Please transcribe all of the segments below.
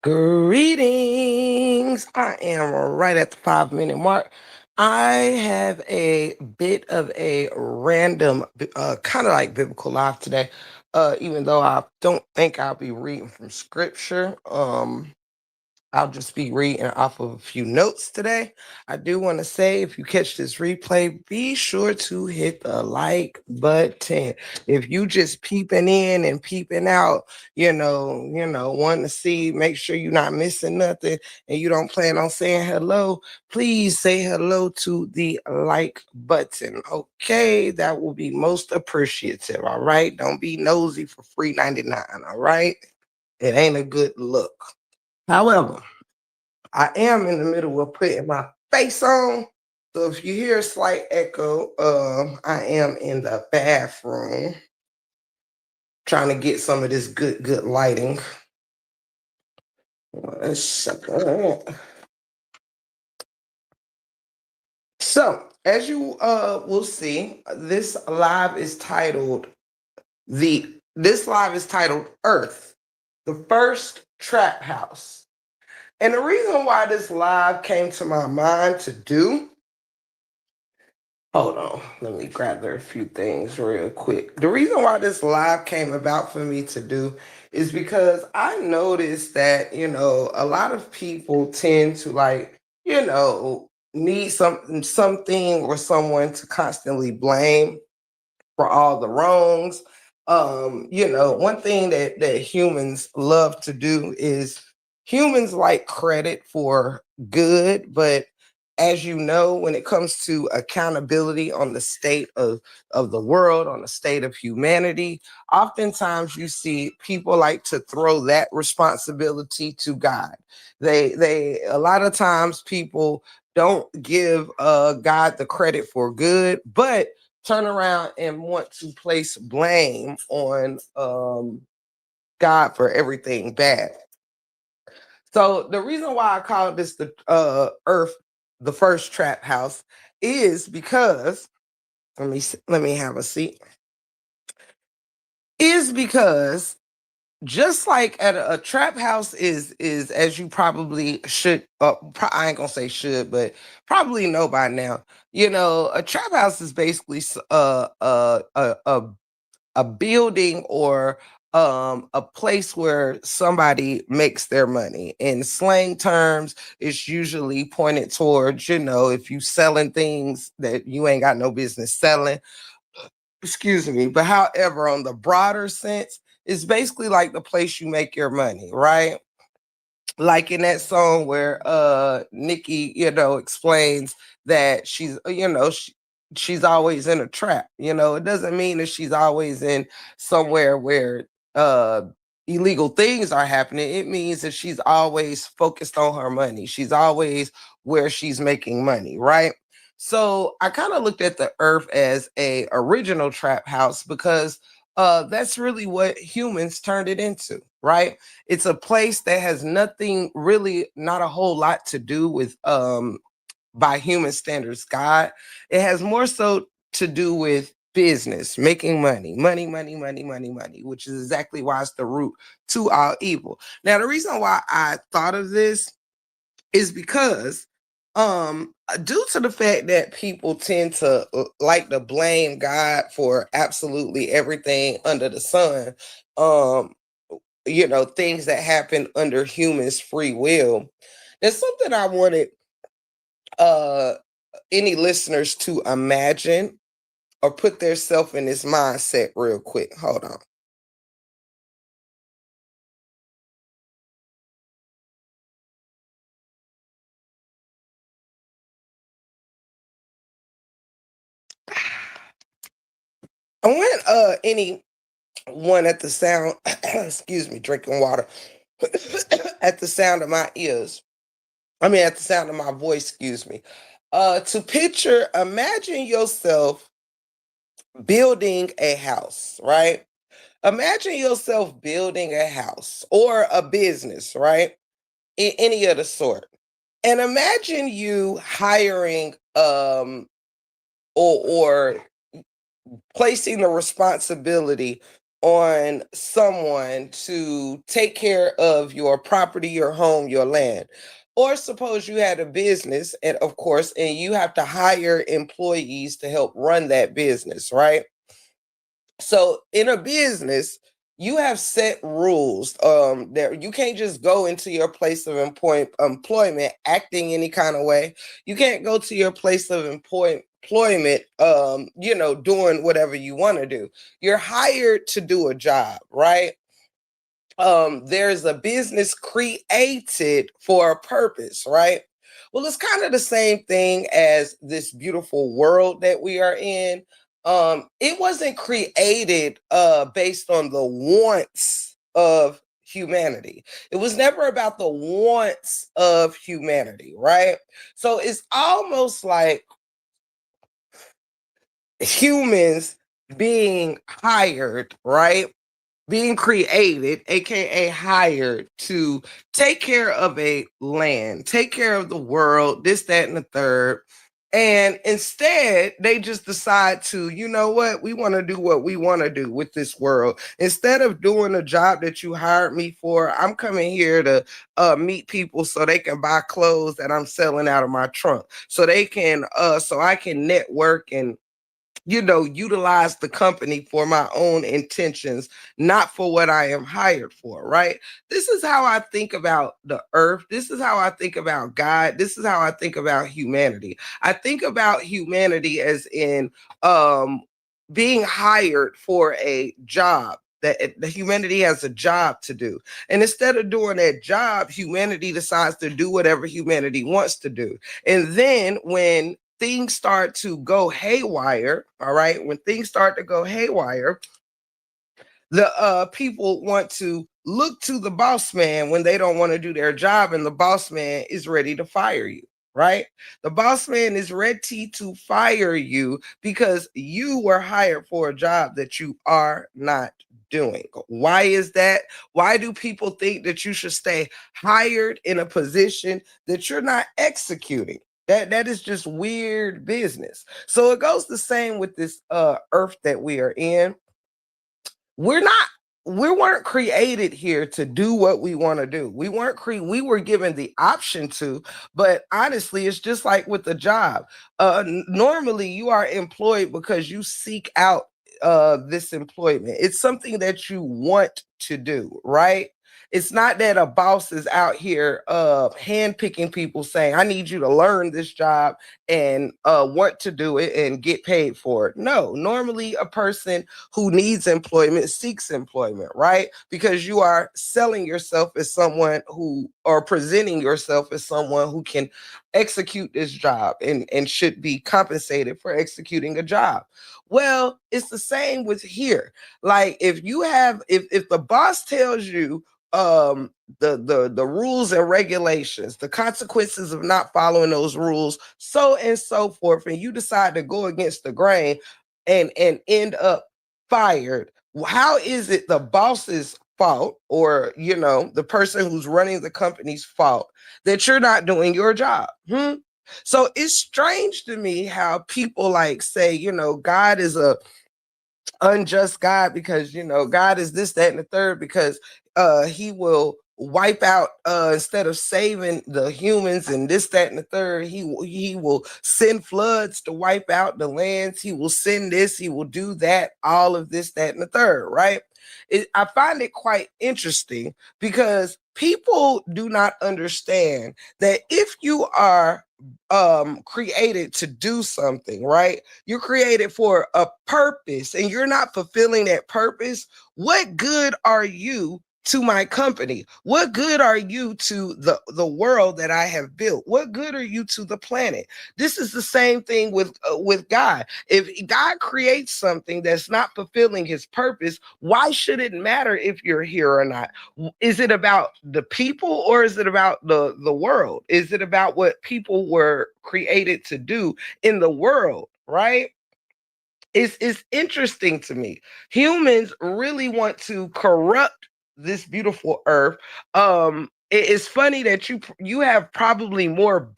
Greetings. I am right at the 5 minute mark. I have a bit of a random, kind of like biblical life today, even though I don't think I'll be reading from scripture. I'll just be reading off of a few notes today. I do want to say if you catch this replay, be sure to hit the like button. If you just peeping in and peeping out, wanting to see, make sure you're not missing nothing and you don't plan on saying hello, please say hello to the like button. Okay, that will be most appreciative. All right. Don't be nosy for free 99. All right. It ain't a good look. However, I am in the middle of putting my face on. So if you hear a slight echo, I am in the bathroom trying to get some of this good lighting. 1 second. So as you will see, this live is titled Earth, the first trap house. And the reason why this live came to my mind to do, hold on, let me gather a few things real quick. The reason why this live came about for me to do is because I noticed that, a lot of people tend to need something or someone to constantly blame for all the wrongs. One thing that humans love to do is humans like credit for good, but as you know, when it comes to accountability on the state of the world, on the state of humanity, oftentimes you see people like to throw that responsibility to God. They a lot of times people don't give God the credit for good, but turn around and want to place blame on God for everything bad. So the reason why I call this the Earth, the first trap house, is because let me have a seat. Is because just like at a trap house is as you probably should, I ain't gonna say should, but probably know by now. A trap house is basically a building or a place where somebody makes their money. In slang terms, it's usually pointed towards, if you selling things that you ain't got no business selling. Excuse me. But however, on the broader sense, it's basically like the place you make your money, right? Like in that song where Nikki, explains that she's always in a trap. It doesn't mean that she's always in somewhere where illegal things are happening. It means that she's always focused on her money. She's always where she's making money, right? So I kind of looked at the earth as a original trap house because that's really what humans turned it into, right? It's a place that has nothing really, not a whole lot to do with by human standards, God. It has more so to do with business, making money, money, money, money, money, money, which is exactly why it's the root to all evil. Now, the reason why I thought of this is because due to the fact that people tend to like to blame God for absolutely everything under the sun, um things that happen under humans free will, there's something I wanted uh any listeners to imagine or put themselves in this mindset real quick. Hold on. I want anyone at the sound excuse me, drinking water at the sound of my ears, I mean at the sound of my voice, excuse me, to picture, imagine yourself building a house, right? Imagine yourself building a house or a business, right? Any of the sort. And imagine you hiring or placing the responsibility on someone to take care of your property, your home, your land. Or suppose you had a business, and of course, and you have to hire employees to help run that business, right? So in a business, you have set rules. There you can't just go into your place of employment acting any kind of way. You can't go to your place of employment, doing whatever you want to do. You're hired to do a job, right? There's a business created for a purpose, right? Well, it's kind of the same thing as this beautiful world that we are in. It wasn't created based on the wants of humanity. It was never about the wants of humanity, right? So it's almost like humans being hired, right? Being created, aka hired, to take care of a land, take care of the world, this, that, and the third. And instead, they just decide to, you know what, we want to do what we want to do with this world. Instead of doing a job that you hired me for, I'm coming here to meet people so they can buy clothes that I'm selling out of my trunk. So they can, so I can network and utilize the company for my own intentions, not for what I am hired for, right? This is how I think about the earth. This is how I think about God. This is how I think about humanity. I think about humanity as in being hired for a job. That the humanity has a job to do. And instead of doing that job, humanity decides to do whatever humanity wants to do. And then when things start to go haywire, all right, when things start to go haywire, the people want to look to the boss man when they don't want to do their job, and the boss man is ready to fire you, right? The boss man is ready to fire you because you were hired for a job that you are not doing. Why is that? Why do people think that you should stay hired in a position that you're not executing? That is just weird business. So it goes the same with this earth that we are in. We're not we weren't created here to do what we want to do. We were given the option to, but honestly, it's just like with the job. Normally you are employed because you seek out this employment. It's something that you want to do, right? It's not that a boss is out here handpicking people saying, I need you to learn this job and want to do it and get paid for it. No, normally a person who needs employment seeks employment, right? Because you are selling yourself as someone who, or presenting yourself as someone who can execute this job and should be compensated for executing a job. Well, it's the same with here. Like if the boss tells you the rules and regulations, the consequences of not following those rules, so and so forth, and you decide to go against the grain and end up fired, how is it the boss's fault, or the person who's running the company's fault, that you're not doing your job? So it's strange to me how people like say, God is a unjust God because God is this, that, and the third, because he will wipe out instead of saving the humans and this, that, and the third, he will send floods to wipe out the lands. He will send this, he will do that, all of this, that, and the third, right? I find it quite interesting because people do not understand that if you are created to do something, right? You're created for a purpose and you're not fulfilling that purpose. What good are you to my company? What good are you to the world that I have built? What good are you to the planet? This is the same thing with God. If God creates something that's not fulfilling his purpose, why should it matter if you're here or not? Is it about the people, or is it about the world? Is it about what people were created to do in the world, right? It's interesting to me. Humans really want to corrupt this beautiful earth. It's funny that you have probably more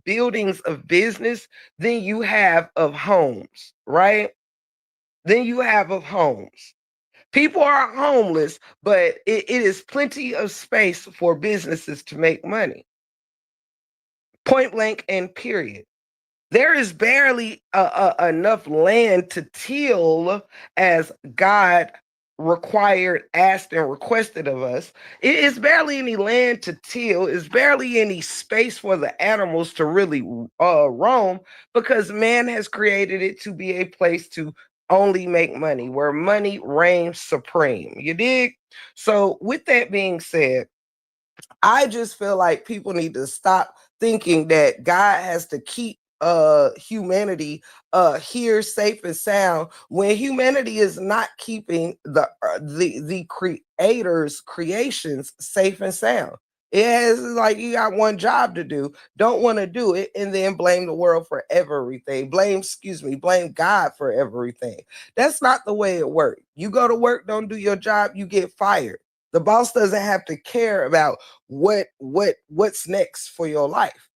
buildings of business than you have of homes, right? Than you have of homes. People are homeless, but it is plenty of space for businesses to make money. Point blank and period. There is barely enough land to till as God required, asked, and requested of us. It is barely any land to till. It's barely any space for the animals to really roam, because man has created it to be a place to only make money, where money reigns supreme. You dig? So, with that being said, I just feel like people need to stop thinking that God has to keep humanity here safe and sound, when humanity is not keeping the creator's creations safe and sound. It is like you got one job to do, don't want to do it, and then blame the world for everything. Blame God for everything. That's not the way it works. You go to work, don't do your job, you get fired. The boss doesn't have to care about what's next for your life.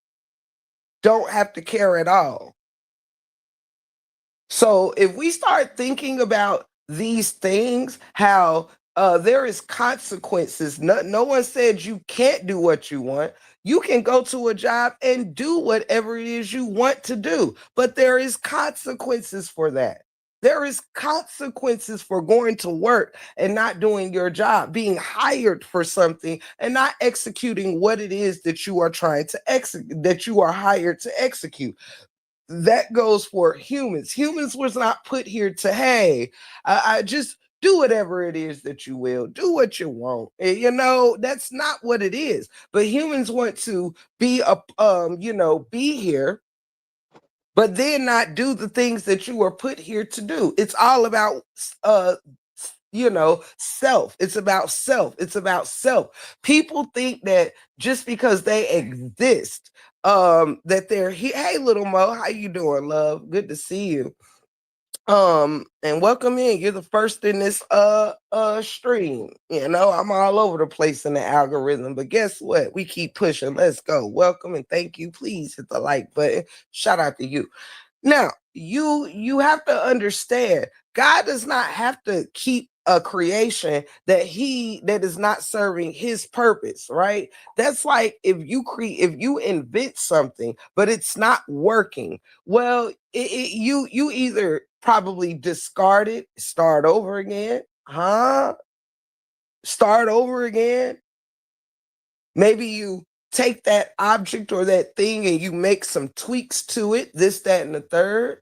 Don't have to care at all. So if we start thinking about these things, how there is consequences. No one said you can't do what you want. You can go to a job and do whatever it is you want to do, but there is consequences for that. There is consequences for going to work and not doing your job, being hired for something and not executing what it is that you are trying to execute, that you are hired to execute. That goes for humans. Humans was not put here to, hey, I just do whatever it is that you will, do what you want. You know, that's not what it is. But humans want to be be here, but then not do the things that you were put here to do. It's all about self. It's about self. It's about self. People think that just because they exist, that they're here. Hey, little Mo, how you doing, love? Good to see you. And welcome in. You're the first in this stream. You know, I'm all over the place in the algorithm, but guess what? We keep pushing. Let's go. Welcome and thank you. Please hit the like button. Shout out to you. Now, you have to understand, God does not have to keep a creation that is not serving his purpose, right? That's like if you invent something but it's not working. Well, you either probably discard it, start over again, start over again. Maybe you take that object or that thing and you make some tweaks to it, this, that, and the third.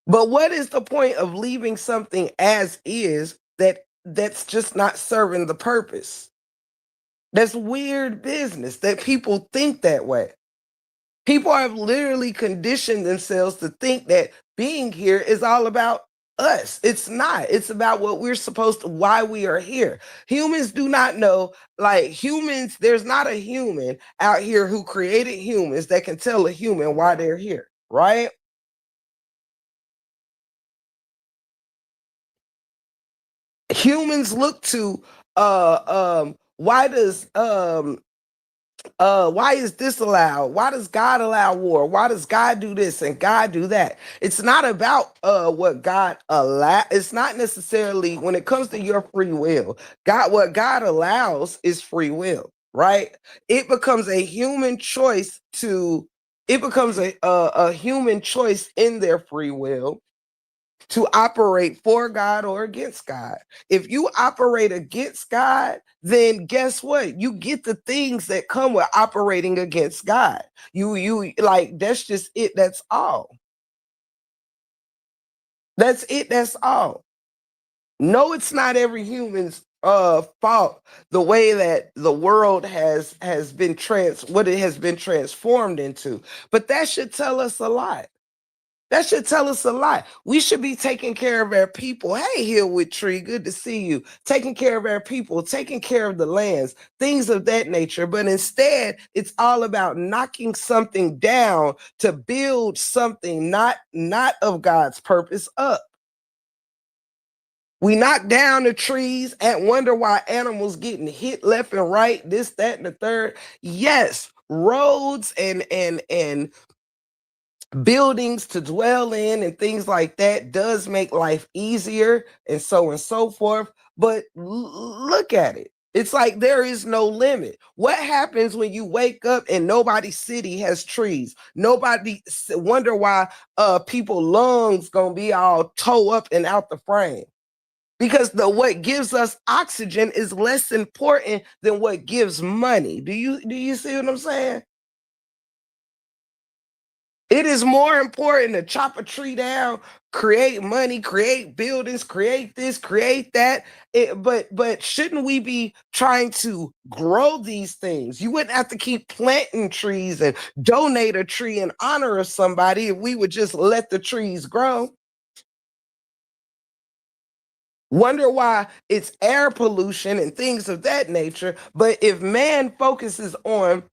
But what is the point of leaving something as is that's just not serving the purpose? That's weird business that people think that way. People have literally conditioned themselves to think that being here is all about us. It's not. It's about what we're supposed to, why we are here. Humans do not know, like humans, there's not a human out here who created humans that can tell a human why they're here, right? Humans look to why is this allowed? Why does God allow war? Why does God do this and God do that? It's not about what God allow. It's not necessarily, when it comes to your free will. What God allows is free will, right? It becomes a human choice to. It becomes a human choice in their free will to operate for God or against God. If you operate against God, then guess what? You get the things that come with operating against God. You like, that's just it. That's all. That's it. That's all. No, it's not every human's fault the way that the world has been what it has been transformed into. But that should tell us a lot. That should tell us a lot. We should be taking care of our people. Hey, Hillwood Tree, good to see you. Taking care of our people, taking care of the lands, things of that nature. But instead, it's all about knocking something down to build something not of God's purpose up. We knock down the trees and wonder why animals getting hit left and right, this, that, and the third. Yes, roads and buildings to dwell in and things like that does make life easier and so forth. But look at it. It's like there is no limit. What happens when you wake up and nobody's city has trees? Nobody wonder why people lungs gonna be all toe up and out the frame. Because the what gives us oxygen is less important than what gives money. Do you see what I'm saying? It is more important to chop a tree down, create money, create buildings, create this, create that. But shouldn't we be trying to grow these things? You wouldn't have to keep planting trees and donate a tree in honor of somebody if we would just let the trees grow. Wonder why it's air pollution and things of that nature. But if man focuses on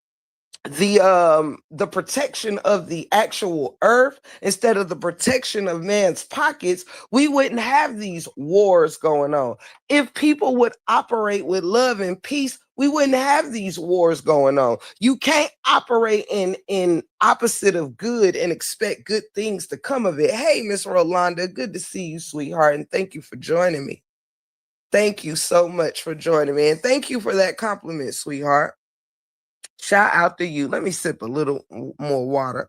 the protection of the actual earth instead of the protection of man's pockets, we wouldn't have these wars going on. If people would operate with love and peace, we wouldn't have these wars going on. You can't operate in opposite of good and expect good things to come of it. Hey, Miss Rolanda, good to see you, sweetheart, and thank you for joining me. Thank you so much for joining me, and thank you for that compliment, sweetheart. Shout out to you. Let me sip a little more water.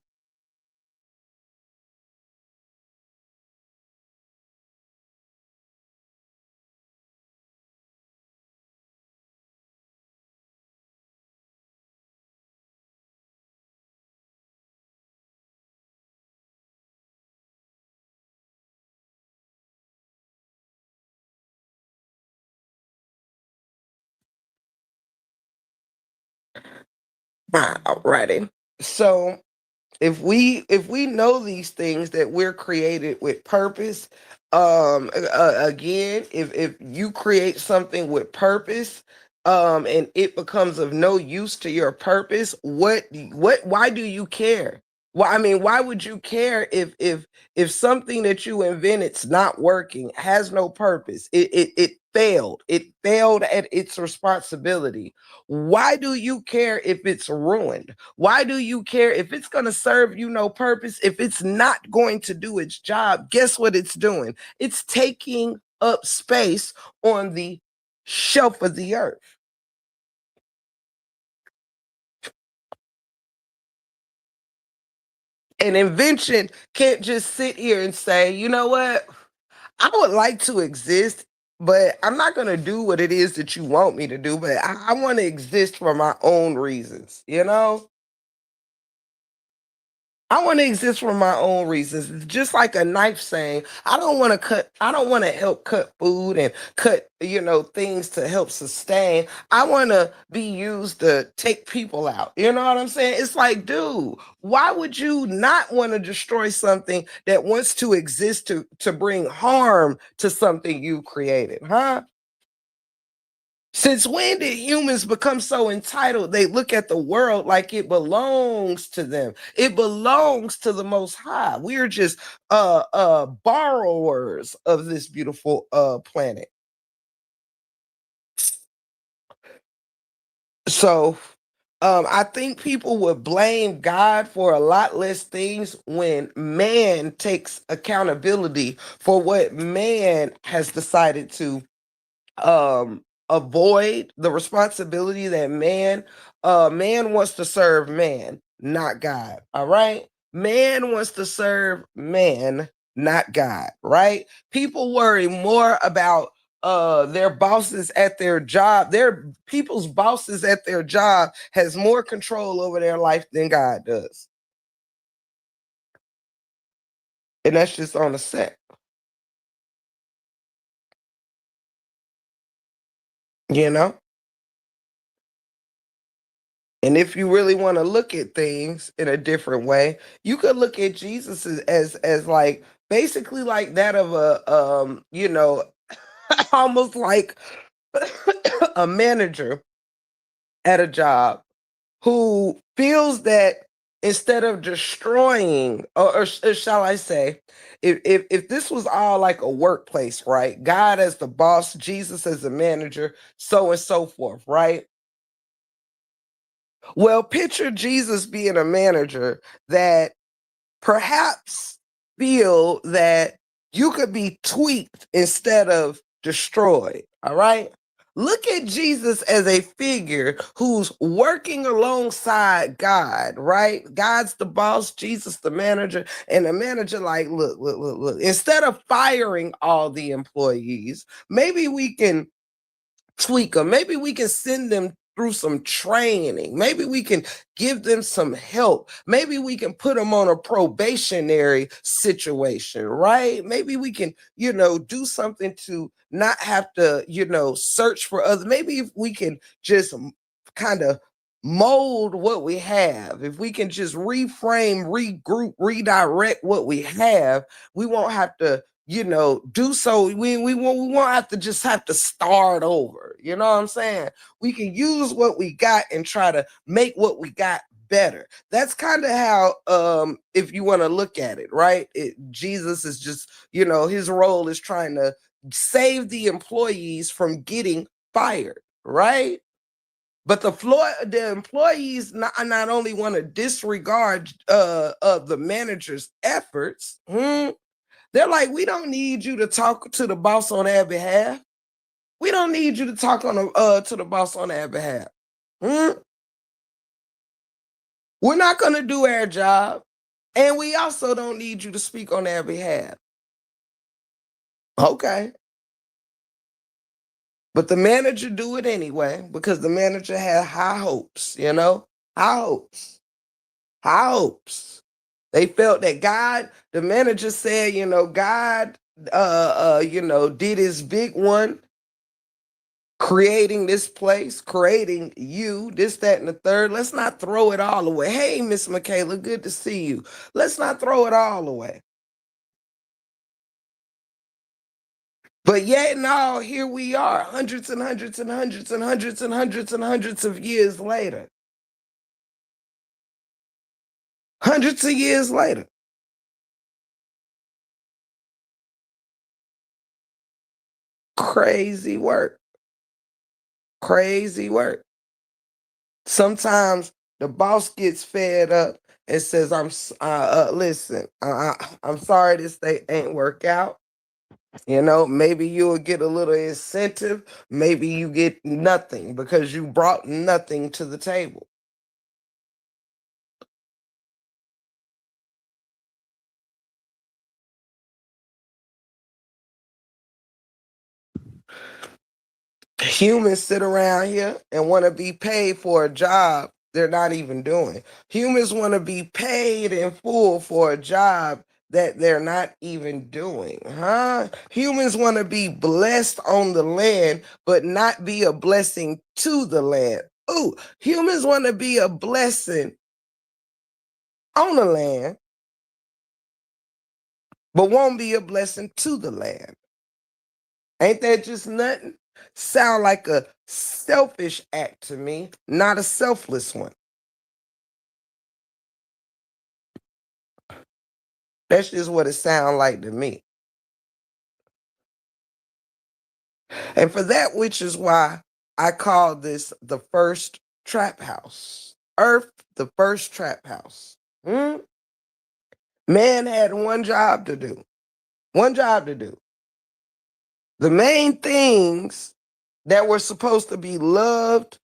Alrighty. So if we know these things that we're created with purpose, again, if you create something with purpose, and it becomes of no use to your purpose, why do you care? Why, I mean, why would you care if something that you invented's not working, has no purpose, it failed at its responsibility? Why do you care if it's ruined? Why do you care if it's going to serve you no purpose? If it's not going to do its job, guess what it's doing? It's taking up space on the shelf of the earth. An invention can't just sit here and say, you know what? I would like to exist, but I'm not going to do what it is that you want me to do, but I want to exist for my own reasons, you know? I want to exist for my own reasons. It's just like a knife saying, I don't want to help cut food and cut, things to help sustain. I want to be used to take people out. You know what I'm saying? It's like, dude, why would you not want to destroy something that wants to exist to bring harm to something you created, huh? Since when did humans become so entitled? They look at the world like it belongs to them. It belongs to the most high. We're just borrowers of this beautiful planet. So I think people would blame God for a lot less things when man takes accountability for what man has decided to avoid, the responsibility that man wants to serve man, not God. All right, man wants to serve man, not God. Right? People worry more about their bosses at their job. Their people's bosses at their job has more control over their life than God does, and that's just on the set. You know. And if you really want to look at things in a different way, you could look at Jesus as like basically like that of a almost like a manager at a job who feels that instead of destroying, or shall I say, if this was all like a workplace, right? God as the boss, Jesus as the manager, so and so forth, right? Well, picture Jesus being a manager that perhaps feel that you could be tweaked instead of destroyed. All right. Look at Jesus as a figure who's working alongside God, right? God's the boss, Jesus the manager, and the manager like, look. Instead of firing all the employees, maybe we can tweak them. Maybe we can send them through some training. Maybe we can give them some help. Maybe we can put them on a probationary situation, right? Maybe we can, do something to not have to, search for others. Maybe if we can just kind of mold what we have, if we can just reframe, regroup, redirect what we have, we won't have to do so. We won't have to start over. You know what I'm saying? We can use what we got and try to make what we got better. That's kind of how, if you want to look at it, right? Jesus is just, his role is trying to save the employees from getting fired, right? But the employees not only want to disregard the manager's efforts. They're like, we don't need you to talk to the boss on their behalf. We don't need you to talk to the boss on their behalf. Hmm? We're not going to do our job, and we also don't need you to speak on their behalf. Okay. But the manager do it anyway because the manager had high hopes, high hopes, high hopes. They felt that the manager said, God, did his big one, creating this place, creating you, this, that, and the third. Let's not throw it all away. Hey, Miss Michaela, good to see you. Let's not throw it all away. But yet and all, here we are, hundreds and hundreds and hundreds and hundreds and hundreds and hundreds of years later. Hundreds of years later. Crazy work. Crazy work. Sometimes the boss gets fed up and says, listen, I'm sorry this thing ain't work out. Maybe you'll get a little incentive. Maybe you get nothing because you brought nothing to the table. Humans sit around here and want to be paid for a job they're not even doing. Humans want to be paid in full for a job that they're not even doing, huh? Humans want to be blessed on the land, but not be a blessing to the land. Ooh, humans want to be a blessing on the land, but won't be a blessing to the land. Ain't that just nothing? Sound like a selfish act to me, not a selfless one. That's just what it sounds like to me. And for that, which is why I call this the first trap house. Earth, the first trap house. Man had one job to do. One job to do. The main things that were supposed to be loved,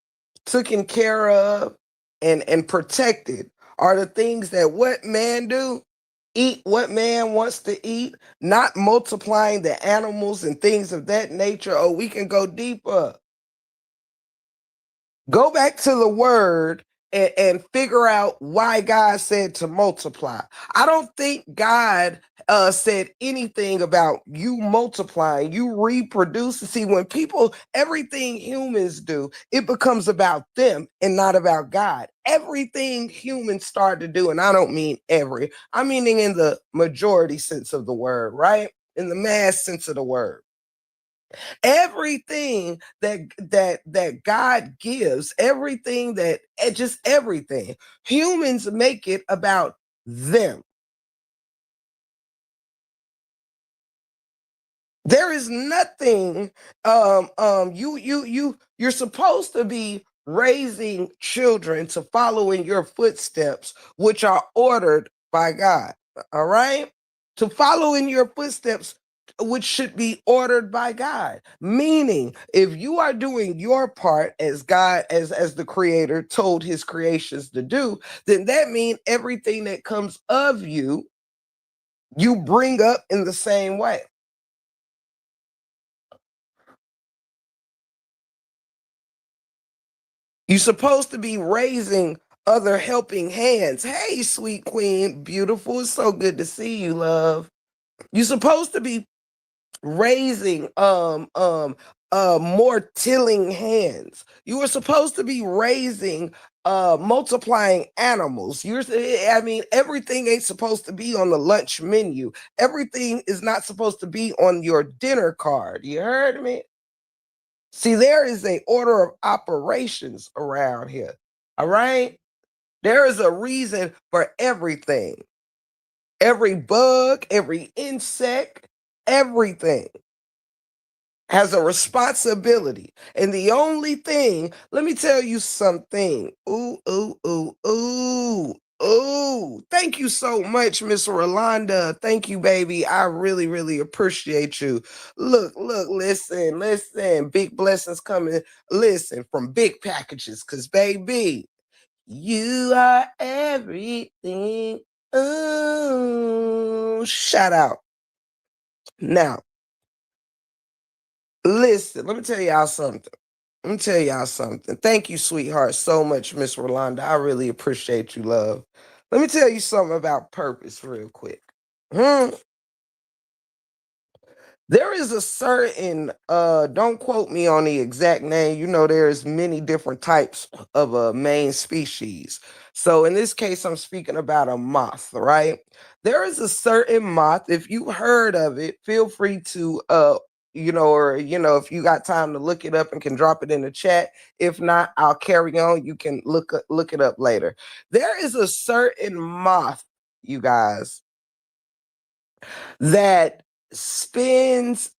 taken care of, and protected are the things that what man do? Eat what man wants to eat, not multiplying the animals and things of that nature. Oh, we can go deeper. Go back to the word and figure out why God said to multiply. I don't think God said anything about you multiplying, you reproduce. See, when everything humans do, it becomes about them and not about God. Everything humans start to do, and I don't mean I'm meaning in the majority sense of the word, right? In the mass sense of the word. Everything that God gives, everything just everything, humans make it about them. There is nothing. You're supposed to be raising children to follow in your footsteps, which are ordered by God. All right. To follow in your footsteps, which should be ordered by God. Meaning, if you are doing your part as God, as the creator told his creations to do, then that means everything that comes of you, you bring up in the same way. You're supposed to be raising other helping hands. Hey, sweet queen, beautiful. It's so good to see you, love. You're supposed to be raising more tilling hands. You were supposed to be raising multiplying animals. I mean, everything ain't supposed to be on the lunch menu. Everything is not supposed to be on your dinner card. You heard me? See, there is a order of operations around here. All right? There is a reason for everything. Every bug, every insect, everything has a responsibility. And the only thing, let me tell you something. Ooh, ooh, ooh, ooh. Oh, thank you so much, Miss Rolanda. Thank you, baby. I really, really appreciate you. Look, listen. Big blessings coming. Listen, from big packages, because, baby, you are everything. Ooh, shout out. Now, listen, let me tell y'all something. Let me tell y'all something. Thank you, sweetheart, so much, Miss Rolanda. I really appreciate you, love. Let me tell you something about purpose real quick. Hmm. There is a certain don't quote me on the exact name. You know, there's many different types of a main species. So in this case, I'm speaking about a moth, right? There is a certain moth. If you heard of it, feel free to or if you got time to look it up and can drop it in the chat. If not, I'll carry on. You can look it up later. There is a certain moth, you guys, that spends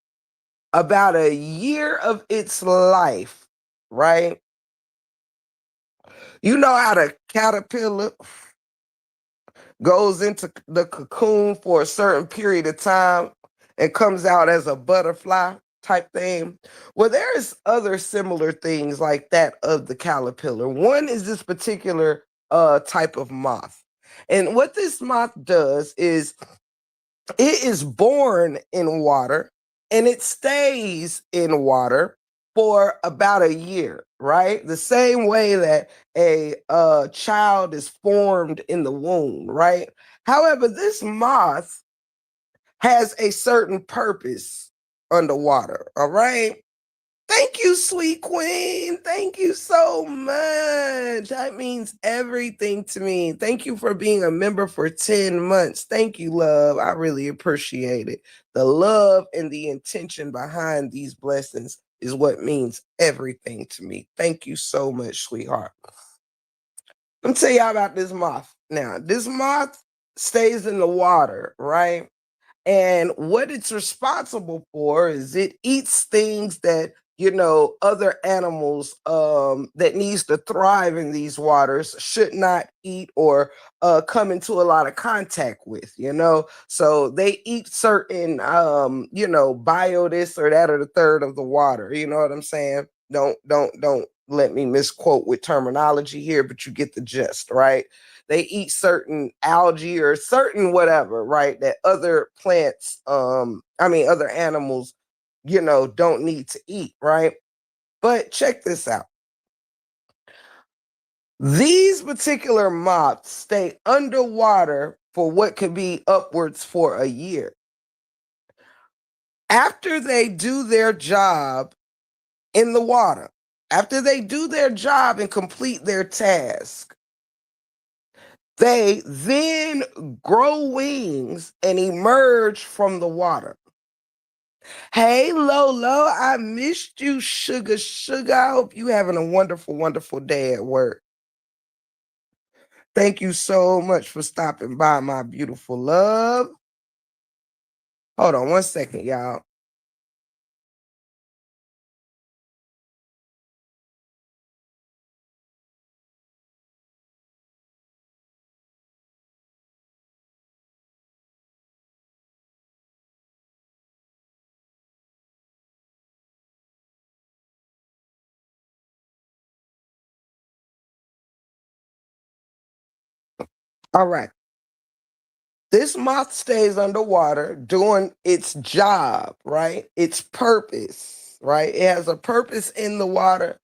about a year of its life, right? You know how the caterpillar goes into the cocoon for a certain period of time and comes out as a butterfly type thing. Well, there's other similar things like that of the caterpillar. One is this particular type of moth. And what this moth does is it is born in water and it stays in water for about a year, right? The same way that a child is formed in the womb, right? However, this moth has a certain purpose underwater, all right? Thank you, sweet queen. Thank you so much. That means everything to me. Thank you for being a member for 10 months. Thank you, love. I really appreciate it. The love and the intention behind these blessings is what means everything to me. Thank you so much, sweetheart. Let me tell y'all about this moth. Now, this moth stays in the water, right? And what it's responsible for is it eats things that other animals that needs to thrive in these waters should not eat or come into a lot of contact with. So they eat certain bio this or that or the third of the water. You know what I'm saying? Don't let me misquote with terminology here, but you get the gist, right? They eat certain algae or certain whatever, right? That other plants, other animals, don't need to eat, right? But check this out. These particular moths stay underwater for what could be upwards for a year. After they do their job in the water, after they do their job and complete their task, they then grow wings and emerge from the water. Hey, Lolo, I missed you, sugar. I hope you having a wonderful, wonderful day at work. Thank you so much for stopping by, my beautiful love. Hold on 1 second, y'all. All right. This moth stays underwater doing its job, right? Its purpose, right? It has a purpose in the water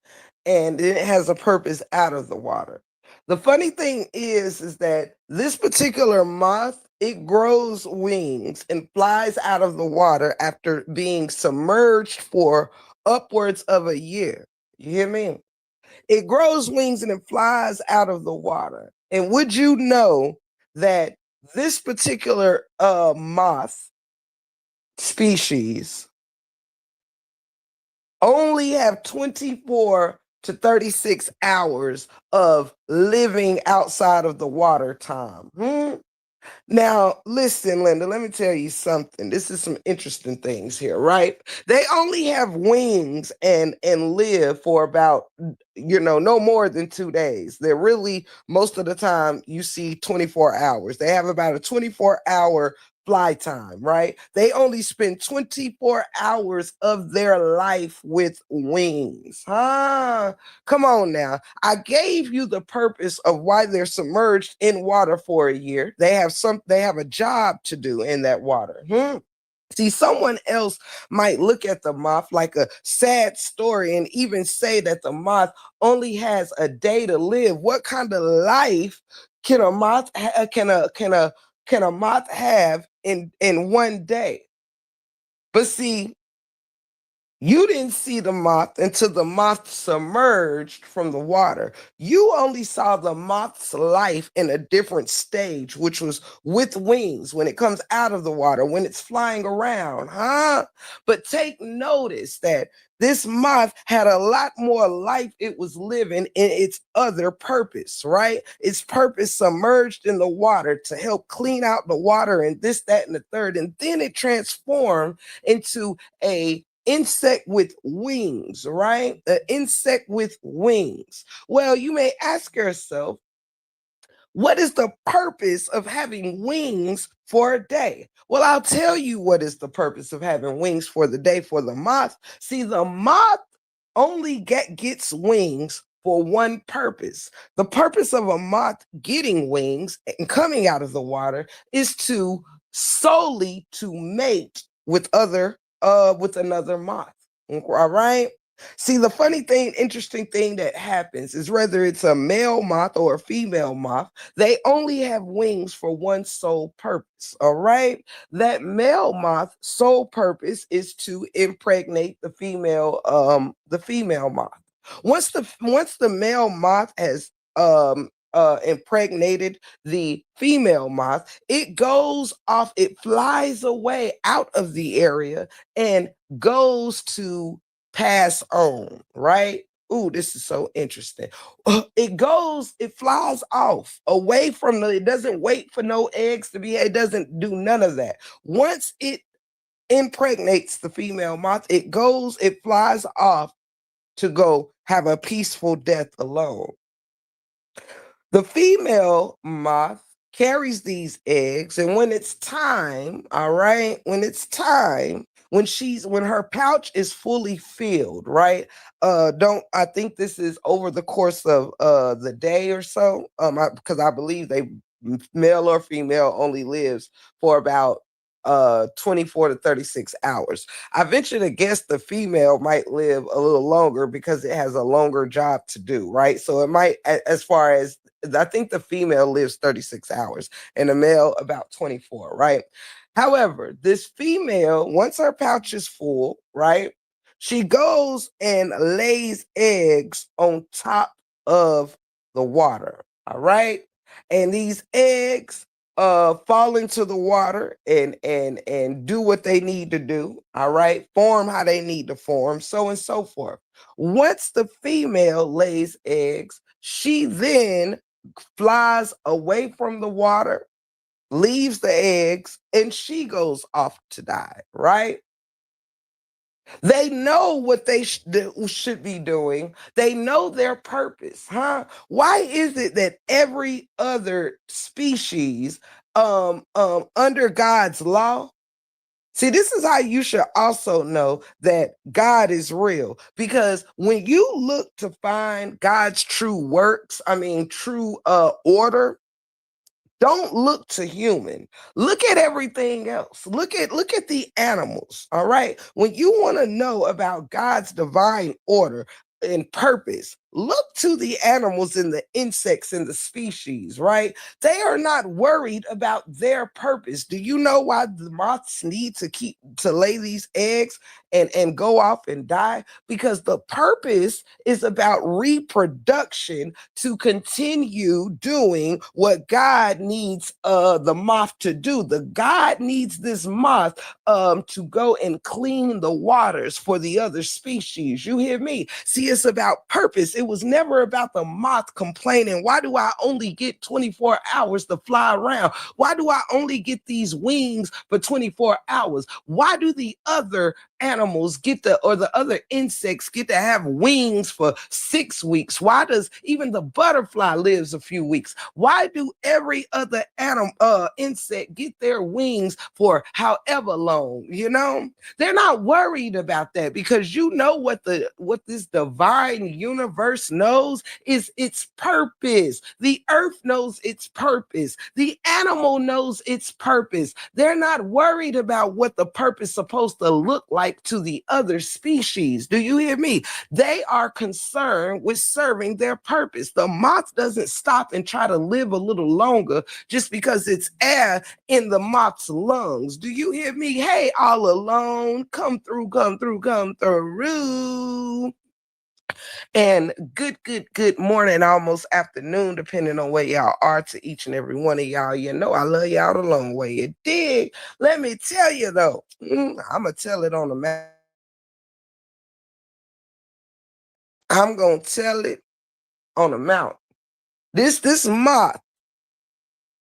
and it has a purpose out of the water. The funny thing is that this particular moth, it grows wings and flies out of the water after being submerged for upwards of a year. You hear me? It grows wings and it flies out of the water. And would you know that this particular moth species only have 24 to 36 hours of living outside of the water time? Now, listen, Linda, let me tell you something. This is some interesting things here, right? They only have wings and live for about, no more than 2 days. They're really, most of the time, you see 24 hours. They have about a 24-hour fly time, right? They only spend 24 hours of their life with wings. Huh? Come on now. I gave you the purpose of why they're submerged in water for a year. They have a job to do in that water. See, someone else might look at the moth like a sad story and even say that the moth only has a day to live. What kind of life can a moth can a moth have in one day? But see, you didn't see the moth until the moth submerged from the water. You only saw the moth's life in a different stage, which was with wings when it comes out of the water, when it's flying around, huh? But take notice that this moth had a lot more life it was living in its other purpose, right? Its purpose submerged in the water to help clean out the water and this, that, and the third. And then it transformed into a insect with wings, right? An insect with wings. Well, you may ask yourself, what is the purpose of having wings for a day? Well, I'll tell you what is the purpose of having wings for the day for the moth. See, the moth only gets wings for one purpose. The purpose of a moth getting wings and coming out of the water is to solely to mate with another moth. All right. See, the funny thing, interesting thing that happens is whether it's a male moth or a female moth, they only have wings for one sole purpose. All right. That male moth sole purpose is to impregnate the female moth. Once the male moth has impregnated the female moth, it goes off, it flies away out of the area and goes to pass on, right? Ooh, this is so interesting. It flies off away from it doesn't wait for no eggs to be, it doesn't do none of that. Once it impregnates the female moth, it flies off to go have a peaceful death alone. The female moth carries these eggs, and when it's time, all right, when her pouch is fully filled, right? Don't I think this is over the course of the day or so? Because I believe male or female only lives for about 24 to 36 hours. I venture to guess the female might live a little longer because it has a longer job to do, right? So it might, as far as I think the female lives 36 hours and the male about 24, right? However, this female, once her pouch is full, right, she goes and lays eggs on top of the water, all right? And these eggs fall into the water and do what they need to do, all right? Form how they need to form, so and so forth. Once the female lays eggs, she then flies away from the water, leaves the eggs, and she goes off to die, right? They know what they should be doing. They know their purpose, huh? Why is it that every other species under God's law? See, this is how you should also know that God is real, because when you look to find God's true works, I mean true order, Don't look to human. Look at everything else. Look at the animals. All right. When you want to know about God's divine order and purpose, look to the animals and the insects and the species, right? They are not worried about their purpose. Do you know why the moths need to lay these eggs and go off and die? Because the purpose is about reproduction to continue doing what God needs the moth to do. The God needs this moth to go and clean the waters for the other species. You hear me? See, it's about purpose. It was never about the moth complaining, why do I only get 24 hours to fly around? Why do I only get these wings for 24 hours? Why do the other animals or the other insects get to have wings for 6 weeks? Why does even the butterfly lives a few weeks? Why do every other insect get their wings for however long? They're not worried about that, because what this divine universe knows is its purpose. The earth knows its purpose. The animal knows its purpose. They're not worried about what the purpose is supposed to look like to the other species. Do you hear me? They are concerned with serving their purpose. The moth doesn't stop and try to live a little longer just because it's air in the moth's lungs. Do you hear me? Hey, all alone, come through, come through, come through. And good morning, almost afternoon, depending on where y'all are, to each and every one of y'all. You know I love y'all the long way. You dig? Let me tell you though, I'm gonna tell it on the map. I'm gonna tell it on the mount. This moth,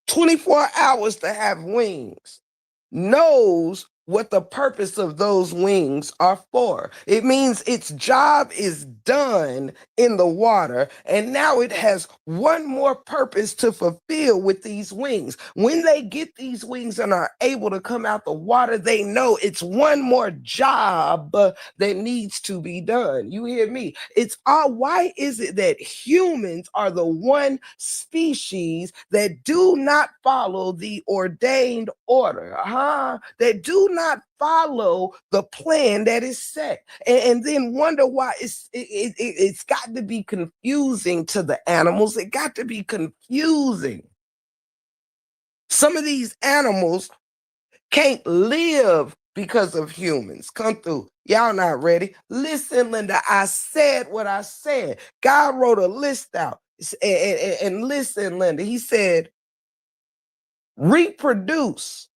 24 hours to have wings, knows what the purpose of those wings are for. It means its job is done in the water, and now it has one more purpose to fulfill with these wings. When they get these wings and are able to come out the water, they know it's one more job that needs to be done. You hear me? Why is it that humans are the one species that do not follow the ordained order? That do not follow the plan that is set, and then wonder why it's got to be confusing to the animals. It got to be confusing. Some of these animals can't live because of humans. Come through. Y'all not ready. Listen, Linda, I said what I said. God wrote a list out. And listen, Linda, he said, reproduce.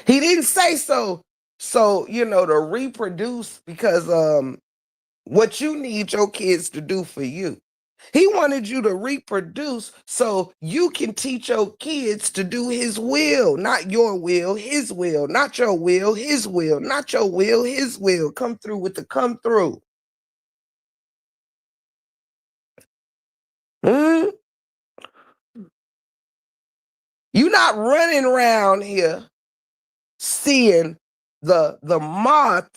He didn't say so to reproduce because what you need your kids to do for you. He wanted you to reproduce so you can teach your kids to do his will, not your will, his will, not your will, his will, not your will, his will. Come through with the come through. Hmm? You're not running around here seeing the moth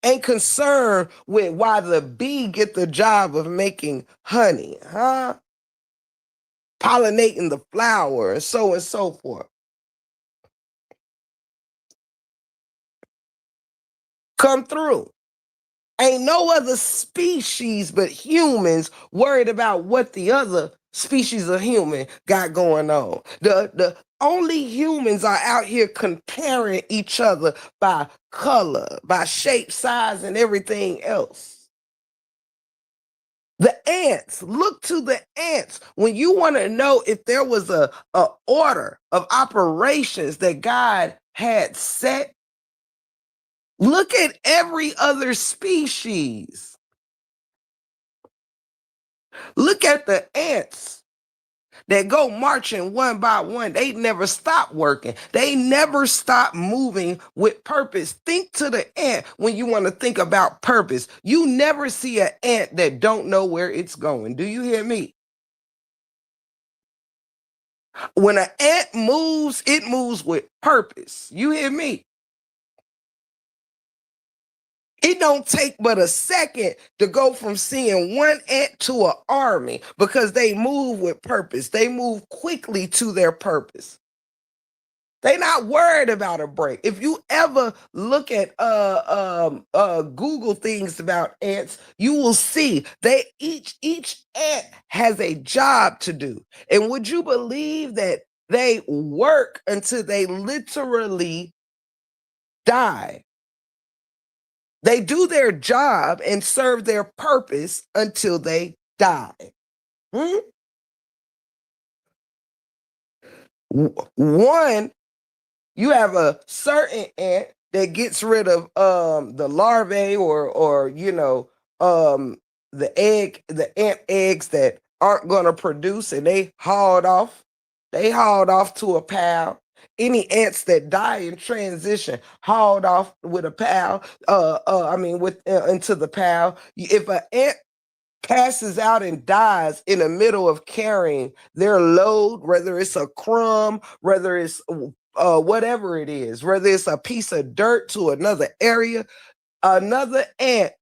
ain't concerned with why the bee get the job of making honey, pollinating the flower and so forth. Come through. Ain't no other species but humans worried about what the other species of human got going on. The only humans are out here comparing each other by color, by shape, size, and everything else. The ants, look to the ants. When you want to know if there was a order of operations that God had set, look at every other species. Look at the ants that go marching one by one. They never stop working. They never stop moving with purpose. Think to the ant when you want to think about purpose. You never see an ant that don't know where it's going. Do you hear me? When an ant moves, it moves with purpose. You hear me? It don't take but a second to go from seeing one ant to an army because they move with purpose. They move quickly to their purpose. They not worried about a break. If you ever look at Google things about ants, you will see they each ant has a job to do. And would you believe that they work until they literally die? They do their job and serve their purpose until they die. Hmm? One, you have a certain ant that gets rid of the larvae or the ant eggs that aren't going to produce, and they hauled off. They hauled off to a pal. Any ants that die in transition hauled off with a pal. Into the pal. If an ant passes out and dies in the middle of carrying their load, whether it's a crumb, whether it's whatever it is, whether it's a piece of dirt to another area, another ant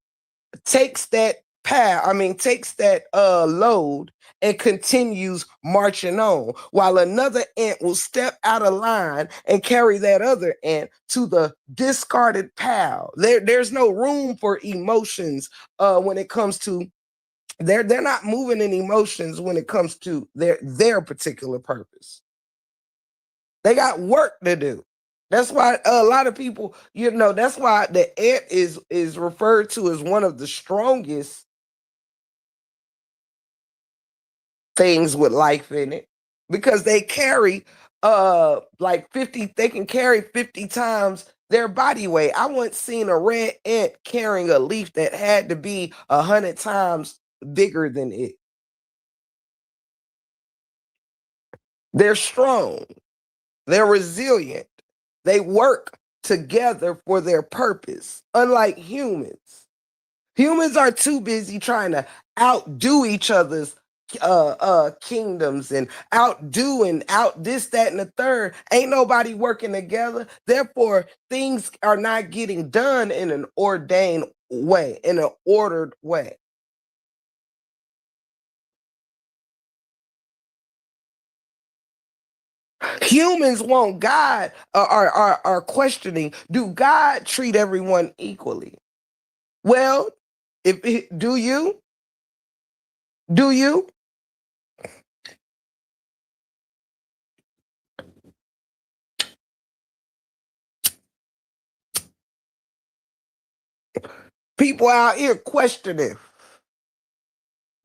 takes that takes that load and continues marching on, while another ant will step out of line and carry that other ant to the discarded pile. There's no room for emotions when it comes to they're not moving in emotions when it comes to their particular purpose. They got work to do. That's why a lot of people, that's why the ant is referred to as one of the strongest things with life in it, because they carry like 50, they can carry 50 times their body weight. I once seen a red ant carrying a leaf that had to be 100 times bigger than it. They're strong. They're resilient. They work together for their purpose, unlike humans. Humans are too busy trying to outdo each other's kingdoms and out this, that, and the third. Ain't nobody working together. Therefore, things are not getting done in an ordained way, in an ordered way. Humans want God, are questioning, do God treat everyone equally? Well, do you? Do you? People out here questioning,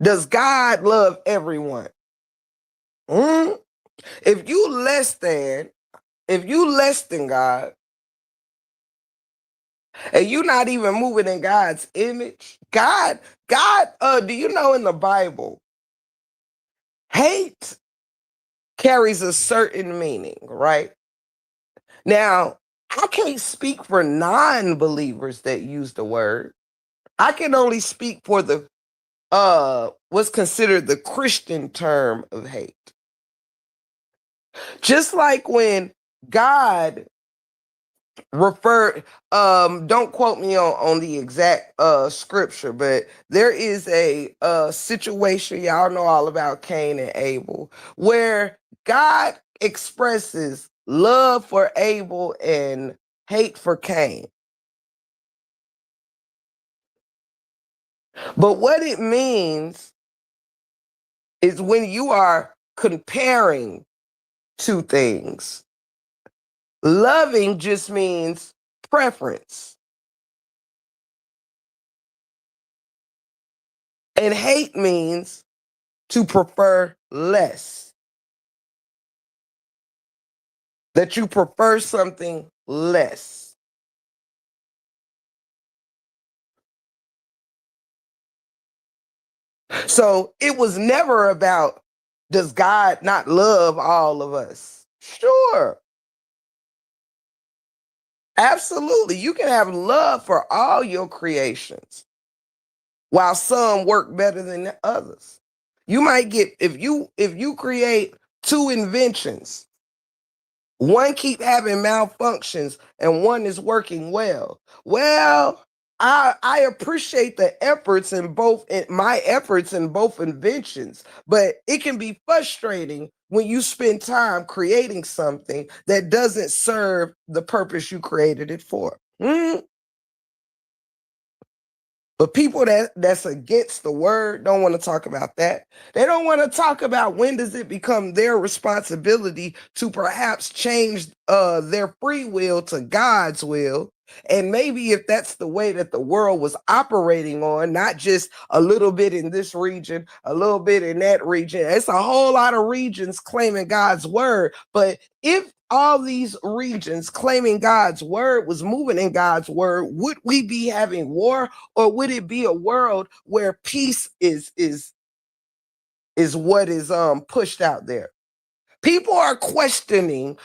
does God love everyone? Mm? If you less than, if you less than God, and you're not even moving in God's image, do you know in the Bible, hate carries a certain meaning, right? Now, I can't speak for non-believers that use the word. I can only speak for the what's considered the Christian term of hate. Just like when God referred, don't quote me on the exact scripture, but there is a situation, y'all know all about Cain and Abel, where God expresses love for Abel and hate for Cain. But what it means is when you are comparing two things. Loving just means preference. And hate means to prefer less. That you prefer something less. So it was never about, does God not love all of us? Sure. Absolutely. You can have love for all your creations, while some work better than others. You might get, if you create two inventions, one keep having malfunctions and one is working well. Well, I appreciate the efforts in my efforts in both inventions, but it can be frustrating when you spend time creating something that doesn't serve the purpose you created it for. But people that's against the word don't want to talk about that. They don't want to talk about when does it become their responsibility to perhaps change their free will to God's will. And maybe if that's the way that the world was operating on, not just a little bit in this region, a little bit in that region, it's a whole lot of regions claiming God's word. But if all these regions claiming God's word was moving in God's word, would we be having war, or would it be a world where peace is what is pushed out there? People are questioning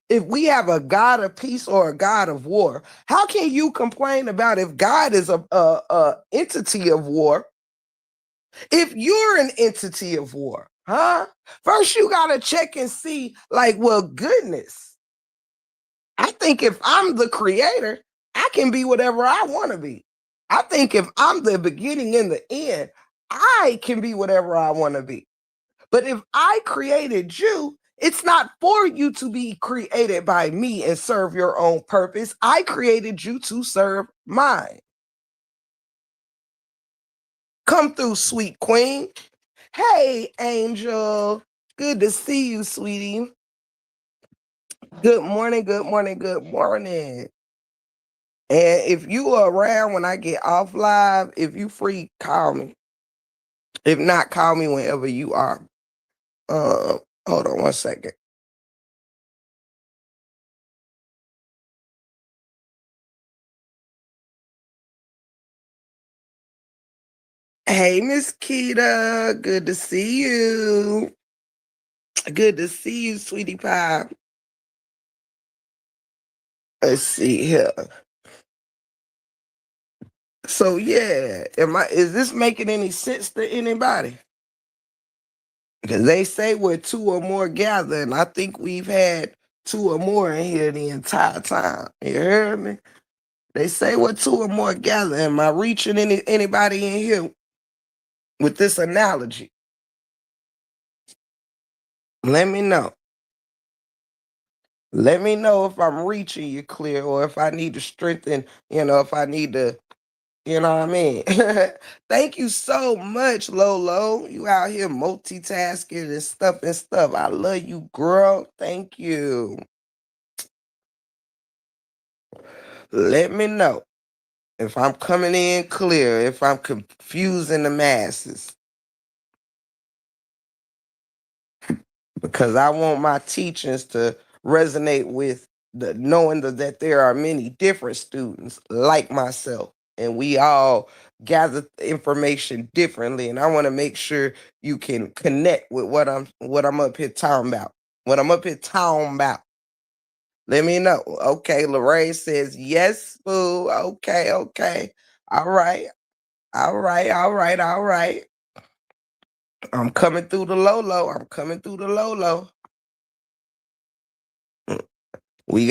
if we have a God of peace or a God of war. How can you complain about if God is a entity of war if you're an entity of war? Huh? First, you got to check and see, like, well, goodness, I think if I'm the creator, I can be whatever I want to be. I think if I'm the beginning and the end, I can be whatever I want to be. But if I created you, it's not for you to be created by me and serve your own purpose. I created you to serve mine. Come through, sweet queen. Hey, Angel. Good to see you, sweetie. Good morning, good morning, good morning. And if you are around when I get off live, if you free, call me. If not, call me whenever you are. Hold on one second. Hey, Miss Keita. Good to see you. Good to see you, sweetie pie. Let's see here. So yeah, is this making any sense to anybody? Because they say we're two or more gather, and I think we've had two or more in here the entire time. You heard me? They say we're two or more gather. Am I reaching anybody in here with this analogy? Let me know. Let me know if I'm reaching you clear, or if I need to strengthen, if I need to, you know what I mean? Thank you so much, Lolo. You out here multitasking and stuff and stuff. I love you, girl. Thank you. Let me know if I'm coming in clear, if I'm confusing the masses. Because I want my teachings to resonate with knowing that there are many different students like myself, and we all gather information differently. And I want to make sure you can connect with what I'm up here talking about. What I'm up here talking about. Let me know. Okay, Lorraine says yes, boo. Okay, okay. All right. All right, all right, all right. I'm coming through the Lolo. I'm coming through the Lolo. We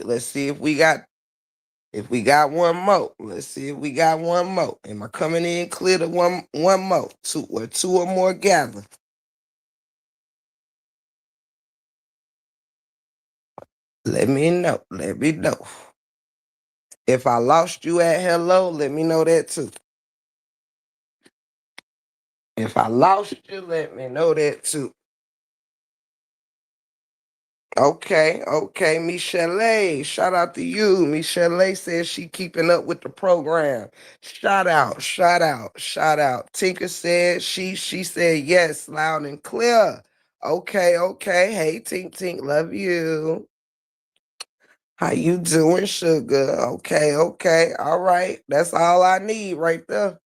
let's see if we got one more. Let's see if we got one more. Am I coming in clear to one more? Two or more gather. Let me know. Let me know. If I lost you at hello, let me know that too. If I lost you, let me know that too. Okay, okay, Michelle. Shout out to you. Michelle says she keeping up with the program. Shout out, shout out, shout out. Tinker said she said yes, loud and clear. Okay, okay. Hey, Tink Tink, love you. How you doing, sugar? Okay, okay. All right. That's all I need right there.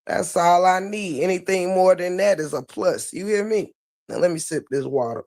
That's all I need. Anything more than that is a plus. You hear me? Now let me sip this water.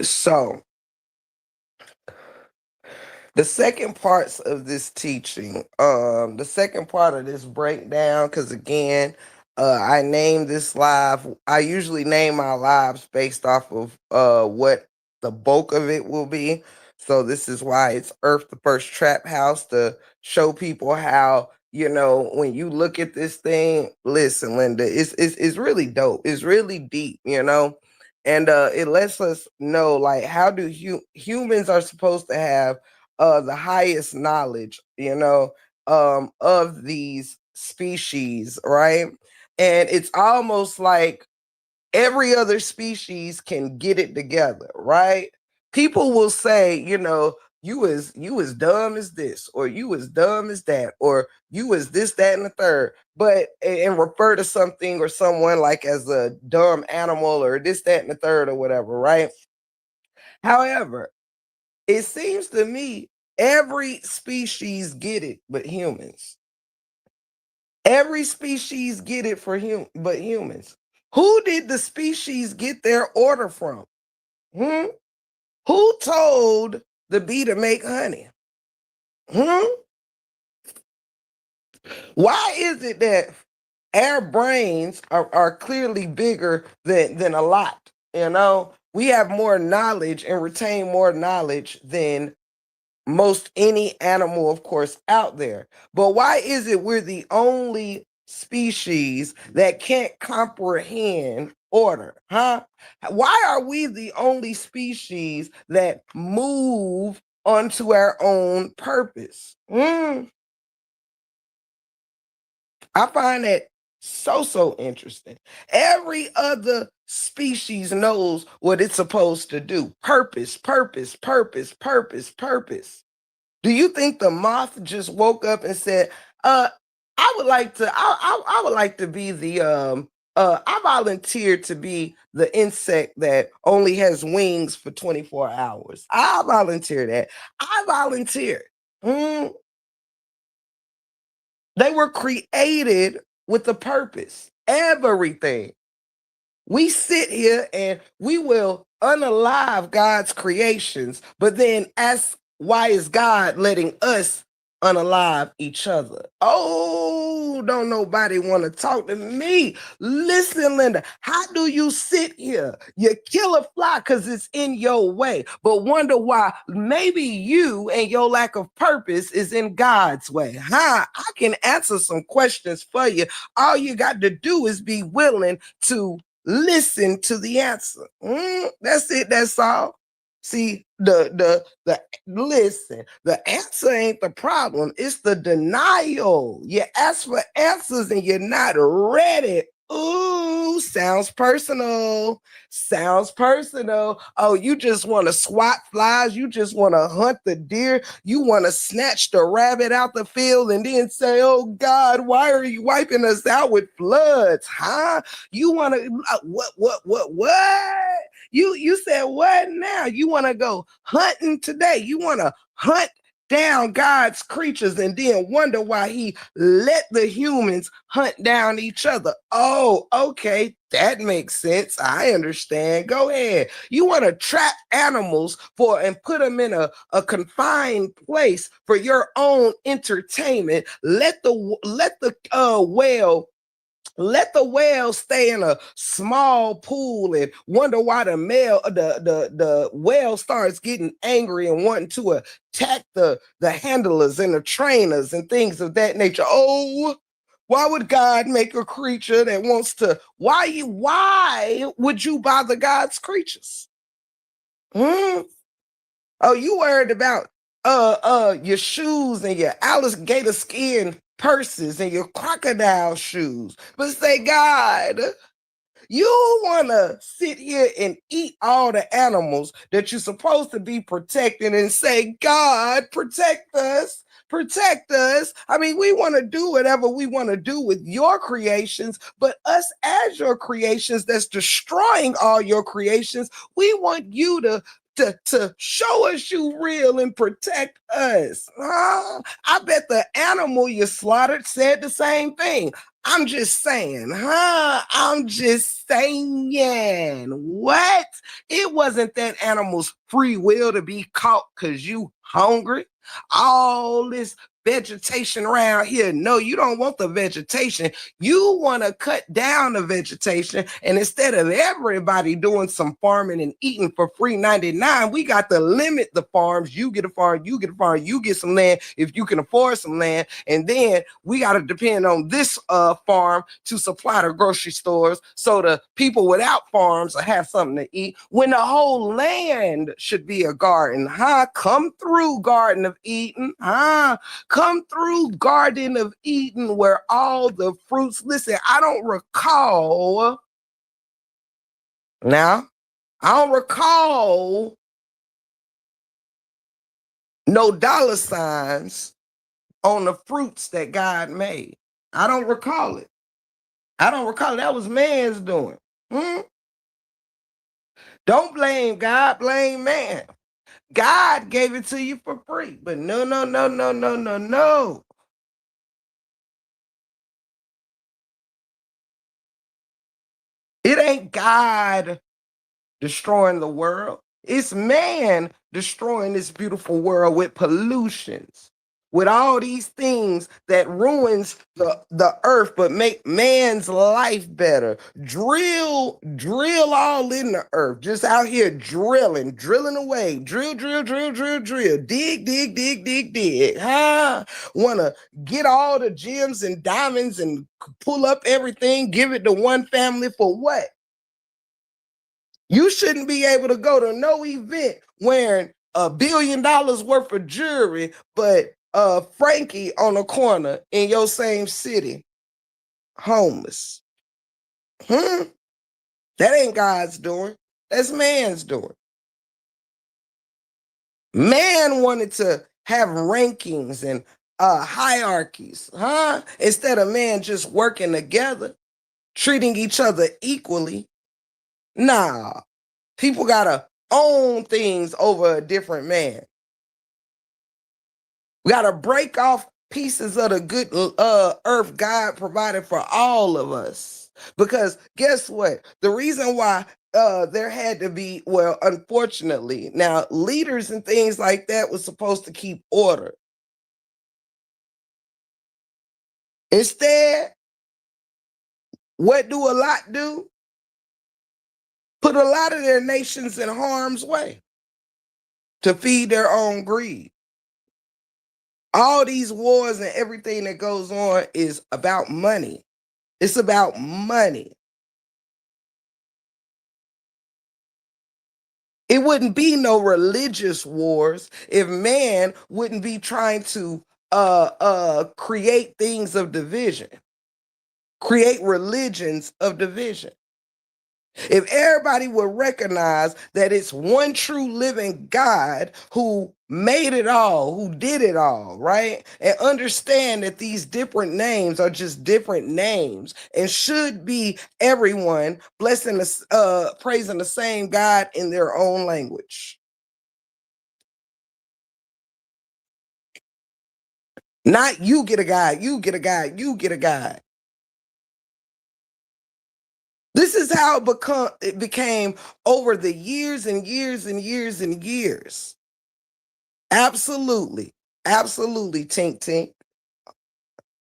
So the second parts of this teaching, the second part of this breakdown, because again, I named this live. I usually name my lives based off of what the bulk of it will be. So this is why it's Earth the First Trap House, to show people how, when you look at this thing. Listen, Linda, it's really dope. It's really deep, and it lets us know, like, how do humans are supposed to have the highest knowledge, of these species, right? And it's almost like every other species can get it together, right? People will say, you as dumb as this, or you as dumb as that, or you as this, that, and the third, but and refer to something or someone like as a dumb animal or this, that, and the third, or whatever, right? However, it seems to me every species get it but humans. Every species get it but humans. Who did the species get their order from? Hmm? Who told the bee to make honey? Hmm? Why is it that our brains are clearly bigger than a lot? We have more knowledge and retain more knowledge than most any animal, of course, out there. But why is it we're the only species that can't comprehend order? Huh? Why are we the only species that move onto our own purpose? I find that so interesting. Every other species knows what it's supposed to do. Purpose, purpose, purpose, purpose, purpose. Do you think the moth just woke up and said, I would like to be the I volunteered to be the insect that only has wings for 24 hours. I volunteer that. I volunteered. Mm, they were created with a purpose. Everything. We sit here and we will unalive God's creations, but then ask, why is God letting us unalive each other? Oh, don't nobody want to talk to me. Listen, Linda, how do you sit here? You kill a fly because it's in your way, but wonder why maybe you and your lack of purpose is in God's way. Huh? I can answer some questions for you. All you got to do is be willing to listen to the answer. That's it. That's all. See, the listen, the answer ain't the problem. It's the denial. You ask for answers and you're not ready. Ooh, sounds personal. Sounds personal. Oh, you just want to swat flies. You just want to hunt the deer. You want to snatch the rabbit out the field and then say, oh God, why are you wiping us out with floods? Huh? You want to, what? You said what now? You want to go hunting today. You want to hunt down God's creatures and then wonder why he let the humans hunt down each other. Oh, okay. That makes sense. I understand. Go ahead. You want to trap animals and put them in a confined place for your own entertainment. Let the whale stay in a small pool and wonder why the whale starts getting angry and wanting to attack the handlers and the trainers and things of that nature. Oh, why would God make a creature that wants to? Why would you bother God's creatures? Hmm? Oh, you worried about your shoes and your alligator skin purses and your crocodile shoes. But say, God, you want to sit here and eat all the animals that you're supposed to be protecting and say, God, protect us. Protect us. I mean, we want to do whatever we want to do with your creations, but us as your creations that's destroying all your creations, we want you to show us you real and protect us. I bet the animal you slaughtered said the same thing. I'm just saying, huh? I'm just saying. What? It wasn't that animal's free will to be caught because you hungry. All this vegetation around here. No, you don't want the vegetation. You want to cut down the vegetation. And instead of everybody doing some farming and eating for free 99, we got to limit the farms. You get a farm, you get a farm, you get some land if you can afford some land. And then we got to depend on this farm to supply the grocery stores so the people without farms will have something to eat when the whole land should be a garden. Huh? Come through, Garden of Eden. Huh? Come through, Garden of Eden, where all the fruits. Listen, I don't recall. Now, I don't recall no dollar signs on the fruits that God made. I don't recall it. I don't recall it. That was man's doing. Don't blame God, blame man. God gave it to you for free. But no, no, no, no, no, no, no. It ain't God destroying the world. It's man destroying this beautiful world with pollutions, with all these things that ruins the earth, but make man's life better. Drill all in the earth, just out here drilling away. Drill, dig, dig. Huh? Wanna get all the gems and diamonds and pull up everything, give it to one family for what? You shouldn't be able to go to no event wearing $1 billion worth of jewelry, but Frankie on the corner in your same city, homeless. That ain't God's doing. That's man's doing. Man wanted to have rankings and hierarchies, huh? Instead of man just working together, treating each other equally. Nah, people gotta own things over a different man. We got to break off pieces of the good earth God provided for all of us. Because guess what? The reason why there had to be, well, unfortunately, now leaders and things like that was supposed to keep order. Instead, what do a lot do? Put a lot of their nations in harm's way to feed their own greed. All these wars and everything that goes on is about money. It's about money. It wouldn't be no religious wars if man wouldn't be trying to create things of division, create religions of division. If everybody would recognize that it's one true living God who made it all, who did it all, right? And understand that these different names are just different names and should be everyone blessing the praising the same God in their own language. Not you get a God, you get a God, you get a God. This is how it became over the years and years and years and years. Absolutely. Absolutely, tink tink.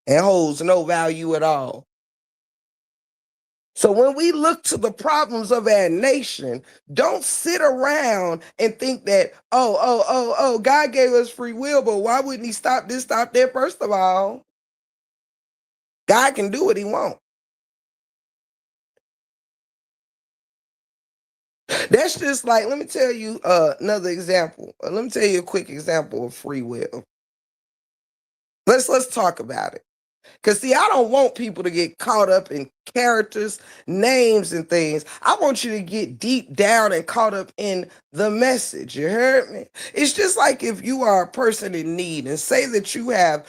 And holds no value at all. So when we look to the problems of our nation, don't sit around and think that, God gave us free will, but why wouldn't he stop this, stop that? First of all, God can do what he wants. That's just like, let me tell you another example. Let me tell you a quick example of free will. Let's talk about it. Because, see, I don't want people to get caught up in characters, names, and things. I want you to get deep down and caught up in the message. You heard me? It's just like if you are a person in need and say that you have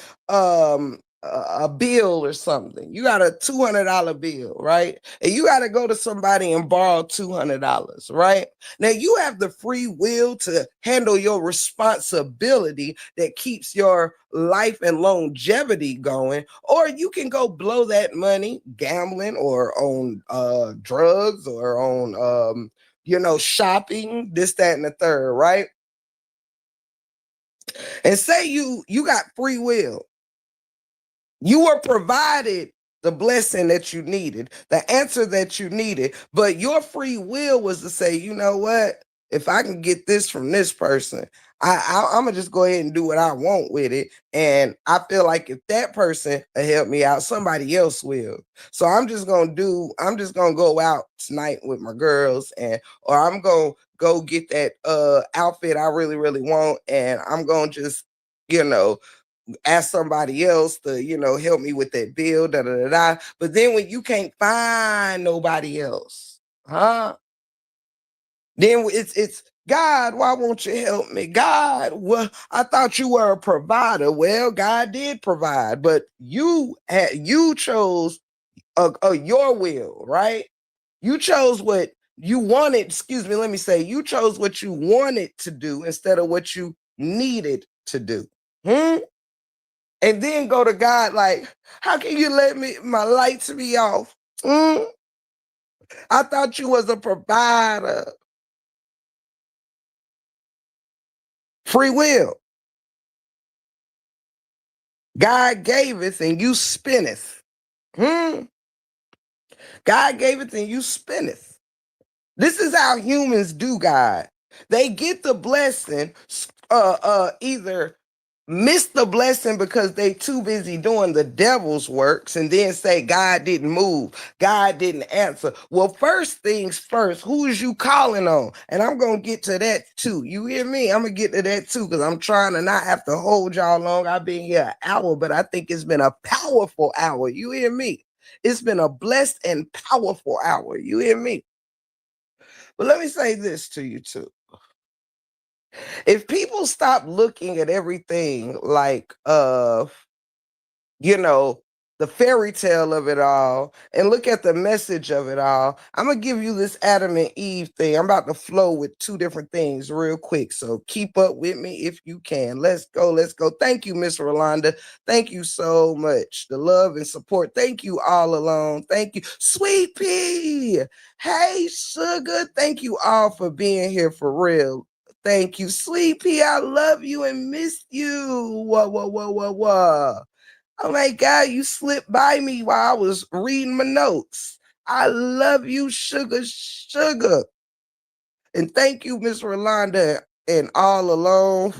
a bill or something. You got a $200 bill, right? And you got to go to somebody and borrow $200, right? Now you have the free will to handle your responsibility that keeps your life and longevity going, or you can go blow that money gambling or on drugs or on shopping, this, that, and the third, right? And say you got free will. You were provided the blessing that you needed, the answer that you needed, but your free will was to say, you know what? If I can get this from this person, I'm gonna just go ahead and do what I want with it. And I feel like if that person will help me out, somebody else will. So I'm just gonna go out tonight with my girls, or I'm gonna go get that outfit I really, really want, and I'm gonna just, you know, ask somebody else to, help me with that bill, da da da da. But then when you can't find nobody else, huh? Then it's God, why won't you help me? God, well, I thought you were a provider. Well, God did provide, but you chose your will, right? You chose what you wanted. Excuse me, let me say, you chose what you wanted to do instead of what you needed to do. And then go to God like, how can you let my lights be off? I thought you was a provider. Free will. God gaveth and you spendeth. God gaveth and you spendeth. This is how humans do God. They get the blessing, either miss the blessing because they too busy doing the devil's works, and then say God didn't move, God didn't answer. Well, first things first, who is you calling on? And I'm gonna get to that too. You hear me? I'm gonna get to that too, because I'm trying to not have to hold y'all long. I've been here an hour, but I think it's been a powerful hour. You hear me? It's been a blessed and powerful hour. You hear me? But let me say this to you too. If people stop looking at everything like the fairy tale of it all and look at the message of it all, I'm gonna give you this Adam and Eve thing. I'm about to flow with two different things real quick, so keep up with me if you can. Let's go. Thank you, Miss Rolanda. Thank you so much. The love and support. Thank you, all alone. Thank you, Sweet Pea. Hey, sugar. Thank you all for being here, for real. Thank you, Sweet Pea. I love you and miss you. Whoa. Oh my God, you slipped by me while I was reading my notes. I love you, sugar. And thank you, Miss Rolanda, and All Alone,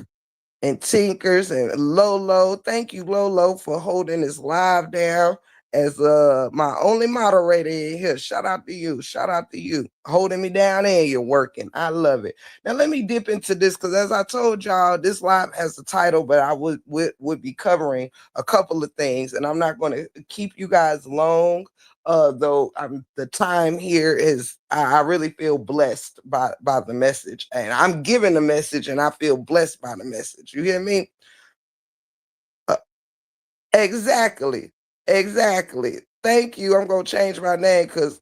and Tinkers, and Lolo. Thank you, Lolo, for holding this live down as my only moderator in here. Shout out to you. Holding me down and you're working. I love it. Now let me dip into this, because as I told y'all, this live has the title, but I would be covering a couple of things, and I'm not going to keep you guys long. Though the time here is, I really feel blessed by the message, and I'm giving the message, and I feel blessed by the message. You hear me? Exactly. Thank you. I'm gonna change my name because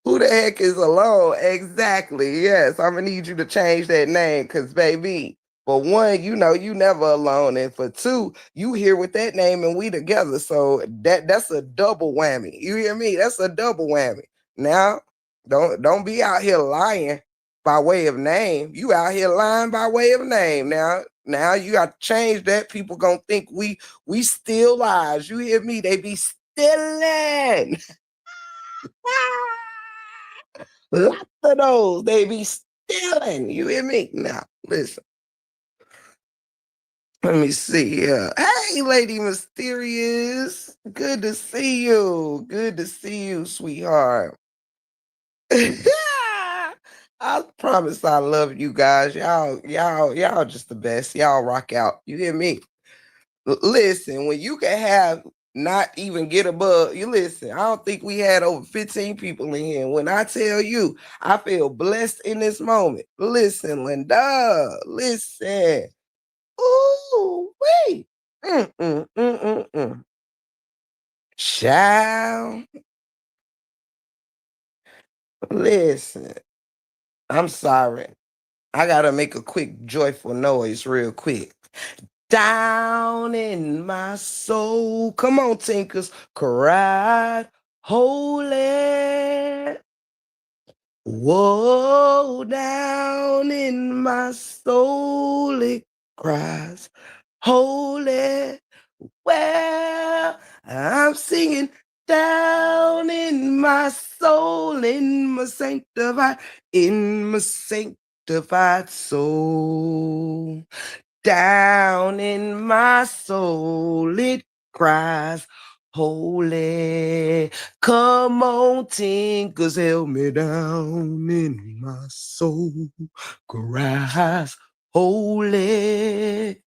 who the heck is alone? Exactly. Yes, I'm gonna need you to change that name because, baby, for one, you never alone, and for two, you here with that name and we together. So that's a double whammy. You hear me? That's a double whammy. Now, don't be out here lying by way of name. You out here lying by way of name. Now you got to change that. People gonna think we steal lies. You hear me? They be stealing. Lots of those. They be stealing. You hear me? Now, listen. Let me see here. Hey, Lady Mysterious. Good to see you, sweetheart. I promise I love you guys. Y'all just the best. Y'all rock out. You hear me? Listen, when you can have not even get above, you listen, I don't think we had over 15 people in here. When I tell you, I feel blessed in this moment. Listen, Linda, listen. Ooh, wait. Mm, mm, mm, mm, mm. Child, listen. I'm sorry. I gotta make a quick joyful noise real quick. Down in my soul, come on, Tinkers, cried, holy. Whoa, down in my soul, it cries, holy. Well, I'm singing down in my sanctified soul. Down in my soul, it cries, holy. Come on, Tinkers, help me down in my soul, cries, holy.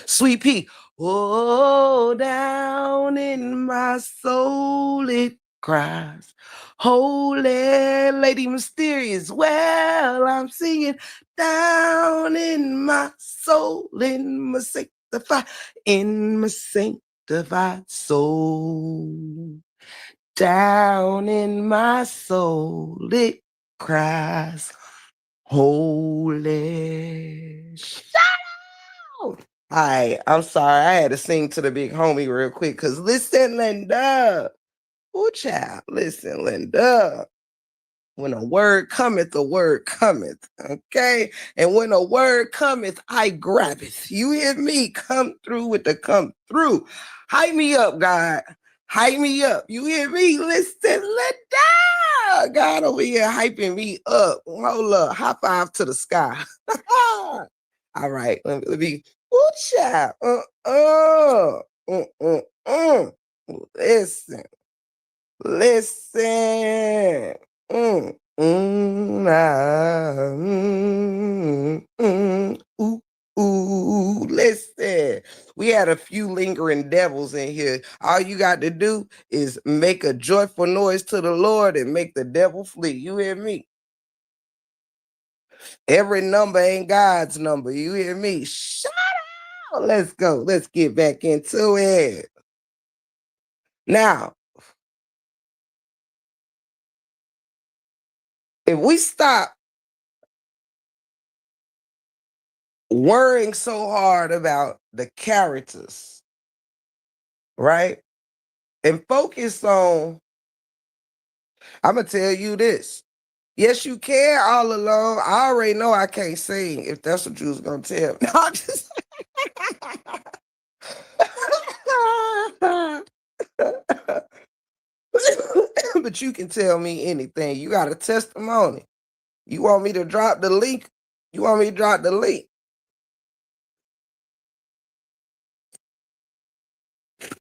Sweet Pea, oh, down in my soul it cries. Holy Lady Mysterious, well, I'm singing down in my soul, in my sanctified soul. Down in my soul it cries. Holy. All right, I'm sorry. I had to sing to the big homie real quick. Cause listen, Linda. Oh, child. Listen, Linda. When a word cometh, the word cometh. Okay. And when a word cometh, I grab it. You hear me? Come through with the come through. Hype me up, God. Hype me up. You hear me? Listen, Linda. God over here hyping me up. Hold up. High five to the sky. All right. Let me. Oh, child. Listen. Listen. Ooh, ooh, listen. We had a few lingering devils in here. All you got to do is make a joyful noise to the Lord and make the devil flee. You hear me? Every number ain't God's number. You hear me? Shut up. Let's go. Let's get back into it. Now, if we stop worrying so hard about the characters, right? And focus on, I'm going to tell you this. Yes, you can all alone. I already know I can't sing if that's what you was going to tell me. No, I'm just... But you can tell me anything. You got a testimony. You want me to drop the link? You want me to drop the link?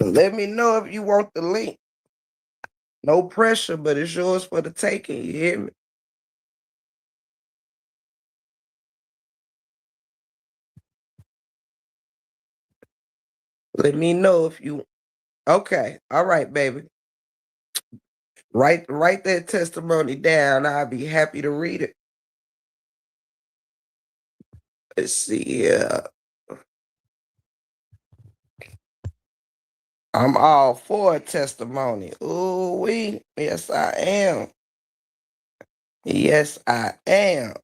Let me know if you want the link. No pressure, but it's yours for the taking. You hear me? Let me know if you. Okay. All right, baby. Write that testimony down. I'll be happy to read it. Let's see. I'm all for a testimony. Ooh, yes, I am. Yes, I am.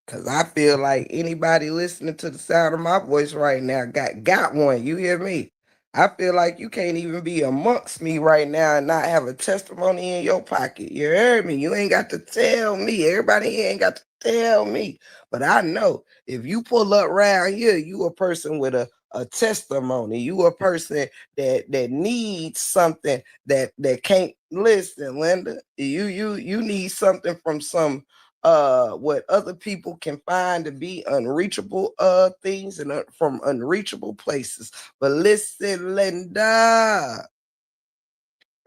Cause I feel like anybody listening to the sound of my voice right now got one. You hear me? I feel like you can't even be amongst me right now and not have a testimony in your pocket. You heard me? You ain't got to tell me. Everybody here ain't got to tell me. But I know if you pull up around here, you a person with a testimony. You a person that needs something that can't listen, Linda. You need something from some what other people can find to be unreachable things and from unreachable places. But listen, Linda,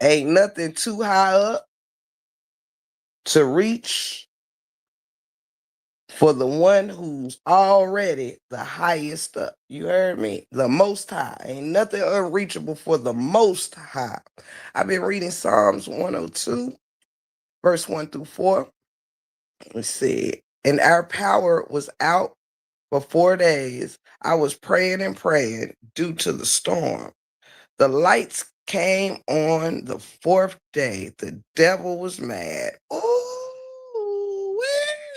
ain't nothing too high up to reach for the one who's already the highest up. You heard me? The most high. Ain't nothing unreachable for the most high. I've been reading Psalms 102, verse 1 through 4. Let's see. And our power was out for 4 days. I was praying and praying due to the storm. The lights came on the fourth day. The devil was mad. Ooh,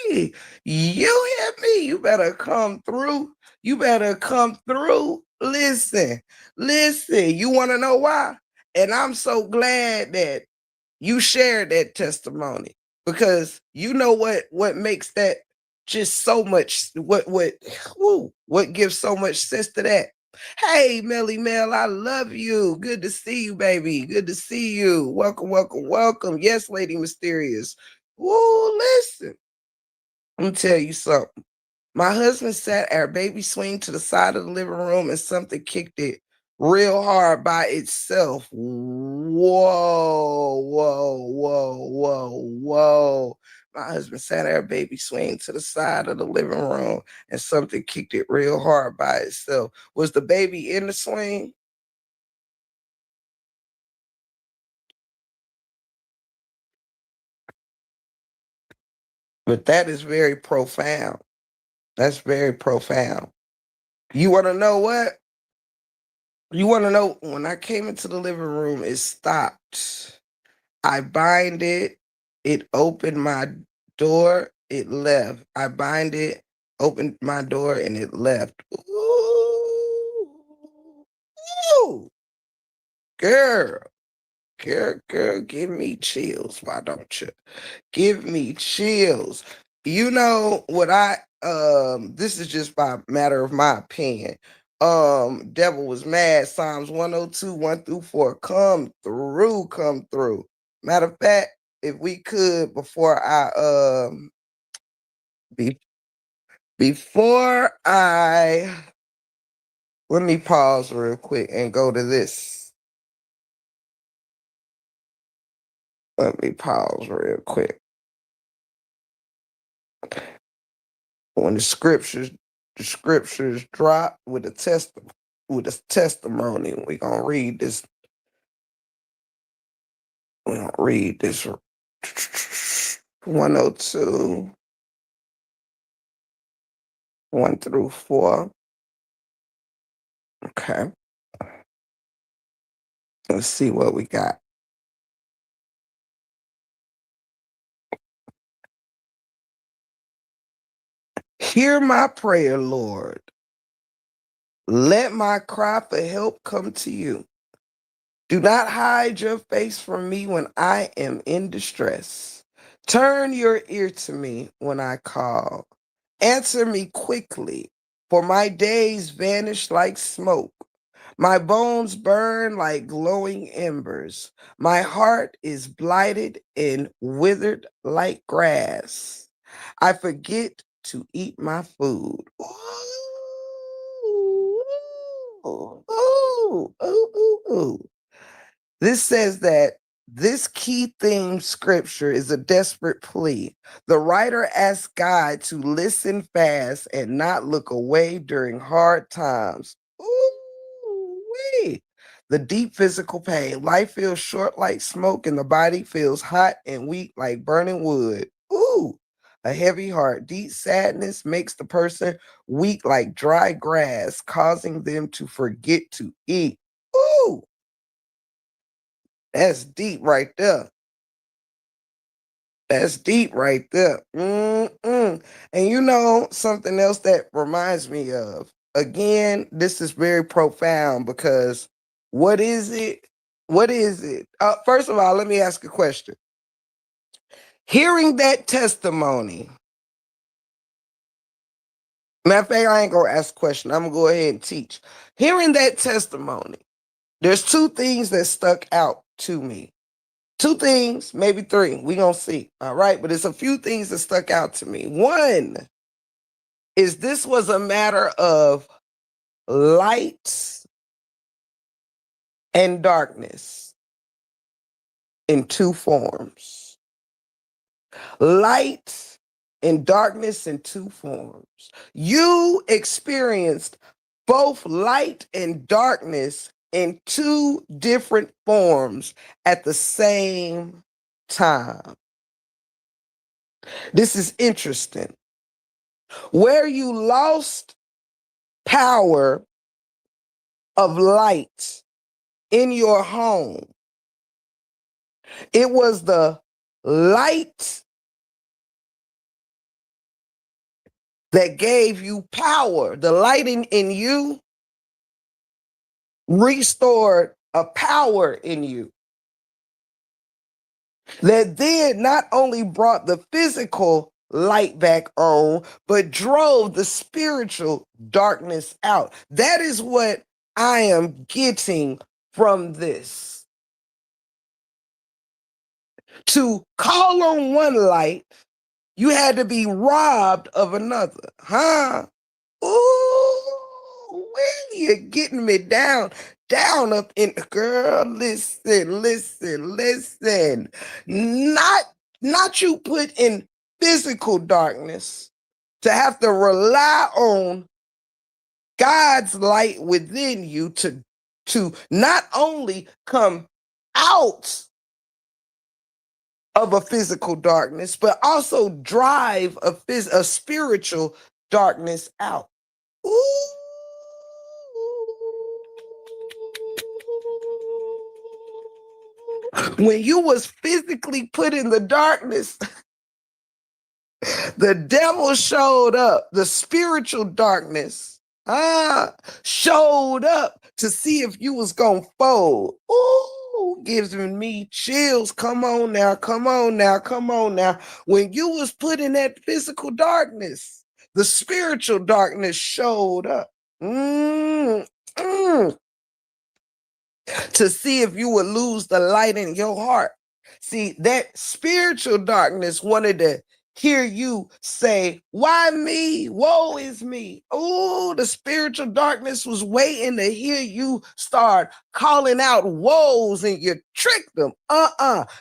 wee. You hear me? You better come through. You better come through. Listen. You want to know why? And I'm so glad that you shared that testimony, because you know what makes that just so much, what gives so much sense to that. Hey, Melly Mel, I love you. Good to see you, baby. Good to see you. Welcome. Yes, Lady Mysterious. Woo, listen. Let me tell you something. My husband sat our baby swing to the side of the living room and something kicked it real hard by itself. Whoa. My husband sat our baby swing to the side of the living room and something kicked it real hard by itself. Was the baby in the swing? But that is very profound. That's very profound. You want to know what? You want to know, when I came into the living room, it stopped. I bind it. It opened my door. It left. I bind it, opened my door, and it left. Ooh, ooh, girl, girl, give me chills. Why don't you? Give me chills. You know what this is just by matter of my opinion. Devil was mad. Psalms 102, 1 through 4. Come through, come through. Matter of fact, if we could, be, before I let me pause real quick and go to this. Let me pause real quick. When the scriptures drop with a testimony, we're gonna read this. We're gonna read this 102, 1 through 4. Okay. Let's see what we got. Hear my prayer, Lord. Let my cry for help come to you. Do not hide your face from me when I am in distress. Turn your ear to me when I call. Answer me quickly, for my days vanish like smoke. My bones burn like glowing embers. My heart is blighted and withered like grass. I forget to eat my food. Ooh. This says that this key theme scripture is a desperate plea. The writer asks God to listen fast and not look away during hard times. Ooh-wee. The deep physical pain. Life feels short like smoke, and the body feels hot and weak like burning wood. Ooh, a heavy heart. Deep sadness makes the person weak like dry grass, causing them to forget to eat. Ooh, that's deep right there. That's deep right there. Mm-mm. And you know, something else that reminds me of, again, this is very profound, because what is it? What is it? First of all, let me ask a question. Hearing that testimony, matter of fact, I ain't gonna ask a question. I'm gonna go ahead and teach. Hearing that testimony, there's two things that stuck out to me. Two things, maybe three. We gonna see. All right, but it's a few things that stuck out to me. One is, this was a matter of light and darkness in two forms. Light and darkness in two forms. You experienced both light and darkness in two different forms at the same time. This is interesting. Where you lost power of light in your home. It was the light that gave you power. The light in you restored a power in you that then not only brought the physical light back on, but drove the spiritual darkness out. That is what I am getting from this. To call on one light, you had to be robbed of another. Huh? Ooh, where you getting me down up in, girl, listen. Not you put in physical darkness to have to rely on God's light within you to not only come out of a physical darkness, but also drive a spiritual darkness out. Ooh. When you was physically put in the darkness, the devil showed up, the spiritual darkness showed up to see if you was gonna fold. Ooh, gives me chills. Come on now. When you was put in that physical darkness, the spiritual darkness showed up. To see if you would lose the light in your heart. See, that spiritual darkness wanted to hear you say, why me? Woe is me. Oh, the spiritual darkness was waiting to hear you start calling out woes, and you tricked them.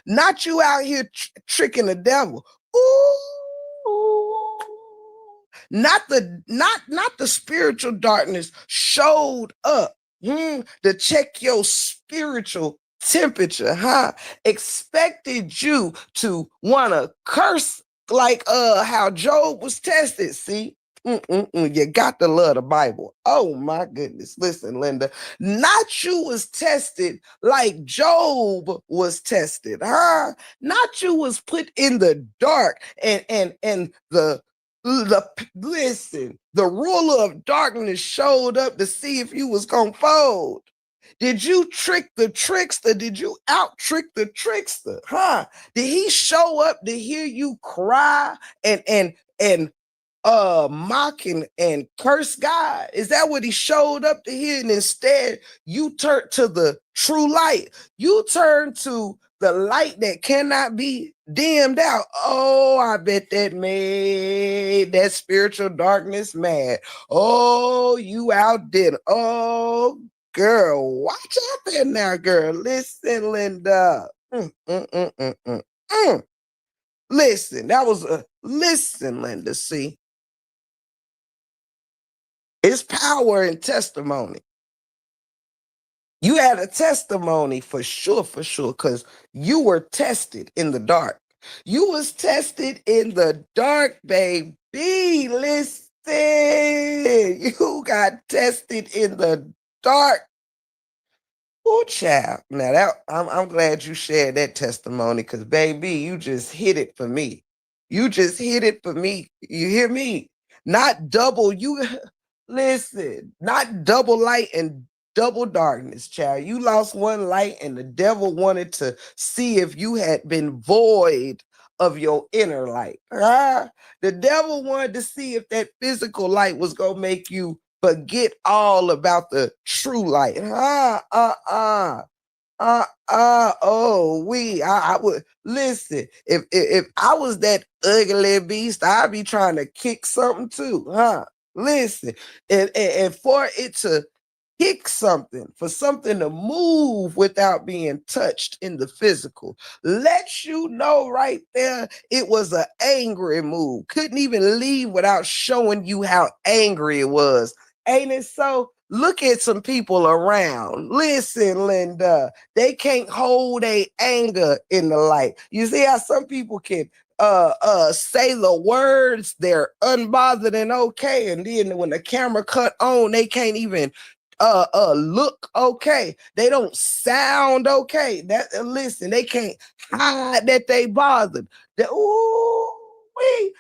Not you out here tricking the devil. Ooh. Not the spiritual darkness showed up to check your spiritual temperature, expected you to want to curse like how Job was tested. See, you got to love the Bible. Oh my goodness. Listen, Linda, not you was tested like Job was tested, not you was put in the dark and listen, the ruler of darkness showed up to see if you was gonna fold. Did you trick the trickster? Did you out trick the trickster? Did he show up to hear you cry and mock and curse God? Is that what he showed up to hear? And instead, you turned to the true light. You turned to the light that cannot be dimmed out. Oh, I bet that made that spiritual darkness mad. Oh, you outdid. Oh, girl, watch out there now, girl. Listen, Linda. Listen, that was a listen, Linda. See, it's power in testimony. You had a testimony for sure, because you were tested in the dark. You was tested in the dark, baby. Listen, you got tested in the dark. Oh, child. Now that I'm glad you shared that testimony, because baby, you just hit it for me. You just hit it for me. You hear me? Not double. You listen, not double light and double darkness, child. You lost one light, and the devil wanted to see if you had been void of your inner light. The devil wanted to see if that physical light was gonna make you forget all about the true light. I would listen. If I was that ugly beast, I'd be trying to kick something too, listen, and for it to kick something, for something to move without being touched in the physical, lets you know right there it was an angry move. Couldn't even leave without showing you how angry it was. Ain't it so? Look at some people around. Listen, Linda, they can't hold a anger in the light. You see how some people can say the words, they're unbothered and okay, and then when the camera cut on, they can't even look okay. They don't sound okay. That listen, they can't hide that they bothered. That ooh.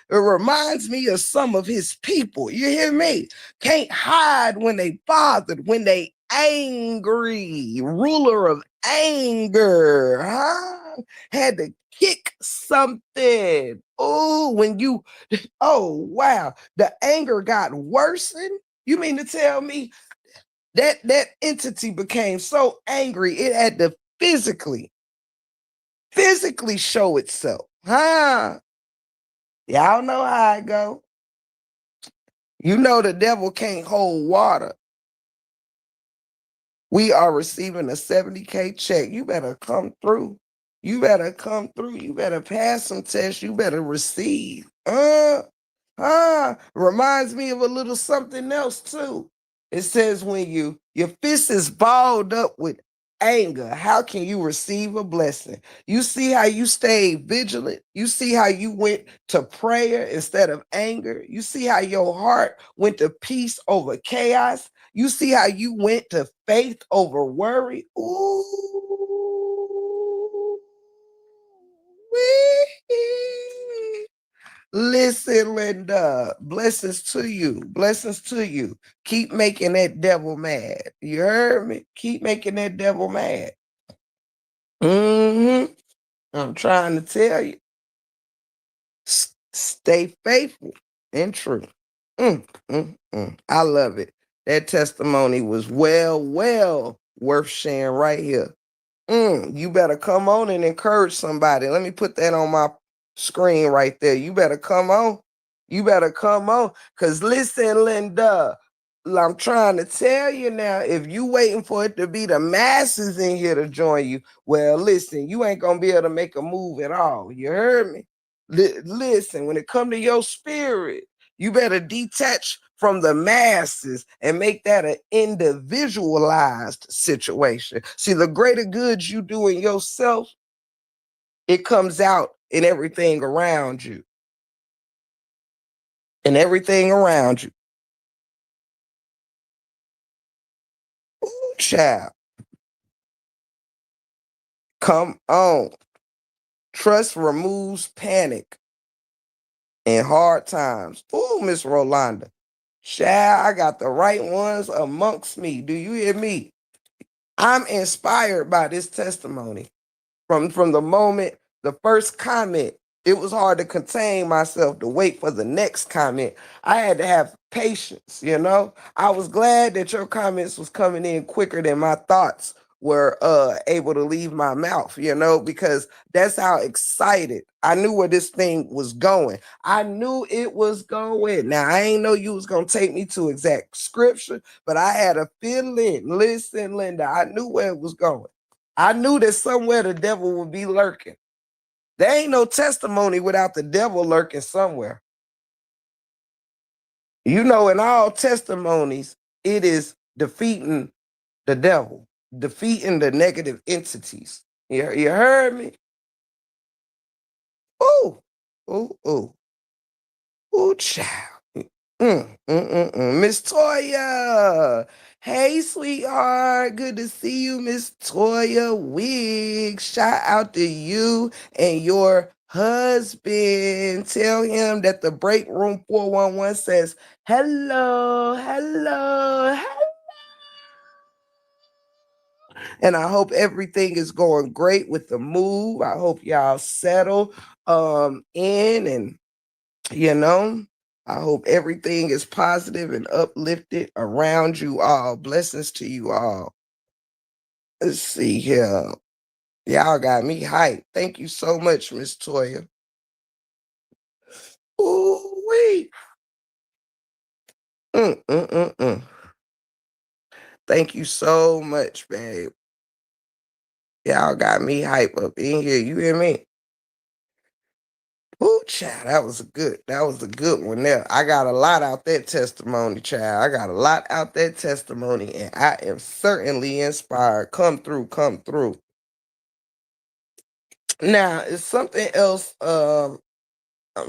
It reminds me of some of his people. You hear me? Can't hide when they bothered, when they angry. Ruler of anger, huh? Had to kick something. Oh, when you, oh wow, the anger got worsened. You mean to tell me that entity became so angry it had to physically show itself, huh? Y'all know how I go. You know the devil can't hold water. We are receiving a 70K check. You better come through. You better come through. You better pass some tests. You better receive. Reminds me of a little something else too. It says when your fist is balled up with anger, how can you receive a blessing? You see how you stayed vigilant. You see how you went to prayer instead of anger. You see how your heart went to peace over chaos. You see how you went to faith over worry. Ooh. Wee. Listen, Linda, blessings to you. Blessings to you. Keep making that devil mad. You heard me? Keep making that devil mad. I'm trying to tell you. Stay faithful and true. I love it. That testimony was well worth sharing right here. You better come on and encourage somebody. Let me put that on my screen right there. You better come on. You better come on. Because listen, Linda, I'm trying to tell you now, if you waiting for it to be the masses in here to join you, well, listen, you ain't going to be able to make a move at all. You heard me? Listen, when it come to your spirit, you better detach from the masses and make that an individualized situation. See, the greater good you do in yourself, it comes out in everything around you. And everything around you. Ooh, child. Come on. Trust removes panic in hard times. Ooh, Miss Rolanda. Child, I got the right ones amongst me. Do you hear me? I'm inspired by this testimony. From the moment the first comment, it was hard to contain myself to wait for the next comment. I had to have patience, you know. I was glad that your comments was coming in quicker than my thoughts were able to leave my mouth, you know, because that's how excited I knew where this thing was going. I knew it was going. Now I ain't know you was gonna take me to exact scripture, but I had a feeling. Listen, Linda, I knew where it was going. I knew that somewhere the devil would be lurking. There ain't no testimony without the devil lurking somewhere. You know, in all testimonies, it is defeating the devil, defeating the negative entities. You heard me? Ooh, ooh. Ooh, child. Miss Toya. Hey, sweetheart. Good to see you, Miss Toya Wiggs. Shout out to you and your husband. Tell him that the break room 411 says hello. And I hope everything is going great with the move. I hope y'all settle in and you know, I hope everything is positive and uplifted around you all. Blessings to you all. Let's see here. Y'all got me hyped. Thank you so much, Miss Toya. Ooh, wait. Mm. Thank you so much, babe. Y'all got me hyped up in here. You hear me? Ooh, child, that was a good one there. I got a lot out that testimony, child. I got a lot out that testimony, and I am certainly inspired. Come through, come through. Now, it's something else. I'm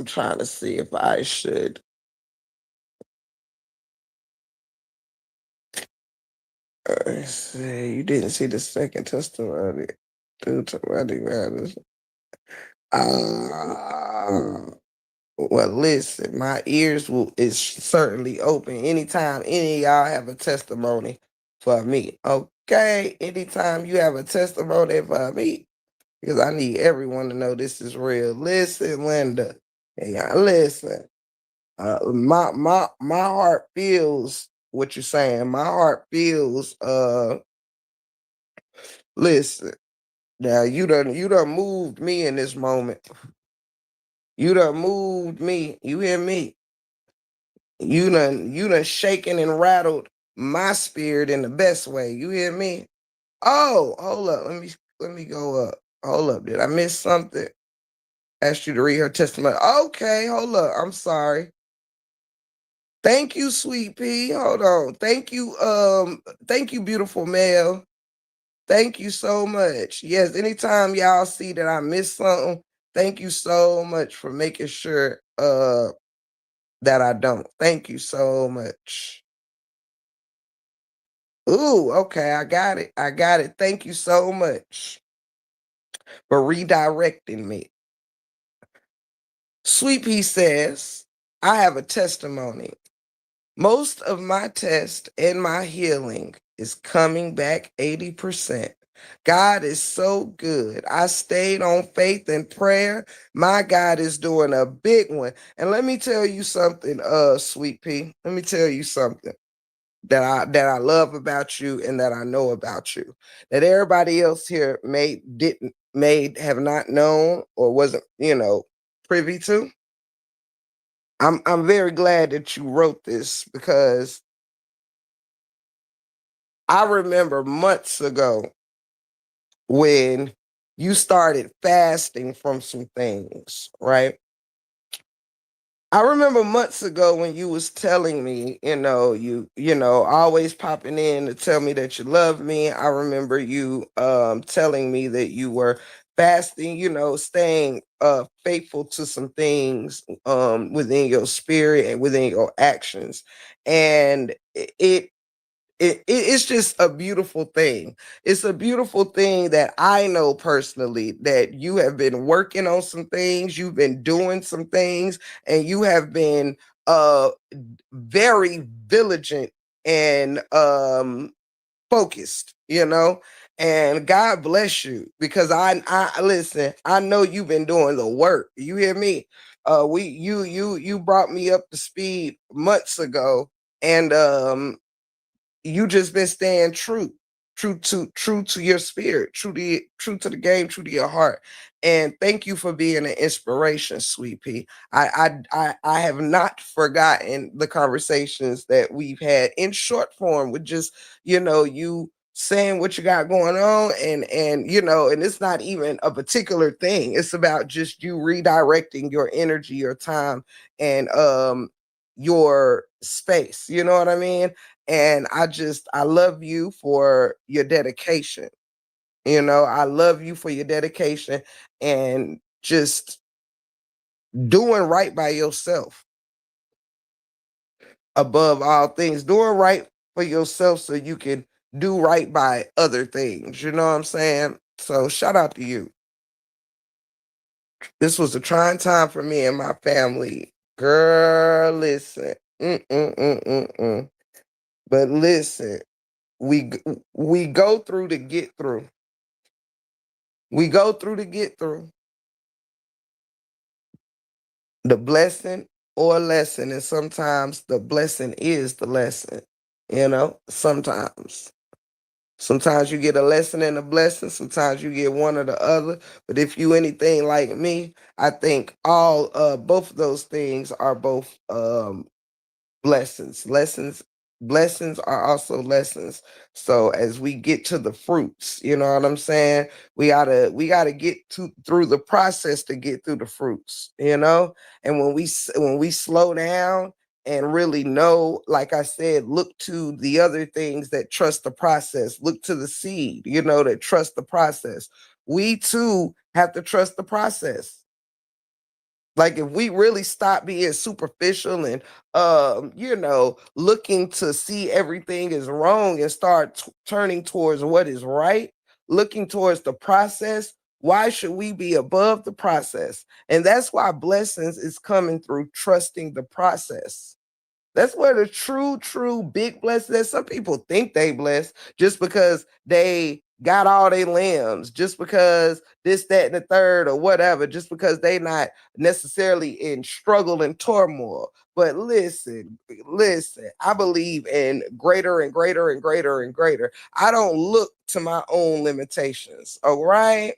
trying to see if I should. Say you didn't see the second testimony. Due to wedding matters. Uh, well, listen, my ears will is certainly open anytime any of y'all have a testimony for me. Okay, anytime you have a testimony for me, because I need everyone to know this is real. Listen, Linda, hey, listen. My heart feels what you're saying. My heart feels. Listen. Now you done moved me in this moment. You done moved me. You hear me? You done shaken and rattled my spirit in the best way. You hear me? Oh, hold up. Let me go up. Hold up. Did I miss something? Asked you to read her testimony. Okay, hold up. I'm sorry. Thank you, sweet pea. Hold on. Thank you, beautiful male. Thank you so much. Yes, anytime y'all see that I missed something, thank you so much for making sure that I don't. Thank you so much. Ooh, okay, I got it. I got it. Thank you so much for redirecting me. Sweet Pea says, I have a testimony. Most of my test and my healing is coming back 80%. God is so good. I stayed on faith and prayer. My God is doing a big one. And let me tell you something, Sweet Pea. Let me tell you something that I love about you and that I know about you. That everybody else here may have not known or wasn't, privy to. I'm very glad that you wrote this because I remember months ago when you started fasting from some things, right? I remember months ago when you was telling me, always popping in to tell me that you love me. I remember you telling me that you were fasting, staying faithful to some things within your spirit and within your actions. And it's just a beautiful thing. It's a beautiful thing that I know personally that you have been working on some things, you've been doing some things, and you have been very vigilant and focused, And God bless you because I listen, I know you've been doing the work. You hear me? You brought me up to speed months ago and you just been staying true to your spirit, true to the game, true to your heart. And thank you for being an inspiration, Sweet Pea. I have not forgotten the conversations that we've had in short form with just, you saying what you got going on and it's not even a particular thing. It's about just you redirecting your energy, your time, and your space. You know what I mean? And I love you for your dedication. I love you for your dedication and just doing right by yourself above all things, doing right for yourself so you can do right by other things. You know what I'm saying? So shout out to you. This was a trying time for me and my family. Girl, listen. Mm-mm-mm-mm-mm. But listen, we we go through to get through. We go through to get through the blessing or lesson, and sometimes the blessing is the lesson. Sometimes. Sometimes you get a lesson and a blessing. Sometimes you get one or the other. But if you anything like me, I think all both of those things are both blessings. Lessons blessings are also lessons. So as we get to the fruits, you know what I'm saying? We gotta get to through the process to get through the fruits, you know? And when we slow down and really know, like I said, look to the other things that trust the process, look to the seed, you know, that trust the process. We too have to trust the process. Like if we really stop being superficial and you know, looking to see everything is wrong and start turning towards what is right, looking towards the process, why should we be above the process? And that's why blessings is coming through trusting the process. That's where the true big blessing is. Some people think they blessed just because they got all their limbs, just because this, that, and the third, or whatever, just because they not necessarily in struggle and turmoil. But listen, I believe in greater and greater and greater and greater. I don't look to my own limitations. All right.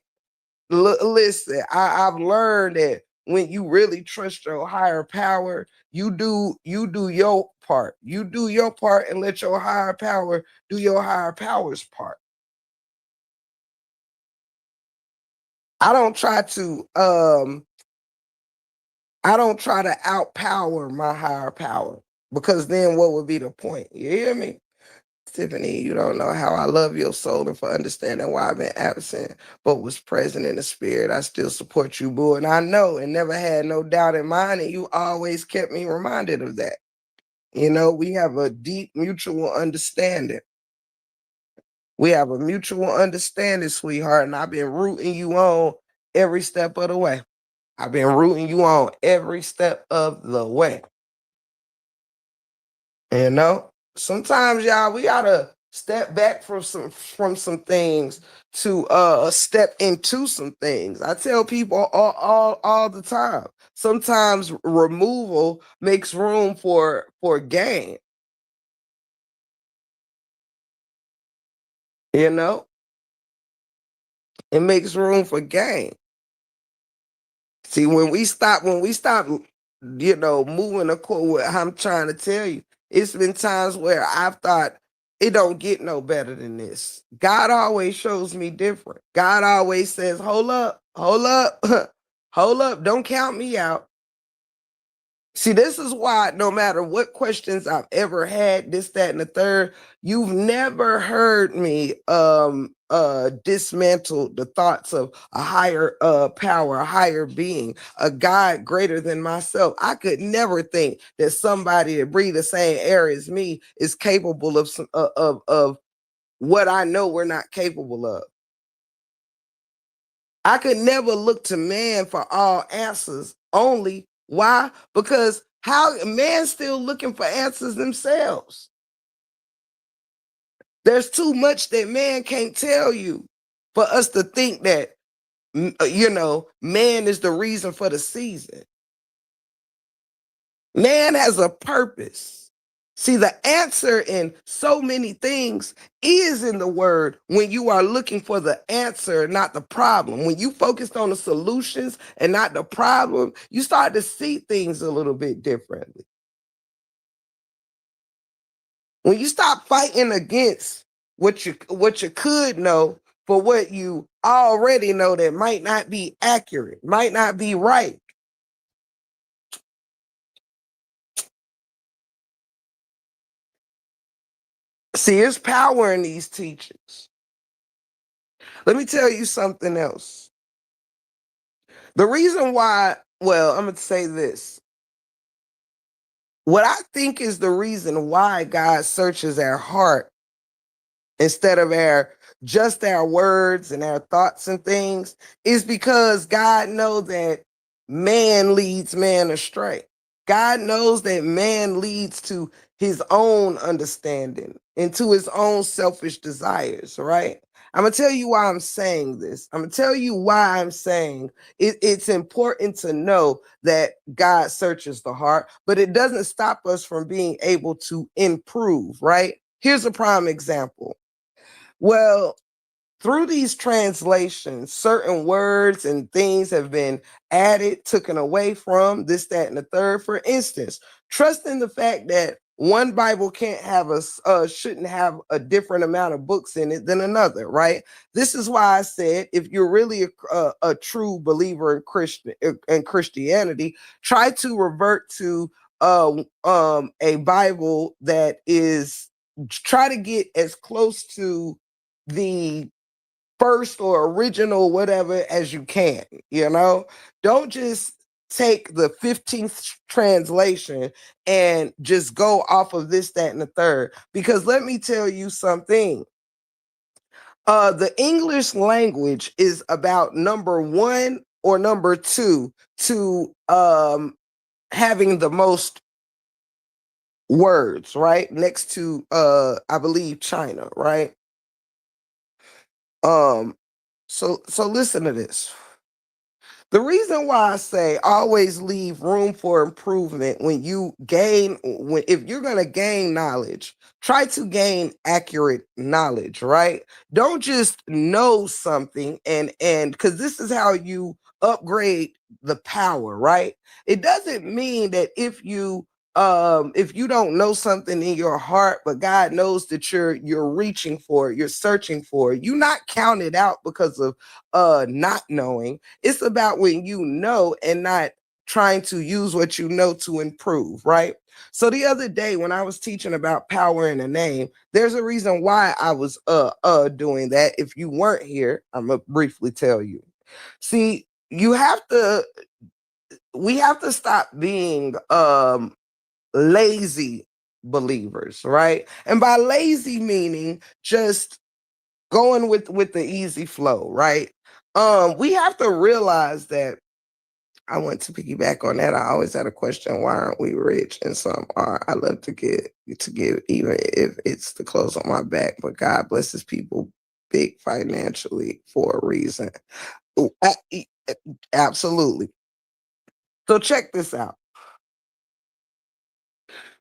Listen, I've learned that when you really trust your higher power, you do your part. You do your part and let your higher power do your higher power's part. I don't try to I don't try to outpower my higher power because then what would be the point? You hear me? Tiffany, you don't know how I love your soul and for understanding why I've been absent, but was present in the spirit. I still support you, boo. And I know and never had no doubt in mind. And you always kept me reminded of that. You know, we have a deep mutual understanding. We have a mutual understanding, sweetheart. And I've been rooting you on every step of the way. I've been rooting you on every step of the way. You know, sometimes y'all we gotta step back from some things to step into some things. I tell people all the time. Sometimes removal makes room for gain. You know, it makes room for gain. See, when we stop, you know, moving according what I'm trying to tell you, it's been times where I've thought it don't get no better than this. God always shows me different. God always says, hold up, hold up, don't count me out. See, this is why no matter what questions I've ever had, this, that, and the third, you've never heard me dismantle the thoughts of a higher power, a higher being, a God greater than myself. I could never think that somebody that breathe the same air as me is capable of some of what I know we're not capable of. I could never look to man for all answers only. Why? Because how man's still looking for answers themselves. There's too much that man can't tell you for us to think that you know, man is the reason for the season. Man has a purpose. See, the answer in so many things is in the word when you are looking for the answer, not the problem. When you focused on the solutions and not the problem, you start to see things a little bit differently. When you stop fighting against what you could know for what you already know that might not be accurate, might not be right. See, there's power in these teachings. Let me tell you something else. The reason why, well, I'm going to say this. What I think is the reason why God searches our heart instead of our words and our thoughts and things is because God knows that man leads man astray. God knows that man leads to his own understanding and to his own selfish desires, right? I'm gonna tell you why I'm saying this. I'm gonna tell you why I'm saying it's important to know that God searches the heart, but it doesn't stop us from being able to improve, right? Here's a prime example. Well, through these translations, certain words and things have been added, taken away from this, that, and the third. For instance, trusting the fact that One Bible can't have shouldn't have a different amount of books in it than another, right? This is why I said if you're really a true believer in Christianity, try to revert to a Bible that is, try to get as close to the first or original whatever as you can, you know. Don't just take the 15th translation and just go off of this, that, and the third, because let me tell you something. The English language is about number one or number two to having the most words, right? Next to I believe China, right? Um so listen to this. The reason why I say always leave room for improvement when if you're going to gain knowledge, try to gain accurate knowledge, right? Don't just know something and cuz this is how you upgrade the power, right? It doesn't mean that if you don't know something in your heart, but God knows that you're reaching for it, you're searching for it, you're not counted out because of not knowing. It's about when you know and not trying to use what you know to improve, right? So the other day when I was teaching about power in a name, there's a reason why I was doing that. If you weren't here, I'm gonna briefly tell you. See, we have to stop being lazy believers, right? And by lazy meaning just going with the easy flow, right? We have to realize that I want to piggyback on that. I always had a question: why aren't we rich? And some are. I love to give, even if it's the clothes on my back. But God blesses people big financially for a reason. Absolutely. So check this out.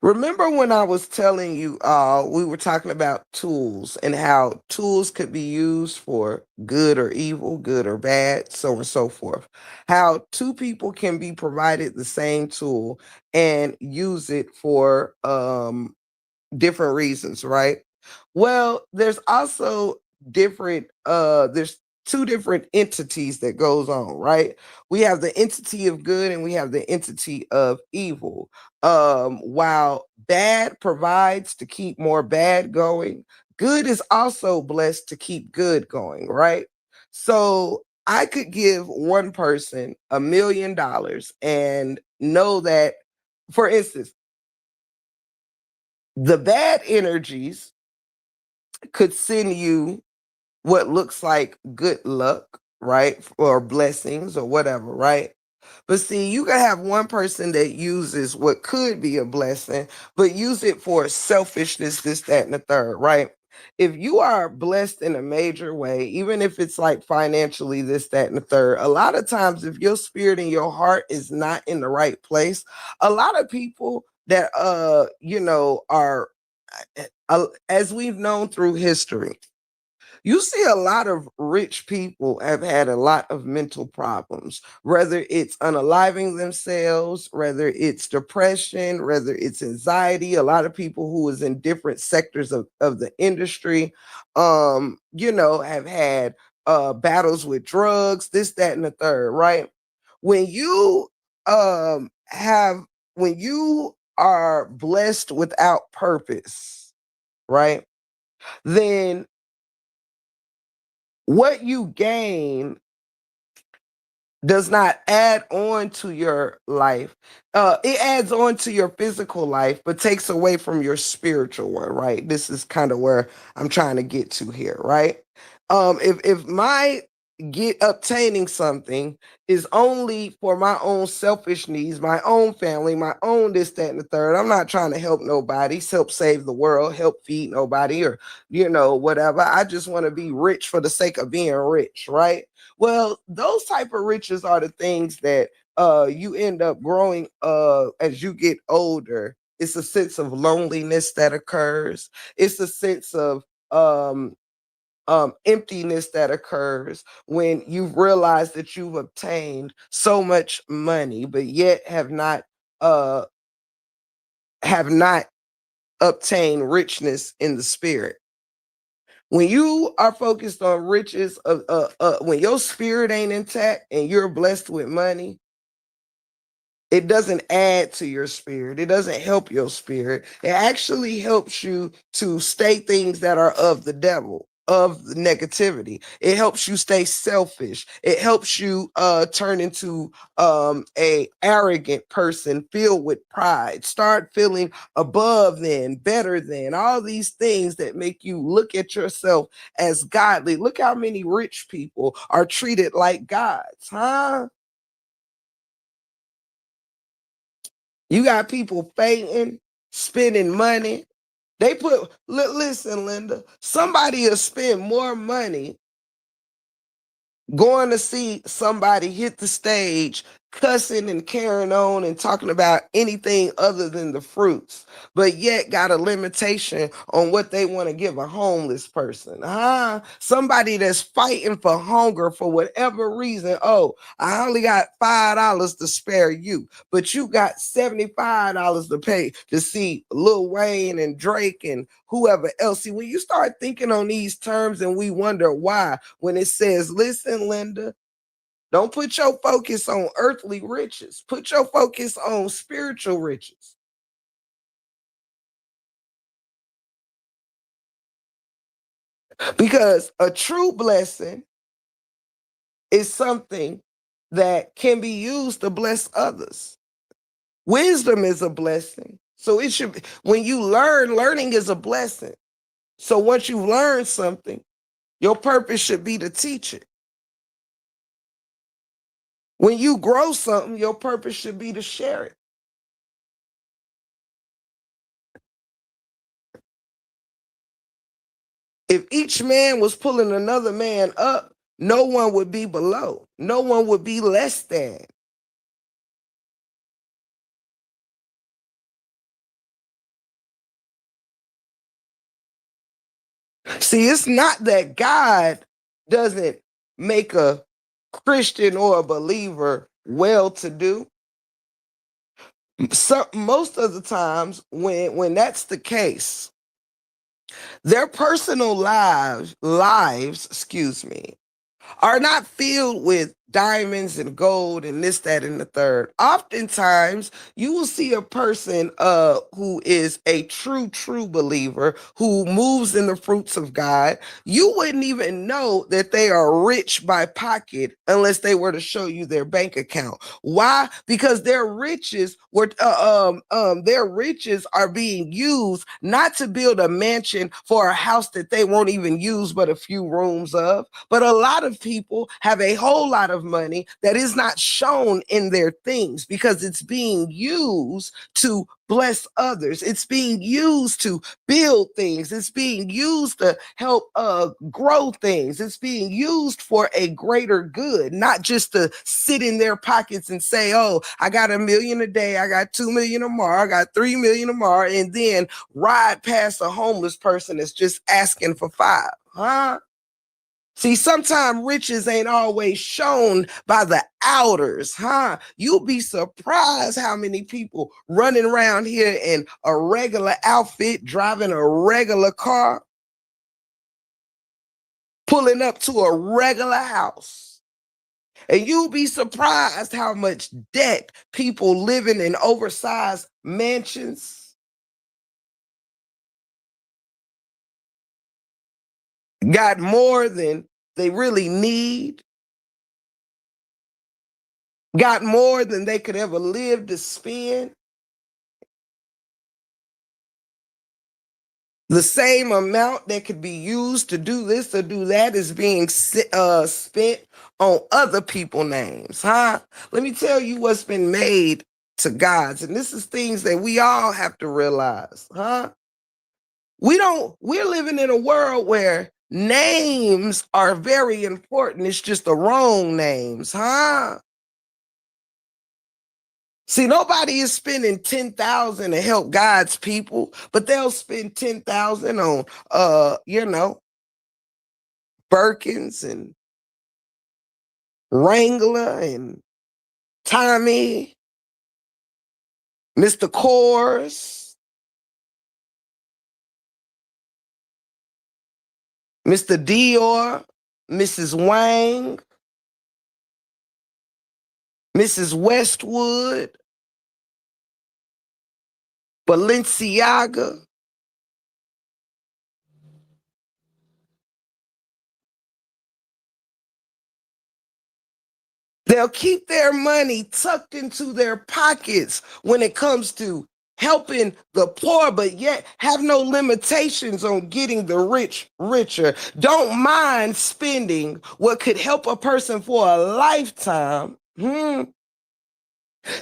Remember when I was telling you, we were talking about tools and how tools could be used for good or evil, good or bad, so on and so forth. How two people can be provided the same tool and use it for different reasons, right? Well, there's also there's two different entities that goes on, right? We have the entity of good and we have the entity of evil. While bad provides to keep more bad going, good is also blessed to keep good going, right? So I could give one person $1 million and know that, for instance, the bad energies could send you what looks like good luck, right? Or blessings or whatever, right? But see, you can have one person that uses what could be a blessing, but use it for selfishness, this, that, and the third, right? If you are blessed in a major way, even if it's like financially, this, that, and the third, a lot of times, if your spirit and your heart is not in the right place, a lot of people that, are, as we've known through history, you see a lot of rich people have had a lot of mental problems, whether it's unaliving themselves, whether it's depression, whether it's anxiety. A lot of people who is in different sectors of the industry, have had battles with drugs, this, that, and the third, right? When you have when you are blessed without purpose, right? Then what you gain does not add on to your life. It adds on to your physical life, but takes away from your spiritual one, right? This is kind of where I'm trying to get to here, right? If my get obtaining something is only for my own selfish needs, my own family, my own this, that, and the third, I'm not trying to help nobody, help save the world, help feed nobody, or whatever. I just want to be rich for the sake of being rich, right? Well, those type of riches are the things that you end up growing as you get older. It's a sense of loneliness that occurs. It's a sense of emptiness that occurs when you've realized that you've obtained so much money, but yet have not obtain richness in the spirit. When you are focused on riches, when your spirit ain't intact and you're blessed with money, it doesn't add to your spirit. It doesn't help your spirit. It actually helps you to stay things that are of the devil, of the negativity. It helps you stay selfish. It helps you turn into a arrogant person filled with pride. Start feeling above than, better than, all these things that make you look at yourself as godly. Look how many rich people are treated like gods, huh? You got people fainting, spending money. They put, listen, Linda, somebody will spend more money going to see somebody hit the stage cussing and carrying on and talking about anything other than the fruits, but yet got a limitation on what they want to give a homeless person. Somebody that's fighting for hunger for whatever reason. Oh, I only got $5 to spare you, but you got $75 to pay to see Lil Wayne and Drake and whoever else. See, when you start thinking on these terms and we wonder why, when it says, listen, Linda, don't put your focus on earthly riches. Put your focus on spiritual riches. Because a true blessing is something that can be used to bless others. Wisdom is a blessing. So it should be, when you learn, learning is a blessing. So once you've learned something, your purpose should be to teach it. When you grow something, your purpose should be to share it. If each man was pulling another man up, no one would be below. No one would be less than. See, it's not that God doesn't make a Christian or a believer well to do. Most of the times when that's the case, their personal lives, excuse me, are not filled with diamonds and gold and this, that, and the third. Oftentimes, you will see a person who is a true believer who moves in the fruits of God. You wouldn't even know that they are rich by pocket unless they were to show you their bank account. Why? Because their riches are being used not to build a mansion for a house that they won't even use but a few rooms of. But a lot of people have a whole lot of money that is not shown in their things because it's being used to bless others. It's being used to build things. It's being used to help grow things. It's being used for a greater good, not just to sit in their pockets and say, oh, I got $1 million a day, I got 2 million tomorrow, I got 3 million tomorrow, and then ride past a homeless person that's just asking for 5. Huh? See, sometimes riches ain't always shown by the outers, huh? You'll be surprised how many people running around here in a regular outfit, driving a regular car, pulling up to a regular house. And you'll be surprised how much debt people living in oversized mansions got more than they really need, got more than they could ever live to spend. The same amount that could be used to do this or do that is being spent on other people's names, huh? Let me tell you what's been made to God's, and this is things that we all have to realize, huh? We're living in a world where names are very important. It's just the wrong names, huh? See, nobody is spending 10,000 to help God's people, but they'll spend 10,000 on Birkins and Wrangler and Tommy, Mr. Kors, Mr. Dior, Mrs. Wang, Mrs. Westwood, Balenciaga. They'll keep their money tucked into their pockets when it comes to helping the poor, but yet have no limitations on getting the rich richer. Don't mind spending what could help a person for a lifetime.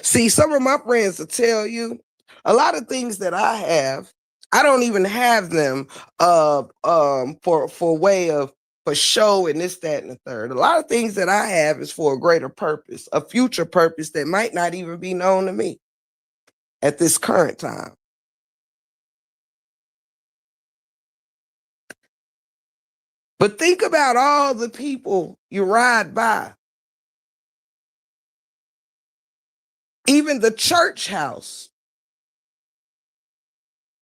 See, some of my friends will tell you a lot of things that I have, I don't even have them for way of for show and this, that, and the third. A lot of things that I have is for a greater purpose, a future purpose that might not even be known to me at this current time. But think about all the people you ride by. Even the church house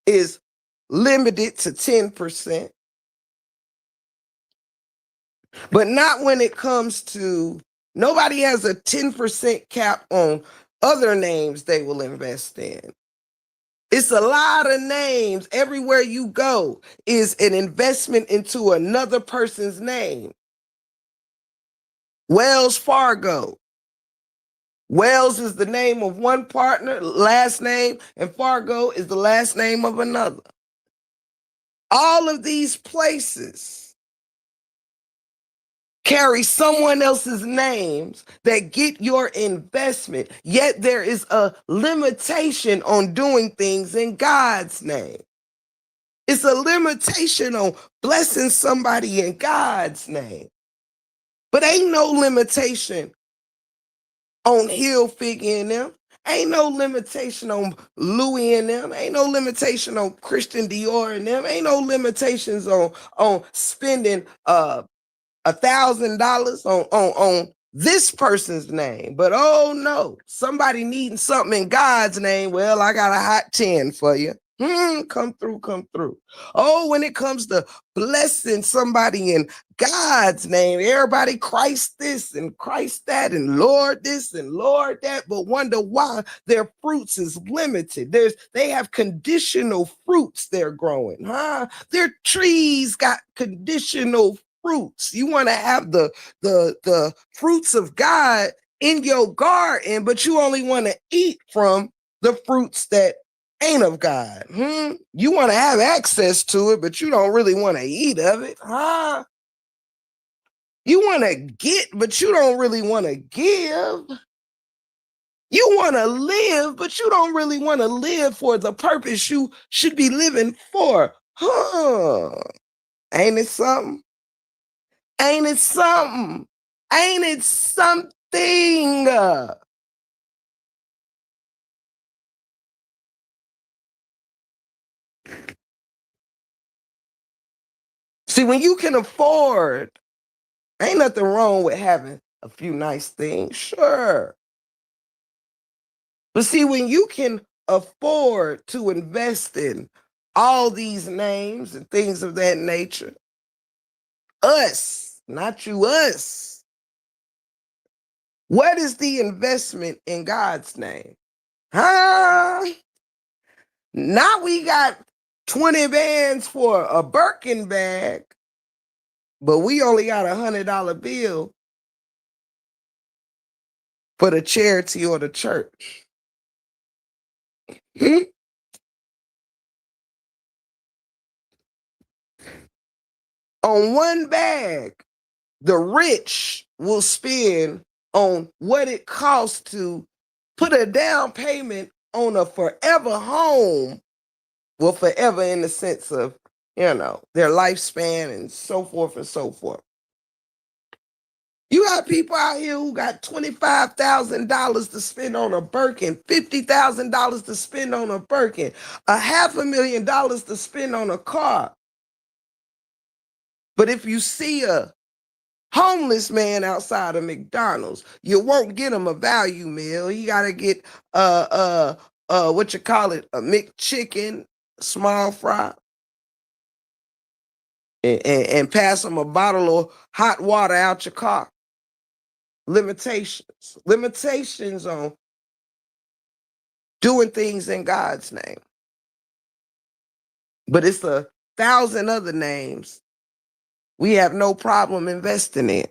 is limited to 10%. But not when it comes to nobody has a 10% cap on other names they will invest in. It's a lot of names. Everywhere you go is an investment into another person's name. Wells Fargo. Wells is the name of one partner, last name, and Fargo is the last name of another. All of these places carry someone else's names that get your investment, yet there is a limitation on doing things in God's name. It's a limitation on blessing somebody in God's name. But ain't no limitation on Hilfiger and them. Ain't no limitation on Louis and them. Ain't no limitation on Christian Dior and them. Ain't no limitations on spending $1,000 on this person's name. But oh no, somebody needing something in God's name. Well, I got a hot 10 for you. Come through, come through. Oh, when it comes to blessing somebody in God's name, everybody Christ this and Christ that and Lord this and Lord that, but wonder why their fruits is limited. They have conditional fruits they're growing, huh? Their trees got conditional fruits. You want to have the fruits of God in your garden, but you only want to eat from the fruits that ain't of God. You want to have access to it, but you don't really want to eat of it, huh? You want to get, but you don't really want to give. You want to live, but you don't really want to live for the purpose you should be living for. Huh? Ain't it something? Ain't it something? Ain't it something? See, when you can afford, ain't nothing wrong with having a few nice things, sure. But see, when you can afford to invest in all these names and things of that nature, us, not you, us. What is the investment in God's name? Huh? Now we got 20 bands for a Birkin bag, but we only got $100 bill for the charity or the church. Hmm? On one bag, the rich will spend on what it costs to put a down payment on a forever home. Well, forever in the sense of, their lifespan and so forth and so forth. You got people out here who got $25,000 to spend on a Birkin, $50,000 to spend on a Birkin, $500,000 to spend on a car. But if you see a homeless man outside of McDonald's, you won't get him a value meal. You gotta get what you call it, a McChicken, small fry. and pass them a bottle of hot water out your car. Limitations on doing things in God's name. But it's 1,000 other names we have no problem investing in.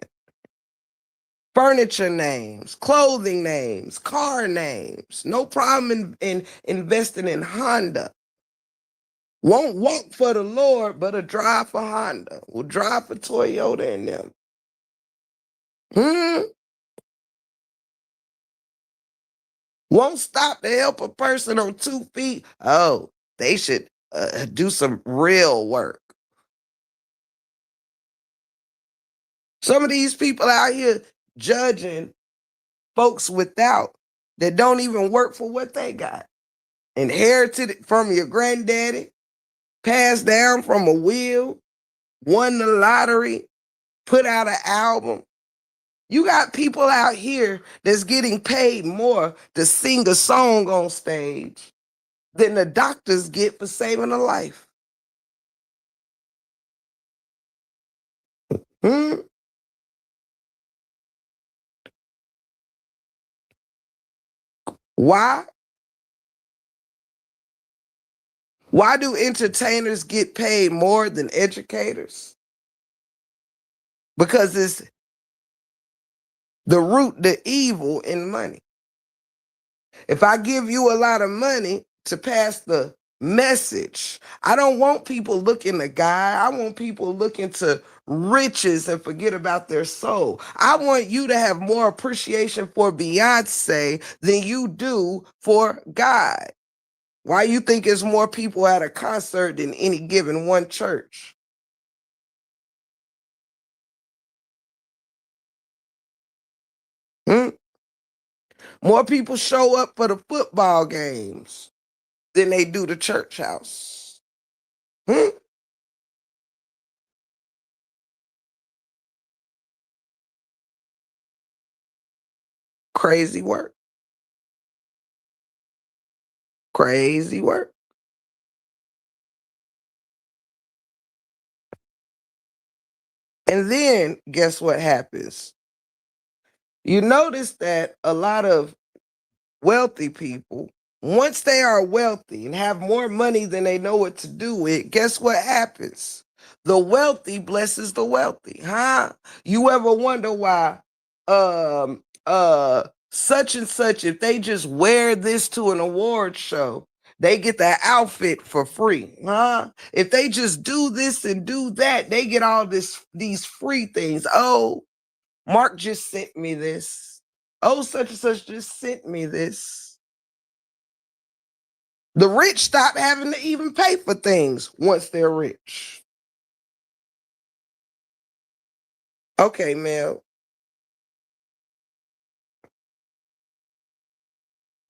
Furniture names, clothing names, car names. No problem in investing in Honda. Won't walk for the Lord, but a drive for Honda. Will drive for Toyota and them. Won't stop to help a person on 2 feet. Oh, they should do some real work. Some of these people out here judging folks without that don't even work for what they got. Inherited it from your granddaddy, passed down from a will, won the lottery, put out an album. You got people out here that's getting paid more to sing a song on stage than the doctors get for saving a life. Why? Why do entertainers get paid more than educators? Because it's the root, the evil in money. If I give you a lot of money to pass the message, I don't want people looking to God. I want people looking to riches and forget about their soul. I want you to have more appreciation for Beyonce than you do for God. Why you think there's more people at a concert than any given one church? More people show up for the football games than they do the church house. Crazy work. Crazy work. And then guess what happens? You notice that a lot of wealthy people, once they are wealthy and have more money than they know what to do with, guess what happens? The wealthy blesses the wealthy, huh? You ever wonder why such and such, if they just wear this to an award show, they get the outfit for free, huh? If they just do this and do that, they get all these free things. Oh, Mark just sent me this. Oh, such and such just sent me this. The rich stop having to even pay for things once they're rich. Okay, Mel.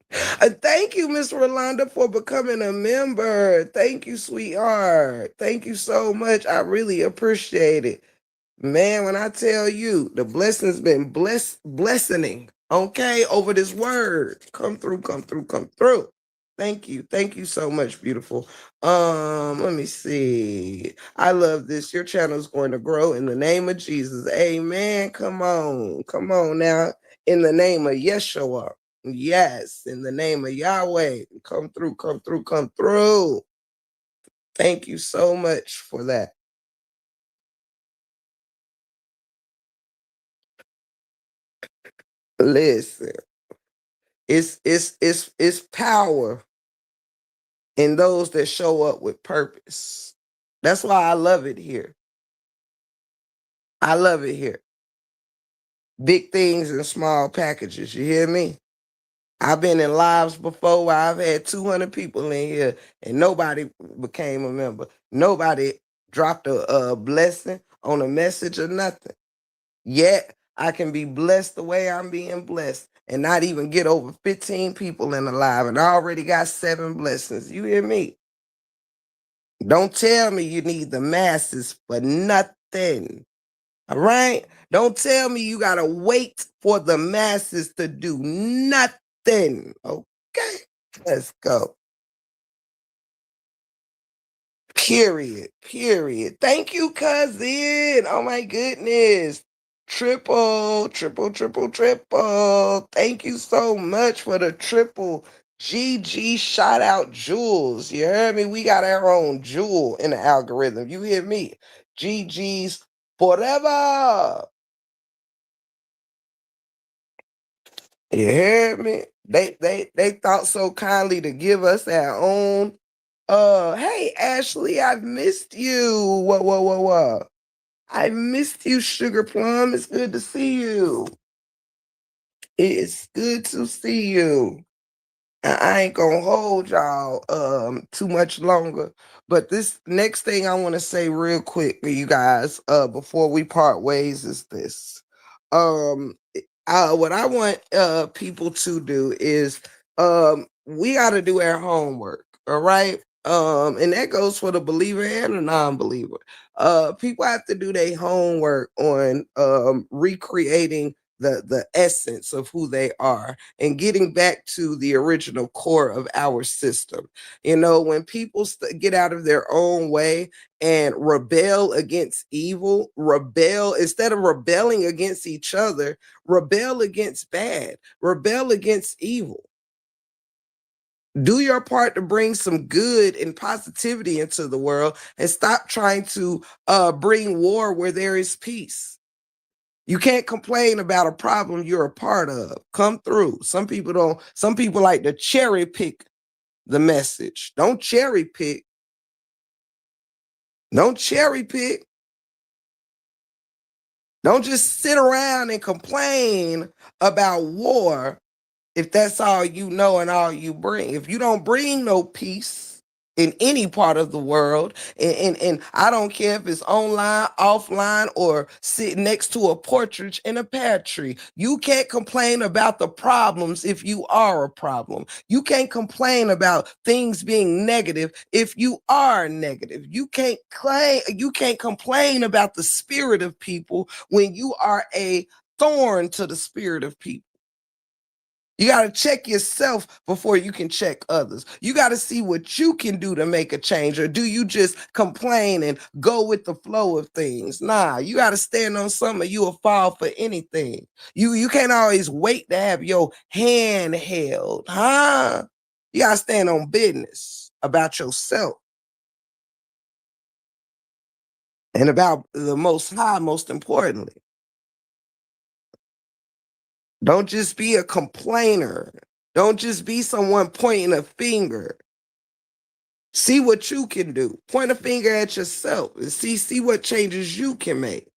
Thank you, Miss Rolanda, for becoming a member. Thank you, sweetheart. Thank you so much. I really appreciate it. Man, when I tell you, the blessing's been blessing, okay, over this word. Come through, come through, come through. Thank you. Thank you so much, beautiful. Let me see. I love this. Your channel is going to grow in the name of Jesus. Amen. Come on. Come on now. In the name of Yeshua. Yes, in the name of Yahweh. Come through, come through, come through. Thank you so much for that. Listen, it's power in those that show up with purpose. That's why I love it here. I love it here. Big things in small packages. You hear me? I've been in lives before where I've had 200 people in here and nobody became a member. Nobody dropped a blessing on a message or nothing. Yet I can be blessed the way I'm being blessed and not even get over 15 people in the live, and I already got 7 blessings. You hear me? Don't tell me you need the masses for nothing. All right? Don't tell me you got to wait for the masses to do nothing. Okay? Let's go. Period. Period. Thank you, cousin. Oh my goodness. Triple, triple, triple, triple. Thank you so much for the triple. GG shout out Jules. You heard me? We got our own jewel in the algorithm. You hear me? GG's forever. You heard me? They thought so kindly to give us our own. Hey Ashley, I've missed you. Whoa. I missed you, Sugar Plum. It's good to see you. It's good to see you. I ain't gonna hold y'all too much longer. But this next thing I want to say real quick for you guys, before we part ways is this. What I want people to do is we gotta do our homework, all right? And that goes for the believer and the non-believer. People have to do their homework on recreating the essence of who they are and getting back to the original core of our system. You know, when people get out of their own way and rebel against evil, rebel instead of rebelling against each other, rebel against bad, rebel against evil. Do your part to bring some good and positivity into the world and stop trying to bring war where there is peace. You can't complain about a problem you're a part of. Come through. Some people don't. Some people like to cherry pick the message. Don't cherry pick. Don't cherry pick. Don't just sit around and complain about war if that's all you know and all you bring. If you don't bring no peace in any part of the world, and I don't care if it's online, offline, or sitting next to a portrait in a pear tree, you can't complain about the problems if you are a problem. You can't complain about things being negative if you are negative. You can't complain about the spirit of people when you are a thorn to the spirit of people. You got to check yourself before you can check others. You got to see what you can do to make a change, or do you just complain and go with the flow of things? Nah, you got to stand on something. You will fall for anything. You can't always wait to have your hand held, huh? You got to stand on business about yourself and about the Most High, most importantly. Don't just be a complainer. Don't just be someone pointing a finger. See what you can do. Point a finger at yourself and see what changes you can make.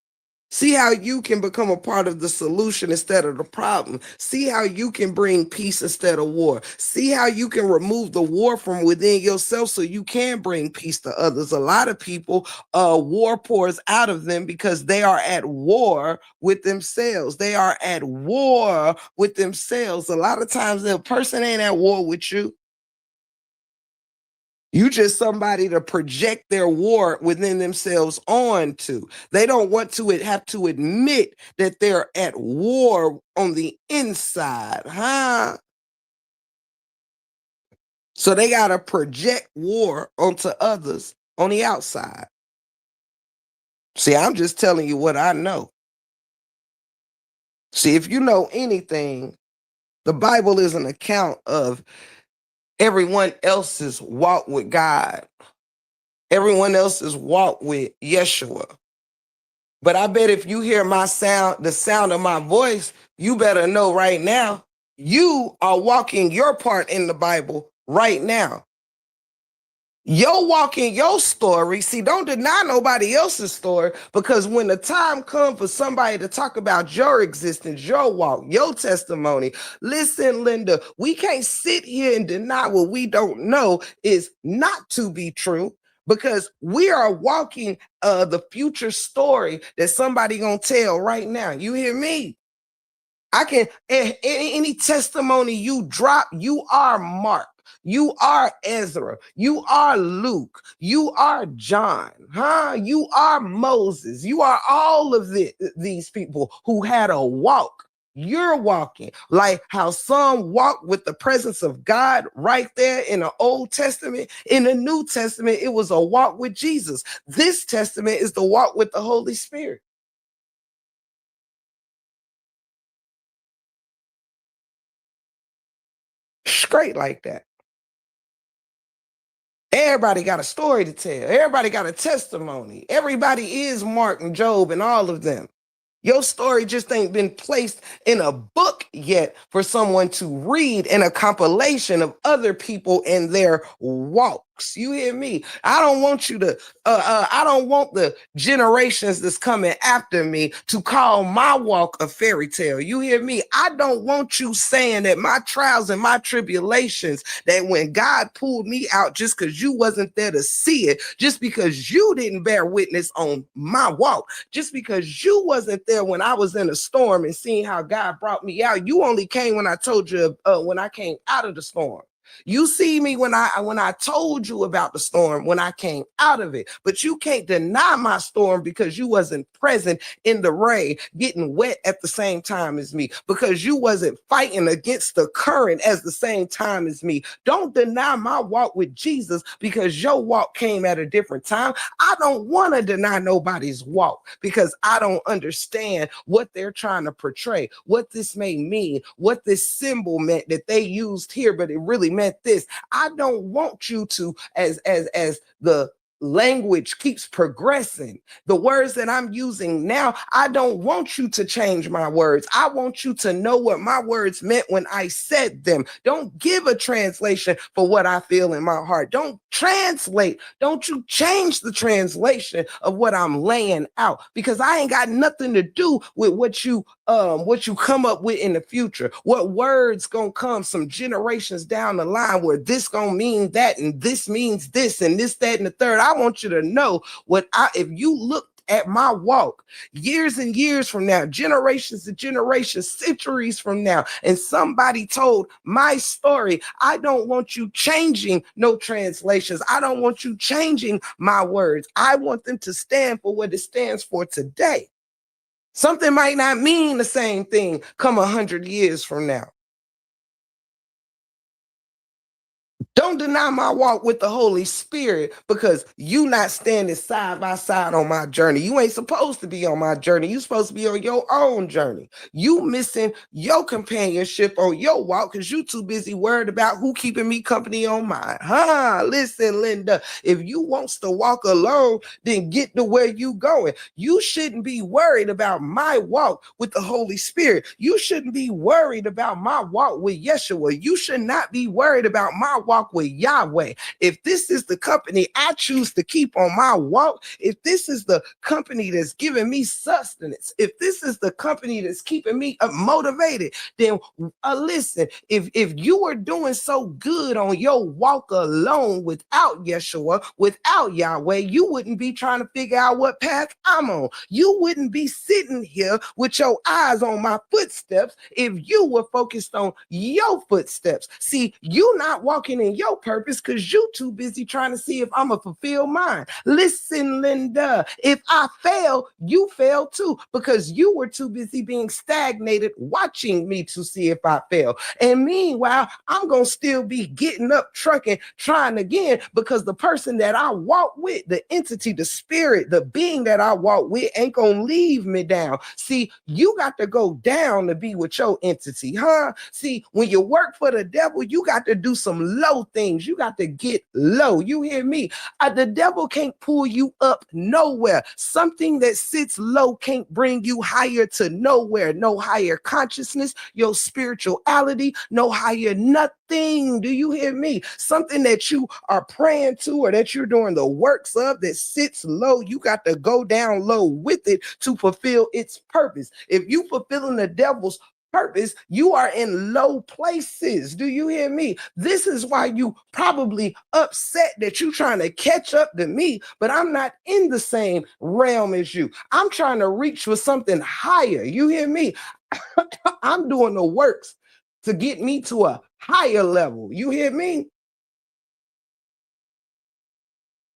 See how you can become a part of the solution instead of the problem. See how you can bring peace instead of war. See how you can remove the war from within yourself so you can bring peace to others. A lot of people, war pours out of them because they are at war with themselves. They are at war with themselves. A lot of times the person ain't at war with you. You just somebody to project their war within themselves onto. They don't want to have to admit that they're at war on the inside, huh? So they got to project war onto others on the outside. See, I'm just telling you what I know. See, if you know anything, the Bible is an account of everyone else's walk with God. Everyone else's walk with Yeshua. But I bet if you hear my sound, the sound of my voice, you better know right now, you are walking your part in the Bible right now. You're walking your story. See, don't deny nobody else's story, because when the time comes for somebody to talk about your existence, your walk, your testimony, listen, Linda, we can't sit here and deny what we don't know is not to be true, because we are walking the future story that somebody gonna tell right now. You hear me? I can, any testimony you drop, you are Mark. You are Ezra. You are Luke. You are John. Huh? You are Moses. You are all of these people who had a walk You're walking like how some walk with the presence of God right there in the Old Testament. In the New Testament, it was a walk with Jesus. This testament is the walk with the Holy Spirit. Straight like that. Everybody got a story to tell. Everybody got a testimony. Everybody is Mark and Job and all of them. Your story just ain't been placed in a book yet for someone to read in a compilation of other people and their walks. You hear me? I don't want you to, I don't want the generations that's coming after me to call my walk a fairy tale. You hear me? I don't want you saying that my trials and my tribulations, that when God pulled me out just because you wasn't there to see it, just because you didn't bear witness on my walk, just because you wasn't there when I was in a storm and seeing how God brought me out. You only came when I told you when I came out of the storm. You see me when I told you about the storm, when I came out of it, but you can't deny my storm because you wasn't present in the rain, getting wet at the same time as me, because you wasn't fighting against the current as the same time as me. Don't deny my walk with Jesus because your walk came at a different time. I don't want to deny nobody's walk because I don't understand what they're trying to portray, what this may mean, what this symbol meant that they used here, but it really meant this. I don't want you to, as the language keeps progressing, the words that I'm using now, I don't want you to change my words. I want you to know what my words meant when I said them. Don't give a translation for what I feel in my heart. Don't translate. Don't you change the translation of what I'm laying out, because I ain't got nothing to do with what you come up with in the future. What words gonna come some generations down the line where this gonna mean that and this means this and this, that, and the third. I want you to know if you look at my walk years and years from now, generations and generations, centuries from now, and somebody told my story, I don't want you changing no translations. I don't want you changing my words. I want them to stand for what it stands for today. Something might not mean the same thing come 100 years from now. Don't deny my walk with the Holy Spirit because you not standing side by side on my journey. You ain't supposed to be on my journey. You supposed to be on your own journey. You missing your companionship on your walk because you too busy worried about who keeping me company on mine. Listen, Linda, if you wants to walk alone, then get to where you going. You shouldn't be worried about my walk with the Holy Spirit. You shouldn't be worried about my walk with Yeshua. You should not be worried about my walk with Yahweh. If this is the company I choose to keep on my walk, if this is the company that's giving me sustenance, if this is the company that's keeping me motivated, then listen, if you are doing so good on your walk alone without Yeshua, without Yahweh, you wouldn't be trying to figure out what path I'm on. You wouldn't be sitting here with your eyes on my footsteps if you were focused on your footsteps. See, you not walking in your purpose because you too busy trying to see if I'm gonna fulfill mine. Listen, Linda, if I fail, you fail too, because you were too busy being stagnated watching me to see if I fail. And meanwhile, I'm gonna still be getting up, trucking, trying again, because the person that I walk with, the entity, the spirit, the being that I walk with ain't gonna leave me down. See, you got to go down to be with your entity, huh? See, when you work for the devil, you got to do some low things. You got to get low. You hear me? The devil can't pull you up nowhere. Something that sits low can't bring you higher to nowhere. No higher consciousness, your spirituality, no higher nothing. Do you hear me? Something that you are praying to or that you're doing the works of that sits low, you got to go down low with it to fulfill its purpose. If you fulfilling the devil's purpose, you are in low places. Do you hear me? This is why you probably upset that you trying to catch up to me, but I'm not in the same realm as you. I'm trying to reach for something higher. You hear me? I'm doing the works to get me to a higher level. You hear me?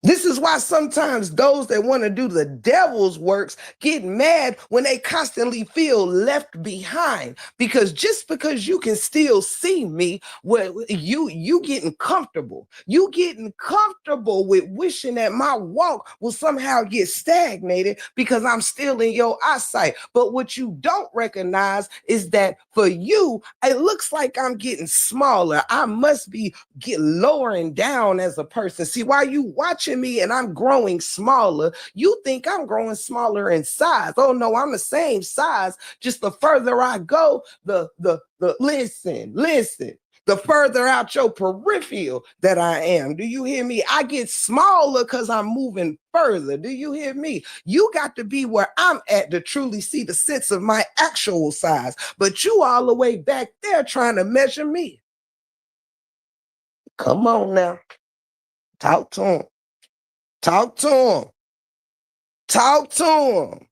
This is why sometimes those that want to do the devil's works get mad when they constantly feel left behind. Because just because you can still see me, well, you getting comfortable. You getting comfortable with wishing that my walk will somehow get stagnated because I'm still in your eyesight. But what you don't recognize is that for you, it looks like I'm getting smaller. I must be lowering down as a person. See, while you watching me and I'm growing smaller, you think I'm growing smaller in size. Oh no, I'm the same size. Just the further I go, the listen. The further out your peripheral that I am. Do you hear me? I get smaller because I'm moving further. Do you hear me? You got to be where I'm at to truly see the sense of my actual size. But you all the way back there trying to measure me. Come on now. Talk to him. Talk to him. Talk to him.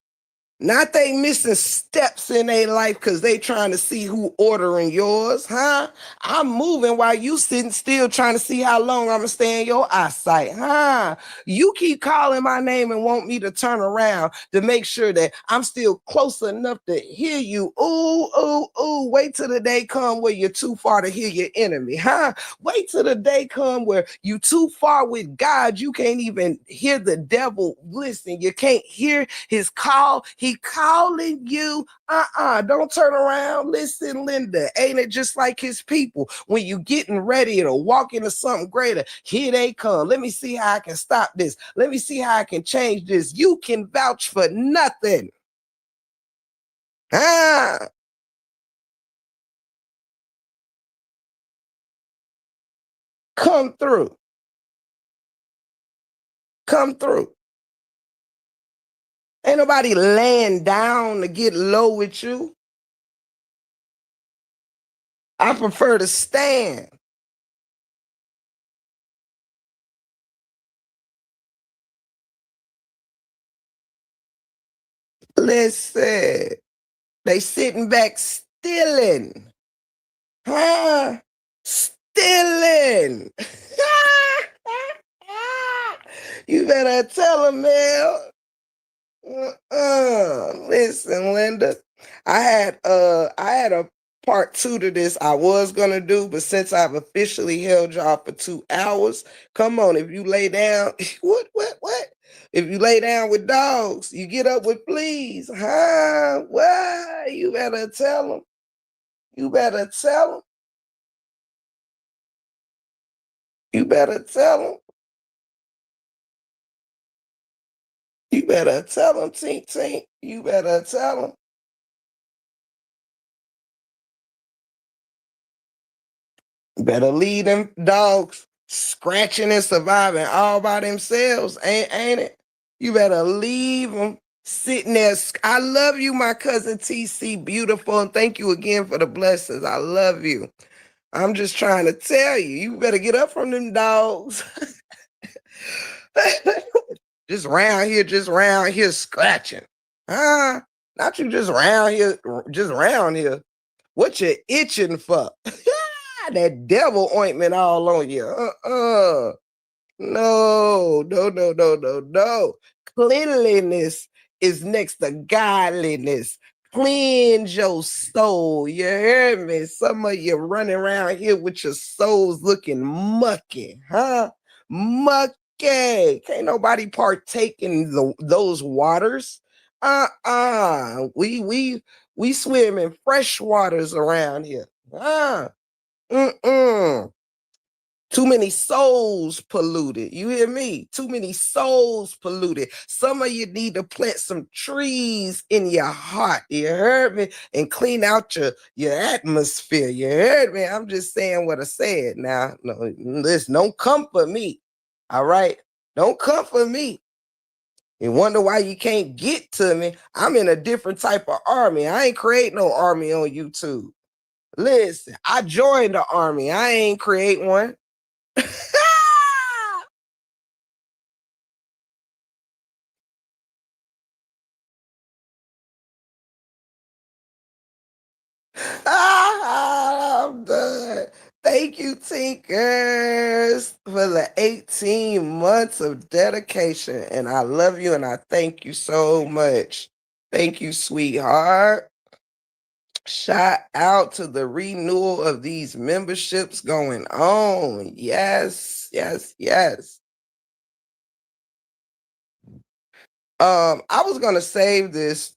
Not they missing steps in their life because they trying to see who ordering yours, huh? I'm moving while you sitting still trying to see how long I'm gonna stay in your eyesight, huh? You keep calling my name and want me to turn around to make sure that I'm still close enough to hear you. Ooh, ooh, ooh. Wait till the day come where you're too far to hear your enemy, huh? Wait till the day come where you too far with God. You can't even hear the devil. Listen, you can't hear his call. He calling you. Don't turn around. Listen, Linda, ain't it just like his people? When you getting ready to walk into something greater, here they come. Let me see how I can stop this. Let me see how I can change this. You can vouch for nothing. Ah, come through. Come through. Ain't nobody laying down to get low with you. I prefer to stand. Listen, they sitting back stealing. Huh? Stealing. You better tell him, man. Listen, Linda. I had a part two to this I was gonna do, but since I've officially held y'all for 2 hours, come on, if you lay down, what? If you lay down with dogs, you get up with fleas, huh? What? You better tell them. You better tell them. You better tell them. You better tell them, Tink Tink. You better tell them. You better leave them dogs scratching and surviving all by themselves, ain't it? You better leave them sitting there. I love you, my cousin TC, beautiful, and thank you again for the blessings. I love you. I'm just trying to tell you, you better get up from them dogs. just round here scratching. Huh? Not you just round here. What you itching for? That devil ointment all on you. No. Cleanliness is next to godliness. Cleanse your soul. You hear me? Some of you running around here with your souls looking mucky, huh? Mucky. Can't nobody partake in those waters. We swim in fresh waters around here. Mm-mm. Too many souls polluted. You hear me? Too many souls polluted. Some of you need to plant some trees in your heart. You heard me? And clean out your atmosphere. You heard me? I'm just saying what I said. Now, no, listen, don't come for me. All right? Don't come for me. You wonder why you can't get to me. I'm in a different type of army. I ain't create no army on YouTube. Listen, I joined the army. I ain't create one. I'm done. Thank you, Tinkers, for the 18 months of dedication. And I love you and I thank you so much. Thank you, sweetheart. Shout out to the renewal of these memberships going on. Yes, yes, yes. I was gonna save this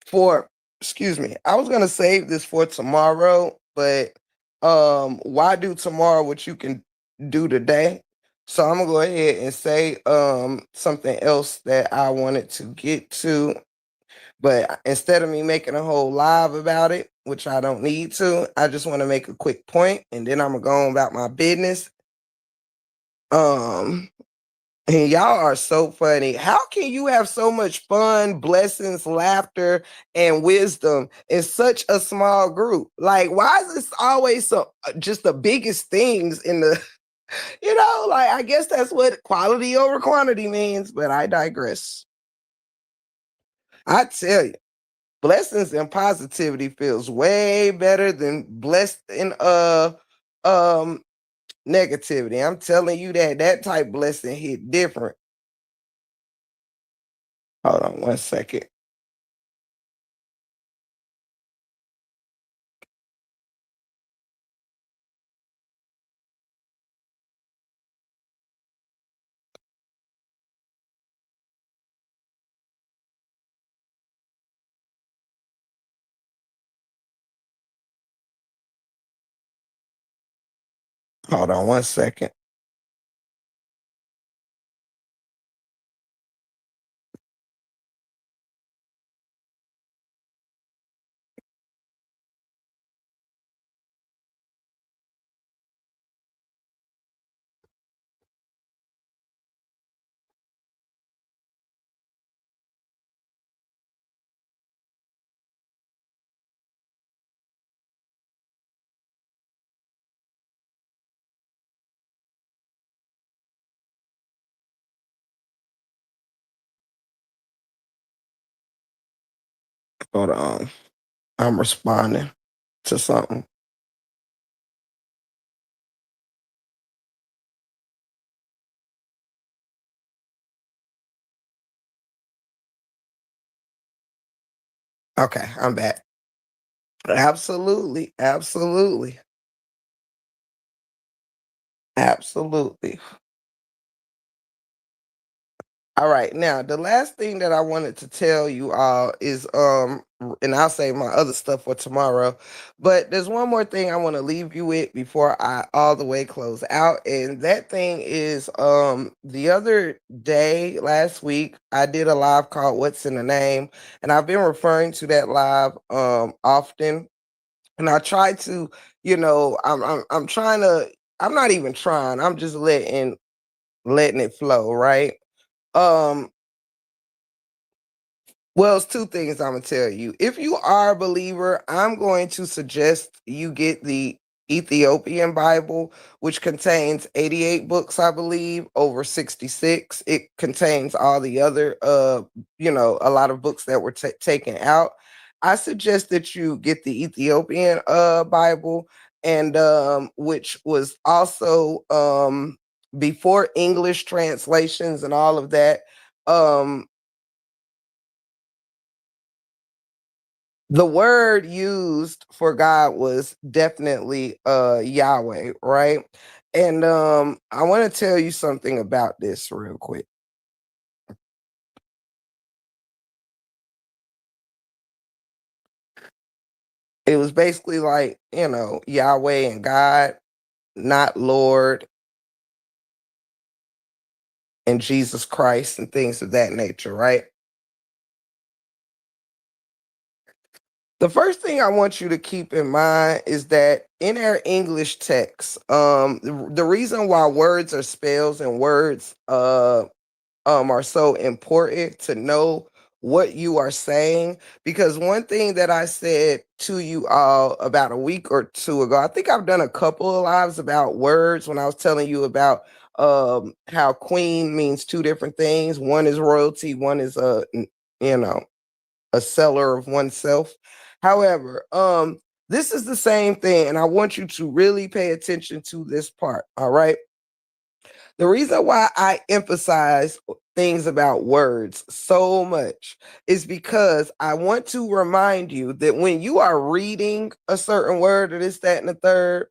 for excuse me, I was gonna save this for tomorrow, but why do tomorrow what you can do today? So I'm gonna go ahead and say something else that I wanted to get to, but instead of me making a whole live about it, which I don't need to, I just want to make a quick point and then I'm gonna go on about my business. Um and y'all are so funny. How can you have so much fun, blessings, laughter, and wisdom in such a small group? Like, why is this always so just the biggest things in the, like I guess that's what quality over quantity means, but I digress. I tell you, blessings and positivity feels way better than blessed in um negativity. I'm telling you that type blessing hit different. Hold on one second. Hold on one second. Hold on. I'm responding to something. Okay, I'm back. Absolutely. Absolutely. Absolutely. All right. Now, the last thing that I wanted to tell you all is and I'll save my other stuff for tomorrow, but there's one more thing I want to leave you with before I all the way close out, and that thing is the other day last week I did a live called What's in the Name, and I've been referring to that live often, and I try to, I'm trying to, I'm not even trying, I'm just letting it flow, right? Um Well, it's two things I'm gonna tell you. If you are a believer, I'm going to suggest you get the Ethiopian Bible, which contains 88 books, I believe, over 66. It contains all the other, a lot of books that were taken out. I suggest that you get the Ethiopian Bible, and which was also before English translations and all of that. Um, the word used for God was definitely Yahweh, right? And I want to tell you something about this real quick. It was basically like, Yahweh and God, not Lord and Jesus Christ and things of that nature, right? The first thing I want you to keep in mind is that in our English text, the reason why words are spells and words are so important to know what you are saying, because one thing that I said to you all about a week or two ago, I think I've done a couple of lives about words when I was telling you about how queen means two different things. One is royalty, one is you know a seller of oneself. However, This is the same thing, and I want you to really pay attention to this part. All right. The reason why I emphasize things about words so much is because I want to remind you that when you are reading a certain word or this, that, and the third,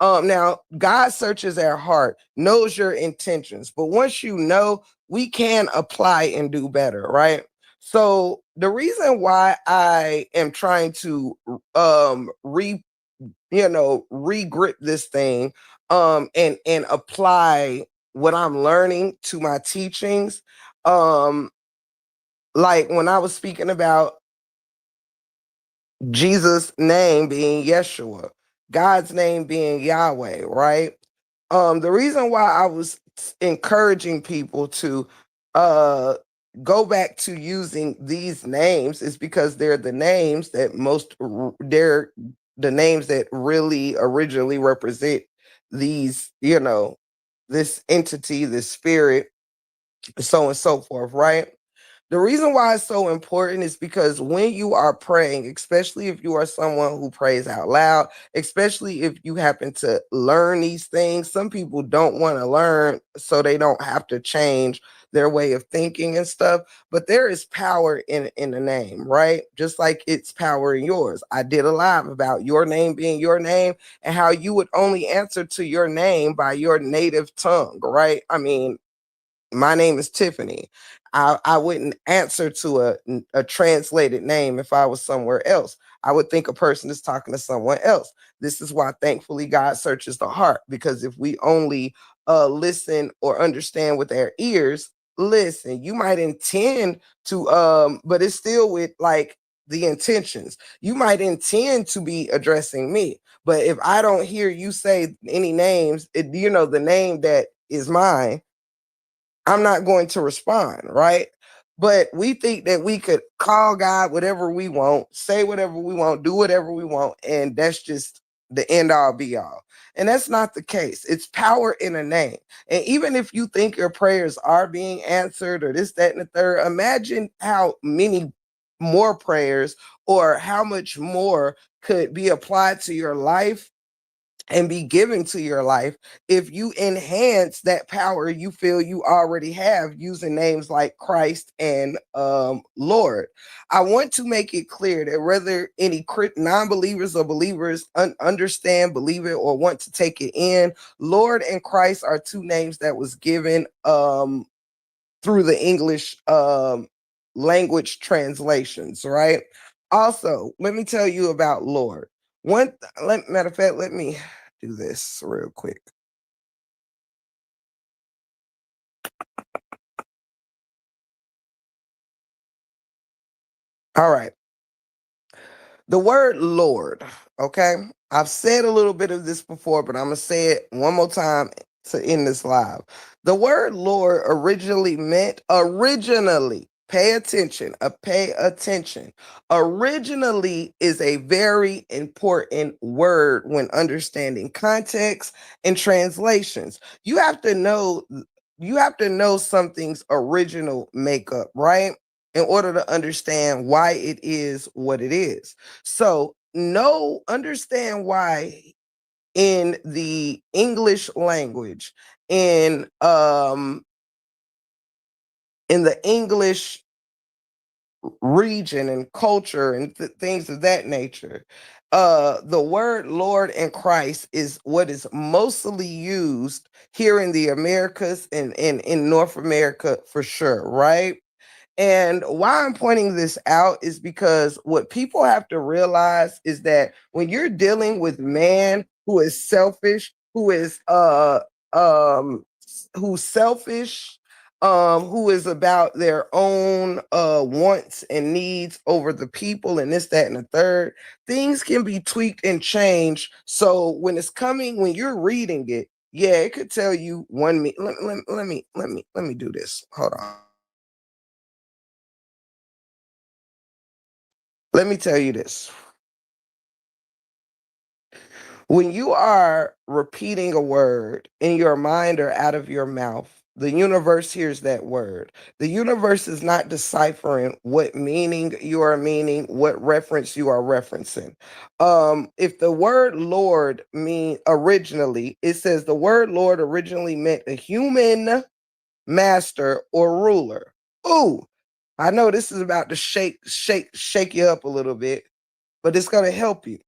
now God searches our heart, knows your intentions, but once you know, we can apply and do better, right? So the reason why I am trying to regrip this thing and apply what I'm learning to my teachings. um like when I was speaking about Jesus' name being Yeshua, God's name being Yahweh, right? The reason why I was encouraging people to uh go back to using these names is because they're the names that they're the names that really originally represent these, this entity, this spirit, so on and so forth, right? The reason why it's so important is because when you are praying, especially if you are someone who prays out loud, especially if you happen to learn these things, some people don't want to learn so they don't have to change their way of thinking and stuff. But there is power in the name, right? Just like it's power in yours. I did a live about your name being your name and how you would only answer to your name by your native tongue, right? I mean, my name is Tiffany. I wouldn't answer to a translated name if I was somewhere else. I would think a person is talking to someone else. This is why, thankfully, God searches the heart, because if we only listen or understand with our ears, listen, you might intend to, but it's still with like the intentions. You might intend to be addressing me, but if I don't hear you say any names, the name that is mine, I'm not going to respond, right? But we think that we could call God whatever we want, say whatever we want, do whatever we want, and that's just the end all be all. And that's not the case. It's power in a name. And even if you think your prayers are being answered or this, that, and the third, imagine how many more prayers or how much more could be applied to your life and be given to your life if you enhance that power you feel you already have using names like Christ and Lord. I want to make it clear that whether any non-believers or believers understand, believe it, or want to take it in, Lord and Christ are two names that was given through the English language translations, right? Also, let me tell you about Lord. Matter of fact, let me do this real quick. All right. The word Lord, okay? I've said a little bit of this before, but I'm going to say it one more time to end this live. The word Lord originally, pay attention. Originally is a very important word when understanding context and translations. You have to know something's original makeup, right? In order to understand why it is what it is. So, understand why in the English language, in the English region and culture and things of that nature, the word Lord and Christ is what is mostly used here in the Americas and in North America for sure, right? And why I'm pointing this out is because what people have to realize is that when you're dealing with man who is selfish, um who's selfish, who is about their own wants and needs over the people and this, that, and the third, things can be tweaked and changed. So when you're reading it, yeah, it could tell you one me. Let me do this. Hold on. Let me tell you this. When you are repeating a word in your mind or out of your mouth, The universe hears that word. The universe is not deciphering what meaning you are meaning, what reference you are referencing. If the word Lord mean originally, it says the word Lord originally meant a human master or ruler. Ooh, I know this is about to shake you up a little bit, but it's gonna help you.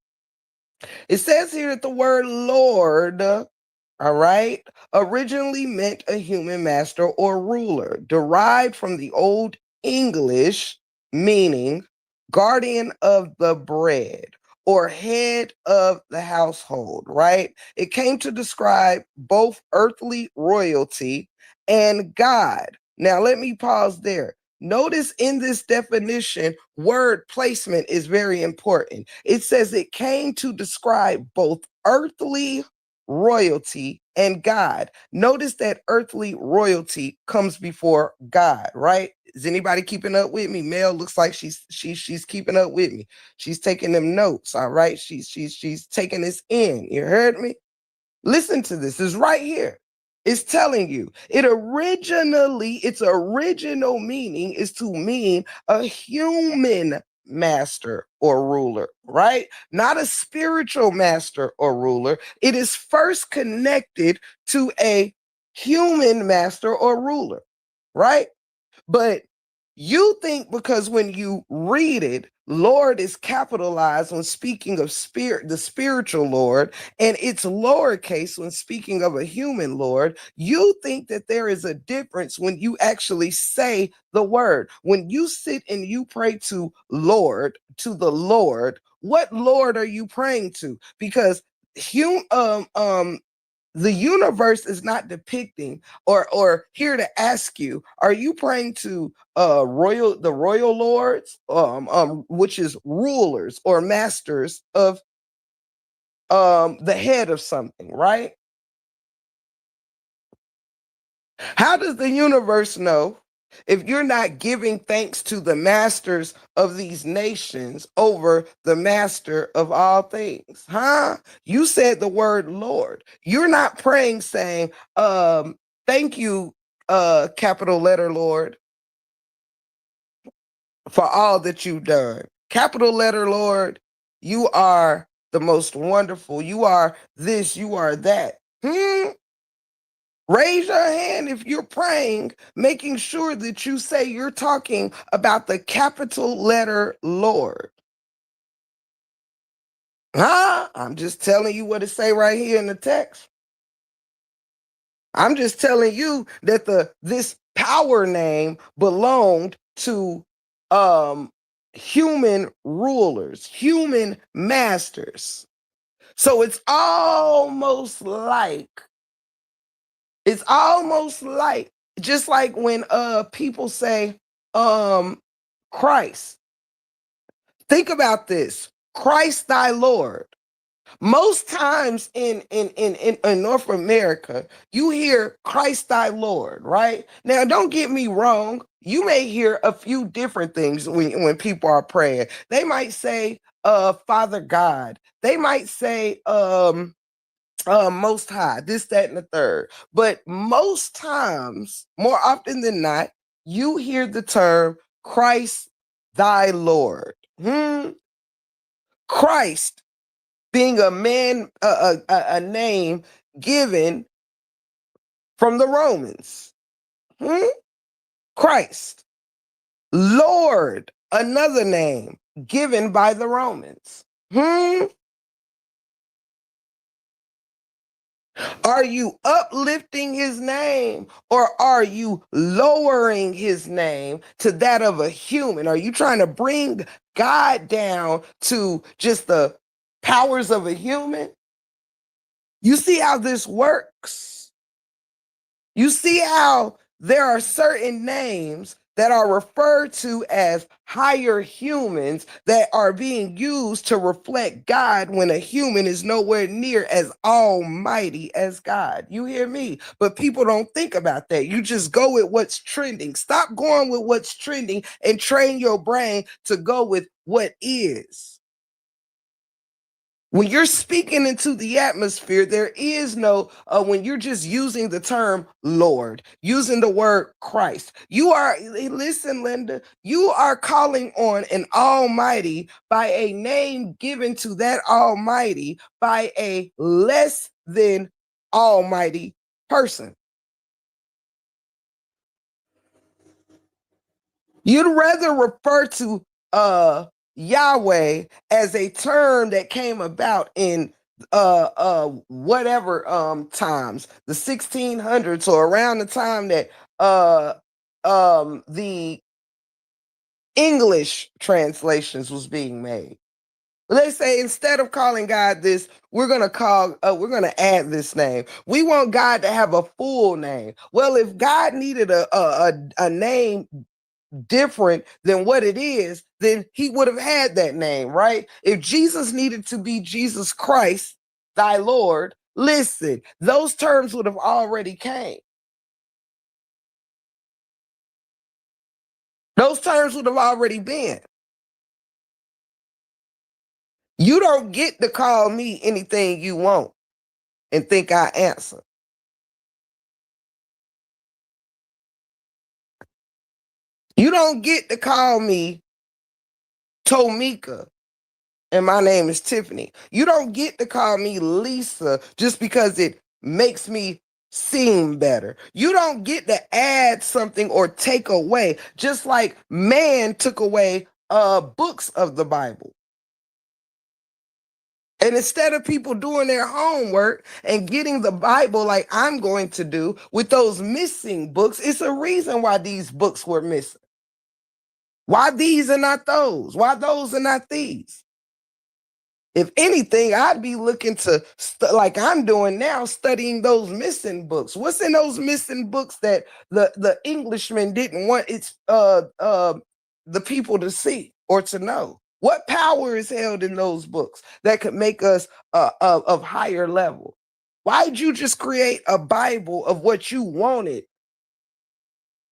It says here that the word Lord, all right, originally meant a human master or ruler, derived from the Old English meaning guardian of the bread or head of the household, right? It came to describe both earthly royalty and God. Now, let me pause there. Notice in this definition, word placement is very important. It says it came to describe both earthly royalty and God. Notice that earthly royalty comes before God, right? Is anybody keeping up with me? Mel looks like she's keeping up with me. She's taking them notes, all right? She's taking this in. You heard me? Listen to this. It's right here. It's telling you its original meaning is to mean a human master or ruler, right? Not a spiritual master or ruler. It is first connected to a human master or ruler, right? But you think because when you read it, Lord is capitalized when speaking of spirit, the spiritual Lord, and it's lowercase when speaking of a human Lord. You think that there is a difference when you actually say the word. When you sit and you pray to the Lord, what Lord are you praying to? Because the universe is not depicting or here to ask you, are you praying to the royal lords, which is rulers or masters of the head of something, right? How does the universe know if you're not giving thanks to the masters of these nations over the master of all things? Huh? You said the word Lord. You're not praying saying, thank you, capital letter Lord, for all that you've done. Capital letter Lord, you are the most wonderful. You are this, you are that. Raise your hand if you're praying, making sure that you say you're talking about the capital letter Lord. Huh? I'm just telling you what it say right here in the text. I'm just telling you that this power name belonged to human rulers, human masters. So it's almost like just like when people say Christ. Think about this. Christ thy Lord. Most times in North America, you hear Christ thy Lord, right? Now, don't get me wrong. You may hear a few different things when people are praying. They might say, Father God. They might say, most high, this, that, and the third. But most times, more often than not, you hear the term Christ thy Lord. Christ being a man, a name given from the Romans. Christ. Lord, another name given by the Romans. Are you uplifting his name or are you lowering his name to that of a human? Are you trying to bring God down to just the powers of a human? You see how this works? You see how there are certain names that are referred to as higher humans that are being used to reflect God when a human is nowhere near as almighty as God. You hear me? But people don't think about that. You just go with what's trending. Stop going with what's trending and train your brain to go with what is. When you're speaking into the atmosphere, there is no, when you're just using the term Lord, using the word Christ, you are, listen, Linda, you are calling on an Almighty by a name given to that Almighty by a less than Almighty person. You'd rather refer to Yahweh as a term that came about in whatever times, the 1600s, or around the time that the English translations was being made. They say instead of calling God this, we're gonna add this name. We want God to have a full name. Well, if God needed a name different than what it is, then he would have had that name, right? If Jesus needed to be Jesus Christ, thy Lord, listen, those terms would have already came. Those terms would have already been. You don't get to call me anything you want and think I answer. You don't get to call me Tomika and my name is Tiffany. You don't get to call me Lisa just because it makes me seem better. You don't get to add something or take away, just like man took away books of the Bible. And instead of people doing their homework and getting the Bible like I'm going to do with those missing books, it's a reason why these books were missing. Why these are not those? Why those are not these? If anything, I'd be looking to, like I'm doing now, studying those missing books. What's in those missing books that the Englishmen didn't want the people to see or to know? What power is held in those books that could make us of higher level? Why'd you just create a Bible of what you wanted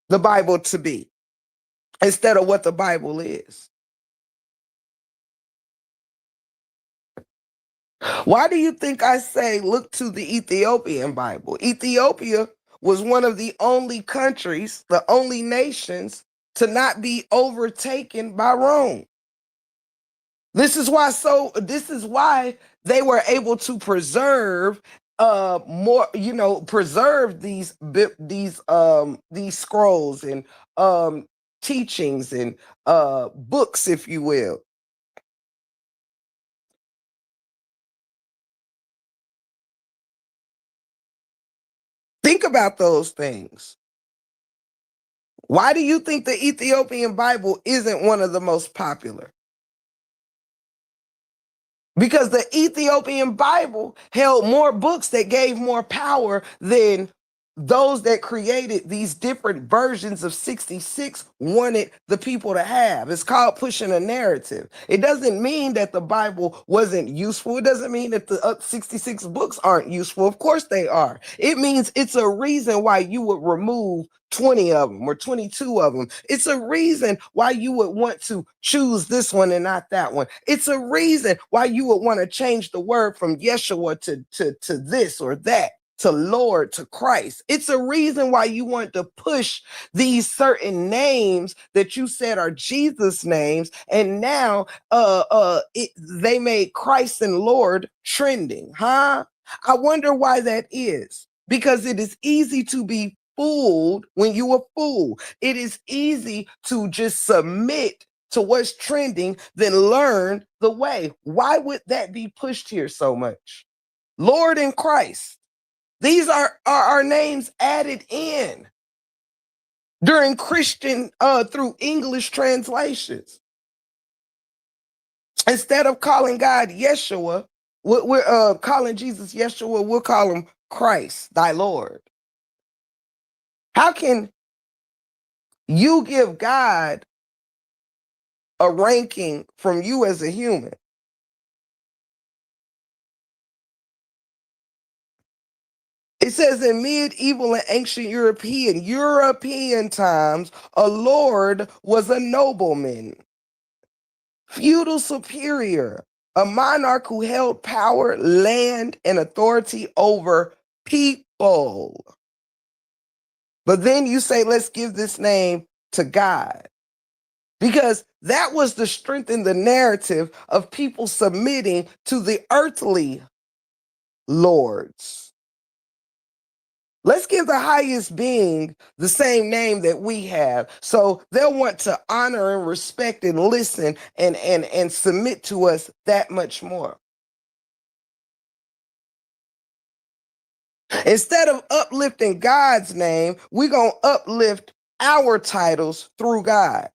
the Bible to be instead of what the Bible is? Why do you think I say look to the Ethiopian Bible? Ethiopia was one of the only countries, the only nations to not be overtaken by Rome. This is why they were able to preserve more, preserve these scrolls and teachings and books, if you will. Think about those things. Why do you think the Ethiopian Bible isn't one of the most popular? Because the Ethiopian Bible held more books that gave more power than those that created these different versions of 66 wanted the people to have. It's called pushing a narrative. It doesn't mean that the Bible wasn't useful. It doesn't mean that the 66 books aren't useful. Of course they are. It means it's a reason why you would remove 20 of them or 22 of them. It's a reason why you would want to choose this one and not that one. It's a reason why you would want to change the word from Yeshua to this or that, to Lord, to Christ. It's a reason why you want to push these certain names that you said are Jesus names, and now they made Christ and Lord trending, huh? I wonder why that is. Because it is easy to be fooled when you a fool. It is easy to just submit to what's trending than learn the way. Why would that be pushed here so much? Lord and Christ. These are our names added in during Christian, through English translations. Instead of calling God Yeshua, we're calling Jesus Yeshua, we'll call him Christ, thy Lord. How can you give God a ranking from you as a human? It says in medieval and ancient European times, a lord was a nobleman, feudal superior, A monarch who held power, land, and authority over people. But then you say, let's give this name to God. Because that was the strength in the narrative of people submitting to the earthly lords. Let's give the highest being the same name that we have. So they'll want to honor and respect and listen and submit to us that much more. Instead of uplifting God's name, we're going to uplift our titles through God.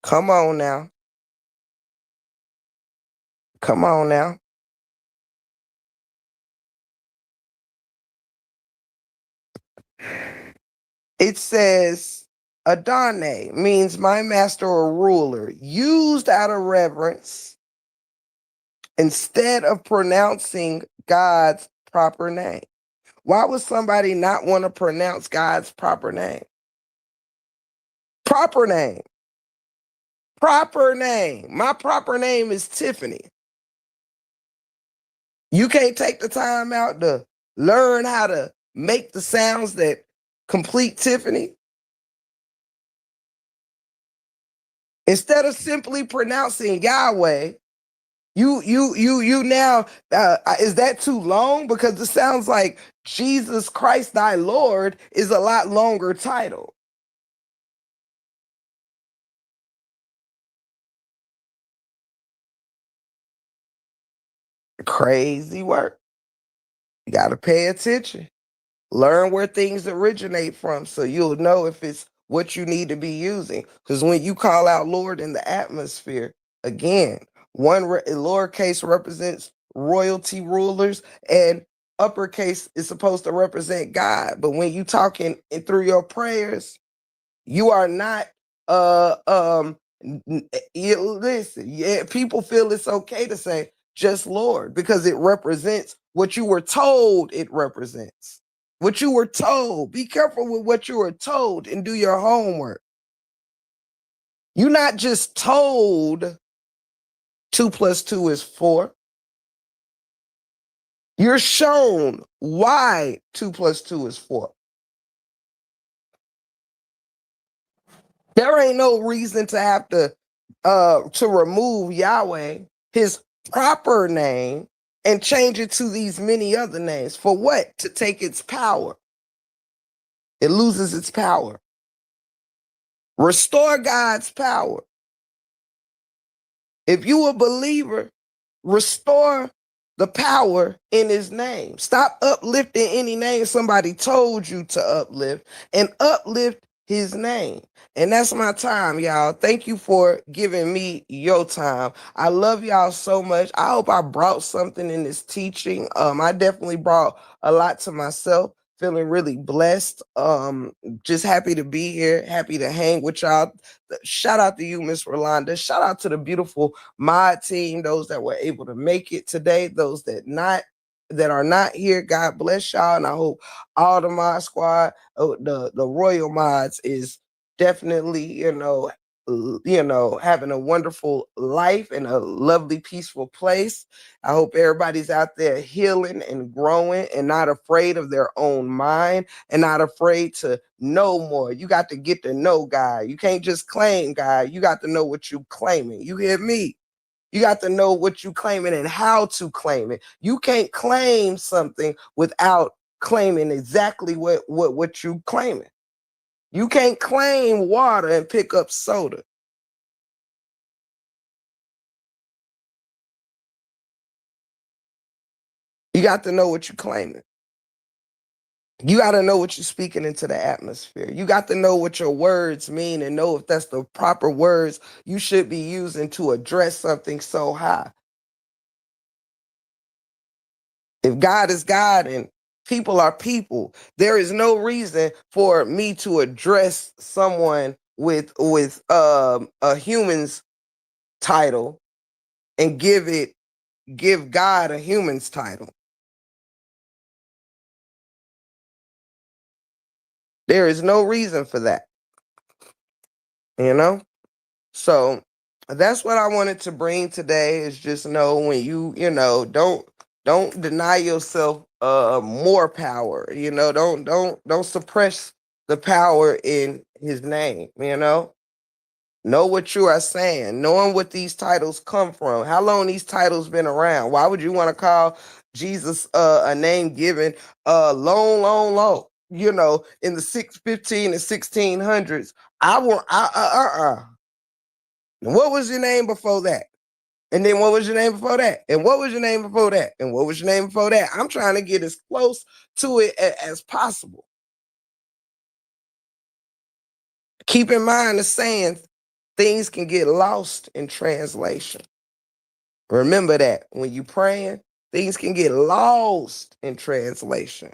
Come on now. Come on now. It says, Adonai means my master or ruler, used out of reverence instead of pronouncing God's proper name. Why would somebody not want to pronounce God's proper name? Proper name. Proper name. My proper name is Tiffany. You can't take the time out to learn how to make the sounds that complete Tiffany. Instead of simply pronouncing Yahweh, you now is that too long? Because it sounds like Jesus Christ thy Lord is a lot longer title. Crazy work. You got to pay attention. Learn where things originate from so you'll know if it's what you need to be using. Because when you call out Lord in the atmosphere, again, lowercase represents royalty rulers and uppercase is supposed to represent God. But when you talking through your prayers, you are not listen, yeah, people feel it's okay to say just Lord because it represents what you were told it represents. What you were told. Be careful with what you were told and do your homework. You're not just told 2 + 2 is 4. You're shown why 2 + 2 is 4. There ain't no reason to have to remove Yahweh, his proper name, and change it to these many other names. For what? To take its power. It loses its power. Restore God's power. If you a believer, restore the power in his name. Stop uplifting any name somebody told you to uplift and uplift his name. And that's my time, y'all. Thank you for giving me your time. I love y'all so much. I hope I brought something in this teaching. I definitely brought a lot to myself. Feeling really blessed. Just happy to be here. Happy to hang with y'all. Shout out to you, Miss Rolanda. Shout out to the beautiful mod team, those that were able to make it today, those that are not here. God bless y'all, and I hope all the mod squad, the royal mods, is definitely having a wonderful life in a lovely, peaceful place. I hope everybody's out there healing and growing and not afraid of their own mind and not afraid to know more. You got to get to know God. You can't just claim God. You got to know what you claiming. You hear me? You got to know what you claiming and how to claim it. You can't claim something without claiming exactly what you claiming. You can't claim water and pick up soda. You got to know what you're claiming. You got to know what you're speaking into the atmosphere. You got to know what your words mean and know if that's the proper words you should be using to address something so high. If God is God and people are people, there is no reason for me to address someone with a human's title and give God a human's title. There is no reason for that. You know? So That's what I wanted to bring today, is just know when you know, don't deny yourself more power. You know, don't suppress the power in his name, you know. Know what you are saying, knowing what these titles come from, how long these titles been around. Why would you want to call Jesus a name given long, you know, in the 615 and 1600s? I want What was your name before that? And then what was your name before that? And what was your name before that? And what was your name before that? I'm trying to get as close to it as possible. Keep in mind the saying, things can get lost in translation. Remember that when you praying, things can get lost in translation.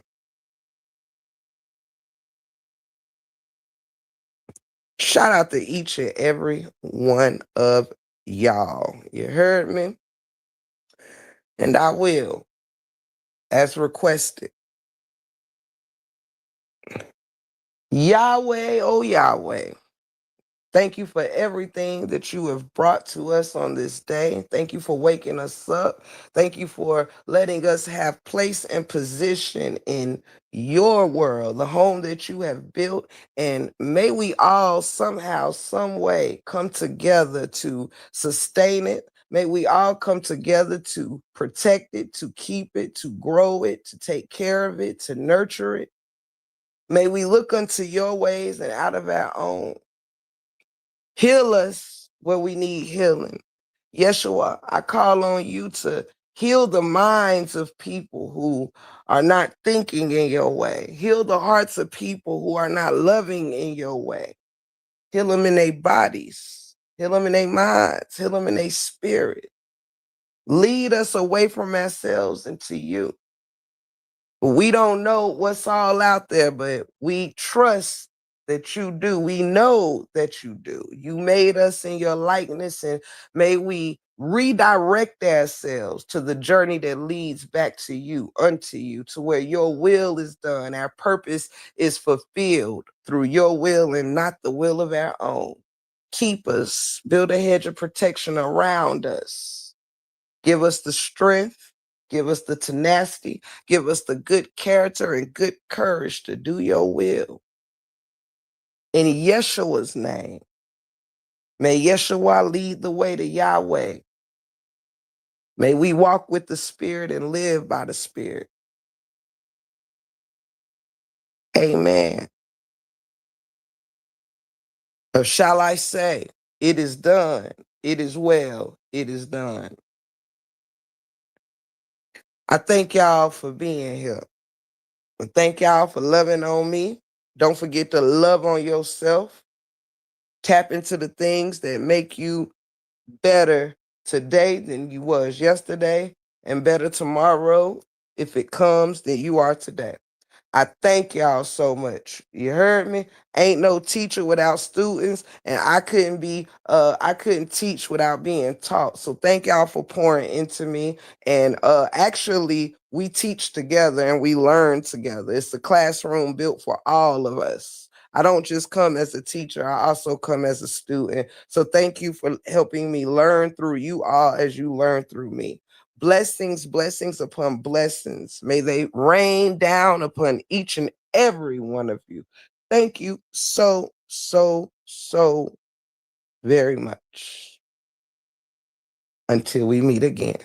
Shout out to each and every one of y'all. You heard me? And I will, as requested. Yahweh, oh Yahweh. Thank you for everything that you have brought to us on this day. Thank you for waking us up. Thank you for letting us have place and position in your world, the home that you have built. And may we all somehow, some way come together to sustain it. May we all come together to protect it, to keep it, to grow it, to take care of it, to nurture it. May we look unto your ways and out of our own. Heal us where we need healing. Yeshua, I call on you to heal the minds of people who are not thinking in your way. Heal the hearts of people who are not loving in your way. Heal them in their bodies. Heal them in their minds. Heal them in their spirit. Lead us away from ourselves into you. We don't know what's all out there, but we trust that you do. We know that you do. You made us in your likeness, and may we redirect ourselves to the journey that leads back to you, unto you, to where your will is done. Our purpose is fulfilled through your will and not the will of our own. Keep us, build a hedge of protection around us. Give us the strength, give us the tenacity, give us the good character and good courage to do your will. In Yeshua's name, may Yeshua lead the way to Yahweh. May we walk with the Spirit and live by the Spirit. Amen. Or shall I say, it is done, it is well, it is done. I thank y'all for being here. And thank y'all for loving on me. Don't forget to love on yourself. Tap into the things that make you better today than you was yesterday, and better tomorrow if it comes than you are today. I thank y'all so much. You heard me? Ain't no teacher without students, and I couldn't teach without being taught. So thank y'all for pouring into me. And actually we teach together and we learn together. It's a classroom built for all of us. I don't just come as a teacher, I also come as a student. So thank you for helping me learn through you all as you learn through me. Blessings, blessings upon blessings. May they rain down upon each and every one of you. Thank you so very much. Until we meet again.